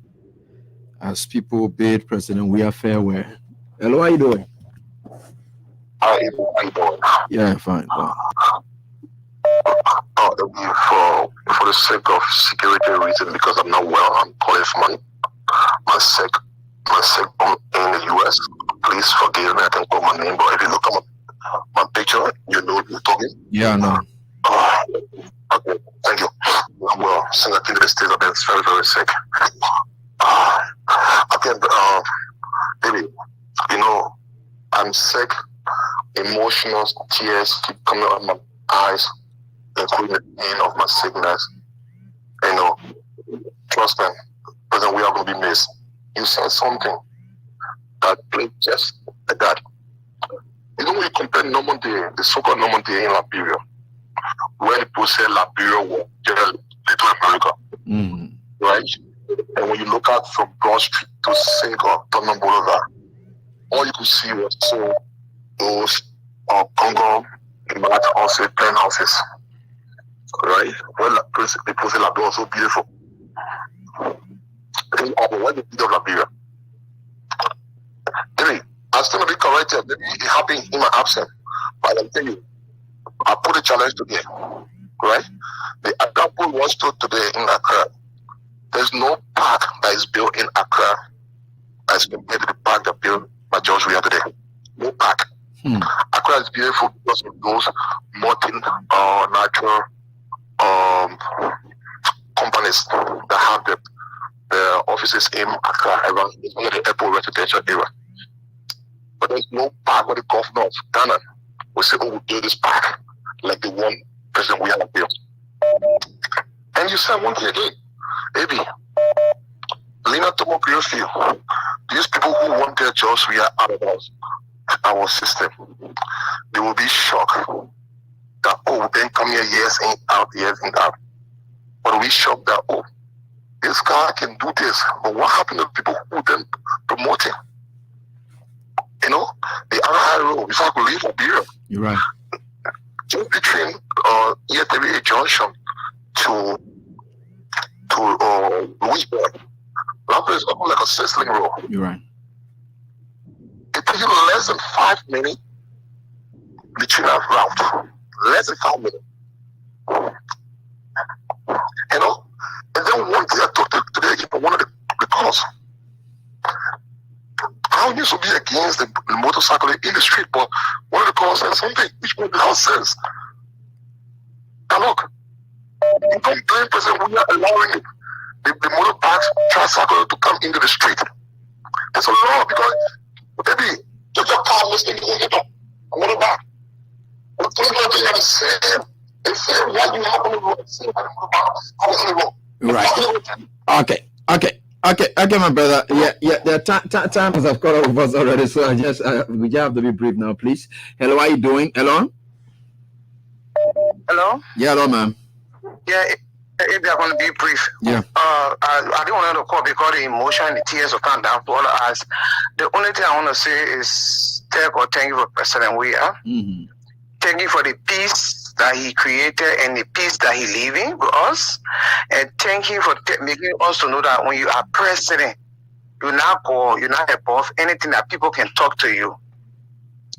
as people bid President we are farewell. Hello, how you doing? How you doing? Yeah, fine. Wow. For the sake of security reason, because I'm not well, I'm calling for my sake in the US. Please forgive me, I can call my name, but if you look at my picture, you know what you're talking. Yeah, I know. Okay, thank you. well, since I think the state have been very, very sick. I think, maybe, I'm sick. Emotional tears keep coming out of my eyes, including the pain of my sickness. Trust me, President, we are going to be missed. You said something that played just like that. When you compare Normandy, the so-called Normandy in Liberia, where people say Liberia was generally Little America, right? And when you look out from Broad Street to Single, Tottenham Boulevard, all you could see was those Congo large houses, penthouses, right? Well, people say Liberia was so beautiful. What the beauty of Liberia? Anyway, I'm still going to be corrected. Maybe it happened in my absence. But I'm telling you, I put a challenge today, right? The example was told today in Accra. There's no park that is built in Accra as compared to the park that built by George Weah today. No park. Accra is beautiful because of those modern natural companies that have the offices in Accra around the airport residential area. But there's no park where the governor of Ghana will say, we'll build this park like the one President we have built. And you said one thing again, maybe Lena Tomokrio Field, these people who want their jobs we are out of our system, they will be shocked that, then come here years in, out. But we shocked that, this guy can do this. But what happened to people who then promote him? The high road, before I could leave Liberia. You're right. Just between ETB Junction to Louisburg. That place is like a sizzling road. You're right. It takes you less than 5 minutes between that route. Less than 5 minutes. And then one thing I talked to today about one of the calls. I used to be against the motorcycle industry, but one of the calls said something which made the house sense. Now look, you don't blame President, we are allowing the motorbikes, tricycle to come into the street. It's a law because, baby, just your car listening to the motorbike. But they're going to the same. They say what you have on the road, same on the road. Right. Okay, my brother. Yeah. The time has caught up with us already, so we just have to be brief now, please. Hello, how are you doing? Hello. Hello. Yeah, hello, ma'am. Yeah, if they are going to be brief. Yeah. I didn't want to call because the emotion, the tears will come down to all of us. The only thing I want to say is thank you for President Weah. Thank you for the peace that he created and the peace that he living with us. And thank you for making us to know that when you are president, you're not above anything that people can talk to you.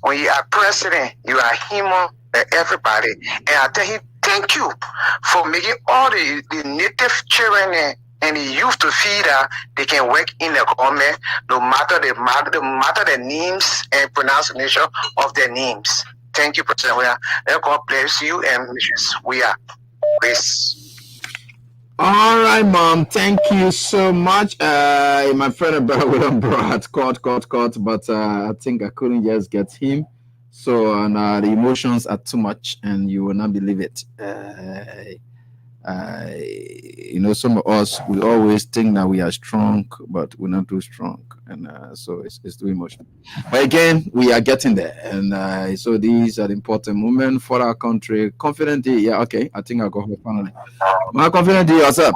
When you are president, you are human like everybody. And I tell you, thank you for making all the native children and the youth to feel that they can work in the government no matter the names and pronunciation of their names. Thank you, President Weah. Let God bless you and Mrs. Weah. Please. All right, Mom. Thank you so much. My friend and brother William brought caught, but I think I couldn't just get him. So the emotions are too much, and you will not believe it. Some of us, we always think that we are strong, but we're not too strong, and so it's too emotional. But again, we are getting there, and so these are the important moments for our country. Confidently, yeah, okay. I think I'll go finally. My confidently, what's up?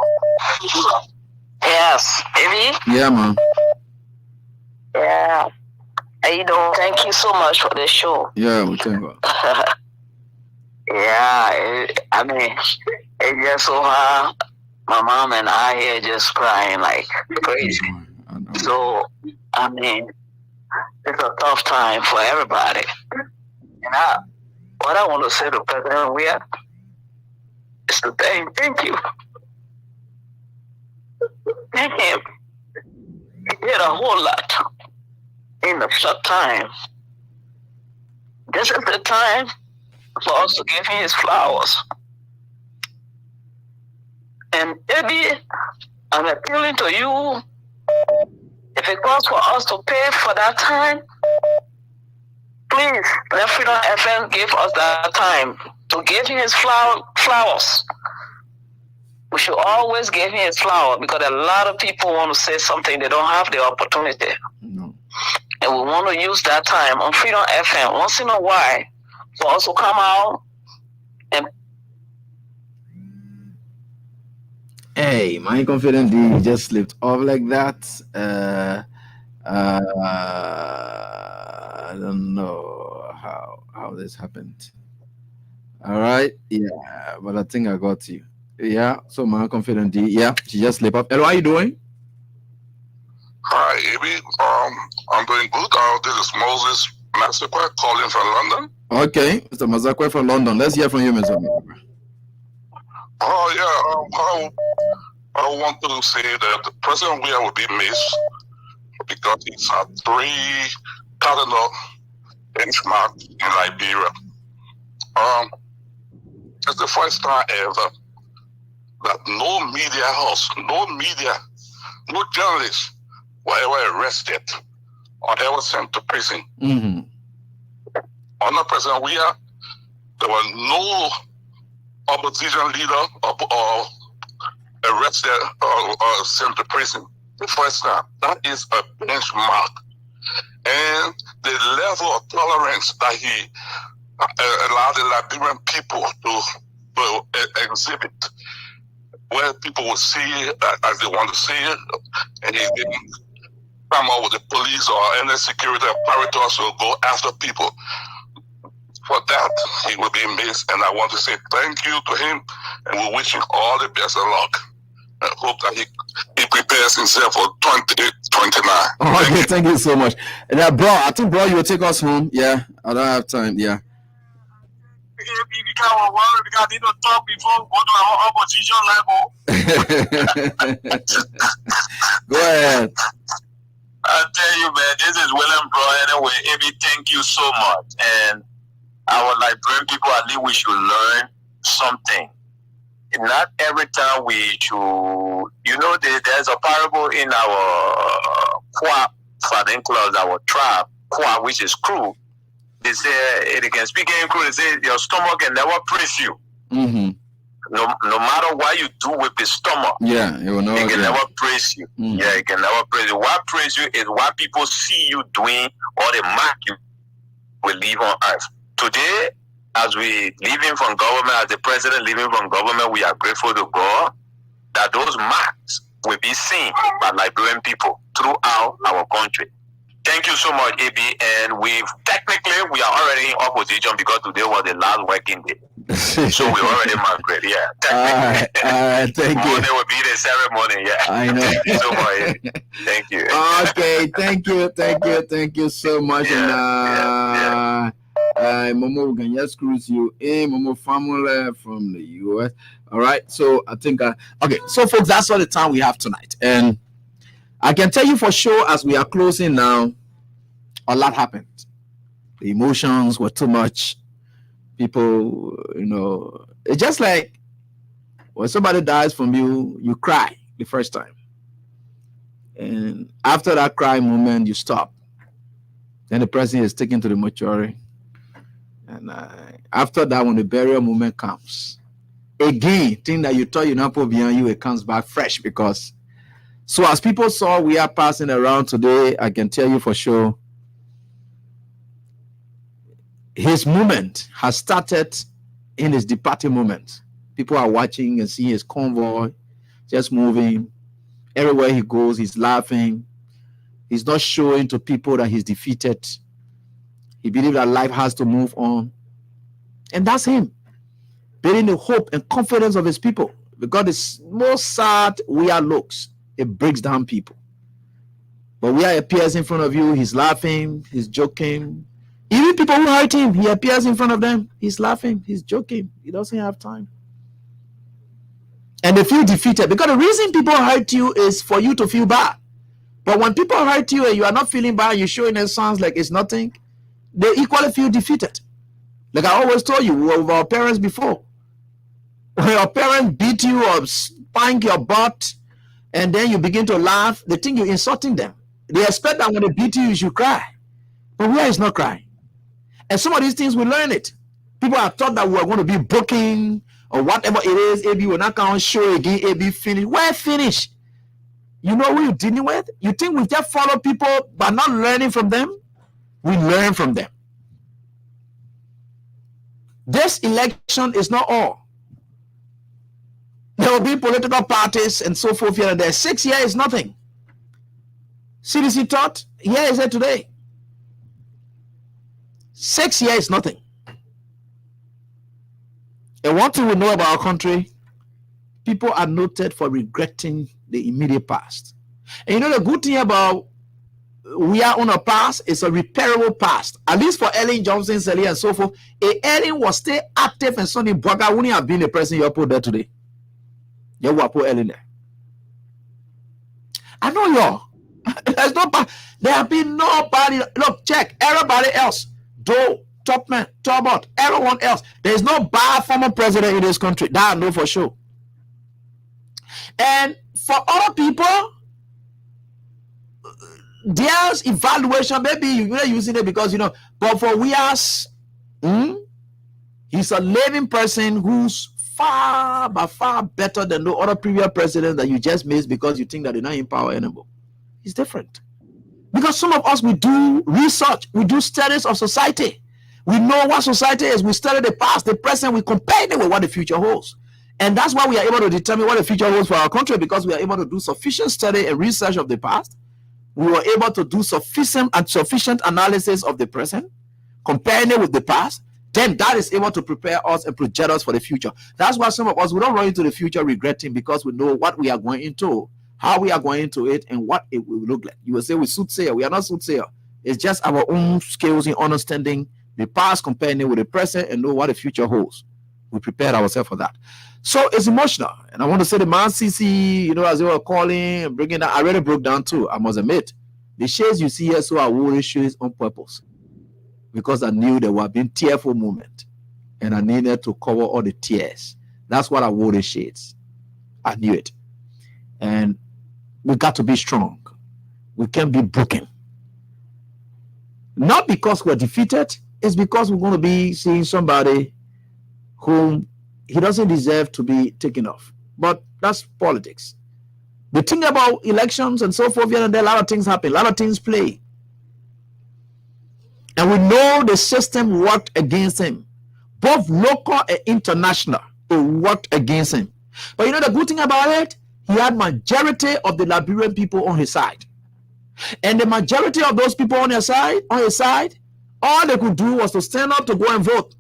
Yes, baby. Yeah, man. Yeah. Thank you so much for the show. Yeah, we thank God. Yeah, it's just so hard. My mom and I here just crying like crazy. So, it's a tough time for everybody. And what I want to say to President Weah is to thank you. Thank him. He did a whole lot in a short time. This is the time for us to give him his flowers. And maybe I'm appealing to you. If it costs for us to pay for that time, please let Freedom FM give us that time to give him his flowers. We should always give him his flower because a lot of people want to say something, they don't have the opportunity. No. And we want to use that time on Freedom FM once in a while for us to come out and. Hey, my confident D just slipped off like that. I don't know how this happened. All right, yeah, but I think I got you. Yeah, so my confident D, yeah, she just slipped up. Hello, how you doing? Hi, Abby. I'm doing good. This is Moses Massacre calling from London. Okay, Mr. Mazakwe from London. Let's hear from you, Mr. Mazakwe. Oh yeah, I want to say that the President will be missed because he's a 3 cardinal benchmark in Liberia. It's the first time ever that no media house, no journalists were ever arrested or ever sent to prison. Mm-hmm. Under President Weah, there were no opposition leader or arrested or sent to prison. The first time. That is a benchmark. And the level of tolerance that he allowed the Liberian people to exhibit, where people will see it as they want to see it, and he didn't come up with the police or any security apparatus to go after people. For that, he will be missed, and I want to say thank you to him, and we wish him all the best of luck. I hope that he prepares himself for 2029. Okay, thank you so much. And bro, I think you will take us home. Yeah, I don't have time. Yeah. Because they don't talk before go to our opposition level. Go ahead. I tell you, man, this is William Bro. Anyway, Amy, thank you so much. And our Liberian people, at least we should learn something. Not every time we should, there's a parable in our Kwa Father Claus, our tribe, Kwa, which is crew. They say, they can speak in crew, they say, your stomach can never praise you. Mm-hmm. No matter what you do with the stomach, yeah, it can never praise you. Mm-hmm. Yeah, it can never praise you. What praise you is what people see you doing or the mark you will leave on earth. Today, as we leaving from government, as the president leaving from government, we are grateful to God that those marks will be seen by Liberian people throughout our country. Thank you so much, AB. And we are already in opposition because today was the last working day. So we already migrate, yeah. Thank you. Monday will be the ceremony, yeah. I know. Thank you so much. Thank you. Okay, thank you so much. Yeah, and Momo, we can just cruise you in. Momo family from the US. All right, so I think okay, so folks, that's all the time we have tonight, and I can tell you for sure as we are closing now, a lot happened. The emotions were too much. People, it's just like when somebody dies from you, you cry the first time, and after that cry moment, you stop. Then the person is taken to the mortuary. And after that, when the burial moment comes, again, thing that you thought you not put behind you, it comes back fresh. Because, so as people saw we are passing around today, I can tell you for sure, his moment has started in his departing moment. People are watching and seeing his convoy just moving. Everywhere he goes, he's laughing. He's not showing to people that he's defeated. He believes that life has to move on. And that's him, building the hope and confidence of his people. Because the most sad Weah looks, it breaks down people. But Weah appears in front of you, he's laughing, he's joking. Even people who hurt him, he appears in front of them, he's laughing, he's joking. He doesn't have time. And they feel defeated. Because the reason people hurt you is for you to feel bad. But when people hurt you and you are not feeling bad, you're showing them sounds like it's nothing, they equally feel defeated. Like I always told you, we were with our parents before. When your parents beat you or spank your butt, and then you begin to laugh, they think you're insulting them. They expect that when they beat you, you should cry. But where is not crying? And some of these things, we learn it. People are taught that we're going to be broken or whatever it is. AB will not come show again. AB finish. Where finish? You know who you're dealing with? You think we just follow people by not learning from them? We learn from them. This election is not all. There will be political parties and so forth here and there. 6 years is nothing. CDC taught, here is it today. 6 years is nothing. And one thing we know about our country, people are noted for regretting the immediate past. And you know the good thing about we are on a past is a repairable past. At least for Ellen Johnson, Sally, and so forth. If Ellen was still active and Sonny Boga wouldn't have been the president you put there today. You will put Ellen there. I know y'all. There's no, there have been nobody. Look, check everybody else. Doe, Topman, Tobot, everyone else. There is no bad former president in this country. That I know for sure. And for other people, there's evaluation. Maybe you're not using it because, you know, but for we as, he's a living person who's far, but far better than the other previous president that you just missed because you think that they're not in power anymore. It's different. Because some of us, we do research, we do studies of society. We know what society is. We study the past, the present, we compare it with what the future holds. And that's why we are able to determine what the future holds for our country, because we are able to do sufficient study and research of the past. We were able to do sufficient analysis of the present, comparing it with the past. Then that is able to prepare us and project us for the future. That's why some of us, we don't run into the future regretting, because we know what we are going into, how we are going into it, and what it will look like. You will say we soothsayer. We are not soothsayer. It's just our own skills in understanding the past, comparing it with the present, and know what the future holds. We prepared ourselves for that. So it's emotional. And I want to say the man CC, you know, as they were calling and bringing that, I already broke down too, I must admit. The shades you see here, so I wore shades on purpose, because I knew there were been tearful moment, and I needed to cover all the tears. That's what I wore the shades. I knew it. And we got to be strong. We can't be broken. Not because we're defeated, it's because we're going to be seeing somebody whom he doesn't deserve to be taken off. But that's politics. The thing about elections and so forth, and there, a lot of things happen, a lot of things play. And we know the system worked against him, both local and international. It worked against him. But you know the good thing about it? He had majority of the Liberian people on his side. And the majority of those people on his side, all they could do was to stand up to go and vote.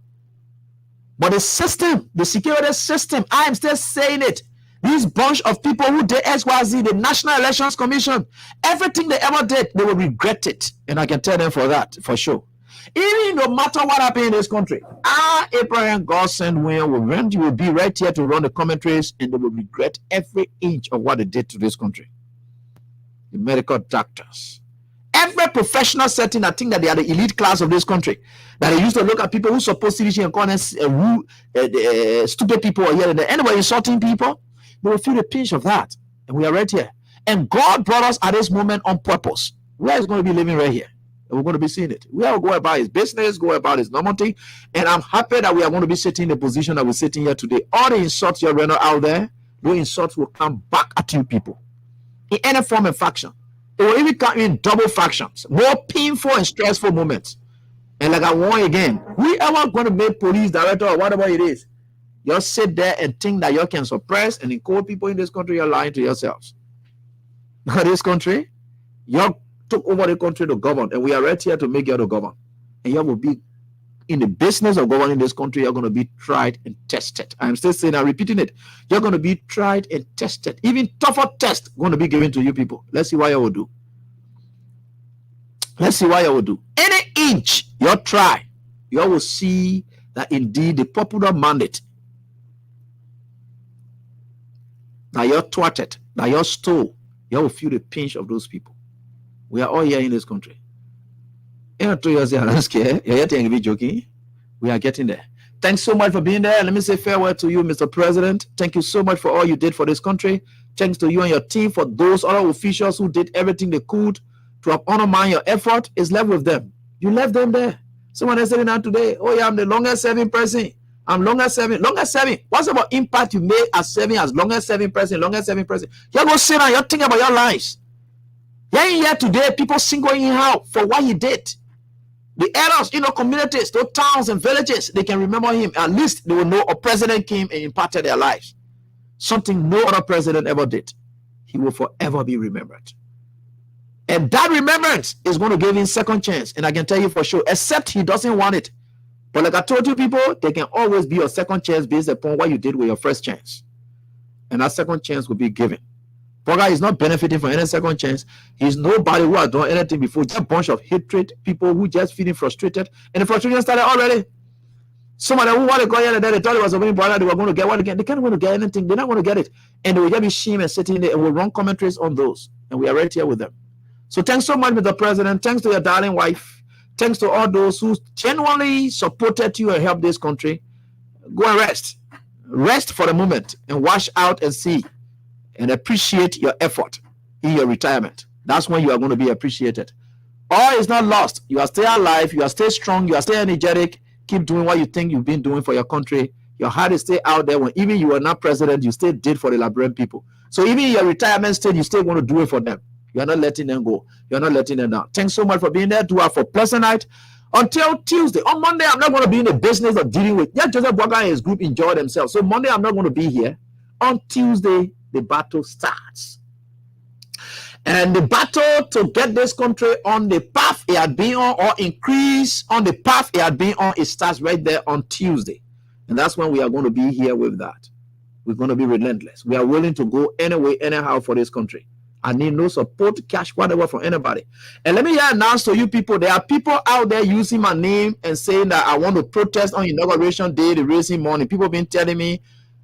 But the system, the security system, I am still saying it. These bunch of people who did XYZ, the National Elections Commission, everything they ever did, they will regret it. And I can tell them for that, for sure. Even no matter what happened in this country, Abraham Godson will be right here to run the commentaries, and they will regret every inch of what they did to this country. The medical doctors, every professional setting, I think that they are the elite class of this country. That they used to look at people who supposed to be and call them stupid people or here and there. Anyway, insulting people, they will feel the pinch of that. And we are right here. And God brought us at this moment on purpose. We are going to be living right here. And we're going to be seeing it. We are going about his business, go about his normal thing. And I'm happy that we are going to be sitting in the position that we're sitting here today. All the insults you're running out there, those insults will come back at you people. In any form and faction. It will even come in double factions. More painful and stressful moments. And like I warn again, we ever going to make police director or whatever it is, you sit there and think that you can suppress and encourage people in this country, you're lying to yourselves. Now this country, you took over the country to govern, and we are right here to make you to govern. And you will be in the business of governing this country, you're going to be tried and tested. I'm still saying, I'm repeating it. You're going to be tried and tested. Even tougher tests going to be given to you people. Let's see what you will do. Let's see what you will do. Any inch you try, you will see that indeed the popular mandate, that you're thwarted, that you're stole, you will feel the pinch of those people. We are all here in this country. 2 years I'm scared. You're getting joking. We are getting there. Thanks so much for being there. Let me say farewell to you, Mr. President. Thank you so much for all you did for this country. Thanks to you and your team for those other officials who did everything they could to have undermined your effort. It's left with them. You left them there. Someone is saying that today, oh yeah, I'm the longest serving person. I'm longest serving. What's about impact you made as serving as longest serving person? You go sit down, you think about your lives. You're in here today, people singling you out for what he did. The elders, communities, those towns and villages, they can remember him. At least they will know a president came and impacted their lives. Something no other president ever did. He will forever be remembered. And that remembrance is going to give him second chance. And I can tell you for sure, except he doesn't want it. But like I told you people, they can always be your second chance based upon what you did with your first chance. And that second chance will be given. Boga is not benefiting from any second chance. He's nobody who has done anything before. Just a bunch of hatred, people who just feeling frustrated. And the frustration started already. Some of them who want to go here and there, they thought it was a winning brother, they were going to get what again. They can't want to get anything. They're not going to get it. And they will just be shamed and sitting there and will run commentaries on those. And we are right here with them. So thanks so much, Mr. President. Thanks to your darling wife. Thanks to all those who genuinely supported you and helped this country. Go and rest. Rest for the moment and wash out and see. And appreciate your effort in your retirement. That's when you are going to be appreciated. All is not lost. You are still alive. You are still strong. You are still energetic. Keep doing what you think you've been doing for your country. Your heart is still out there. When even you were not president, you still did for the Liberian people. So even in your retirement state, you still want to do it for them. You are not letting them go. You are not letting them down. Thanks so much for being there. Do have for pleasant night. Until Tuesday. On Monday, I'm not going to be in the business of dealing with. Yeah, Joseph Boga and his group enjoy themselves. So Monday, I'm not going to be here. On Tuesday, the battle starts. And the battle to get this country on the path it had been on, or increase on the path it had been on, it starts right there on Tuesday. And that's when we are going to be here with that. We're going to be relentless. We are willing to go anyway, anyhow for this country. I need no support, cash, whatever from anybody. And let me announce to you people, there are people out there using my name and saying that I want to protest on Inauguration Day, the raising money. People been telling me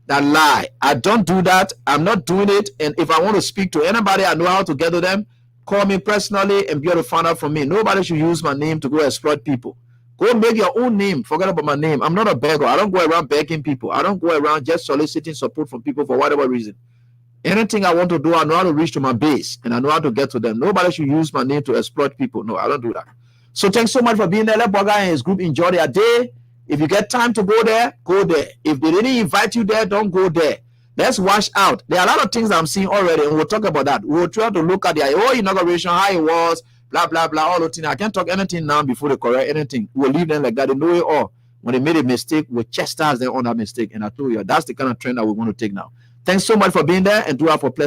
that lie. I don't do that. I'm not doing it. And if I want to speak to anybody, I know how to get to them. Call me personally and be able to find out from me. Nobody should use my name to go exploit people. Go make your own name. Forget about my name. I'm not a beggar. I don't go around begging people. I don't go around just soliciting support from people for whatever reason. Anything I want to do, I know how to reach to my base and I know how to get to them. Nobody should use my name to exploit people. No, I don't do that. So thanks so much for being there. Let Boga and his group enjoy their day. If you get time to go there, go there. If they didn't invite you there, don't go there. Let's wash out. There are a lot of things I'm seeing already, and we'll talk about that. We'll try to look at the whole inauguration, how it was, blah, blah, blah, all the things. I can't talk anything now before they correct anything. We'll leave them like that. They know it all. When they made a mistake, we'll chastise them on that mistake. And I told you, that's the kind of trend that we want to take now. Thanks so much for being there, and do have a pleasant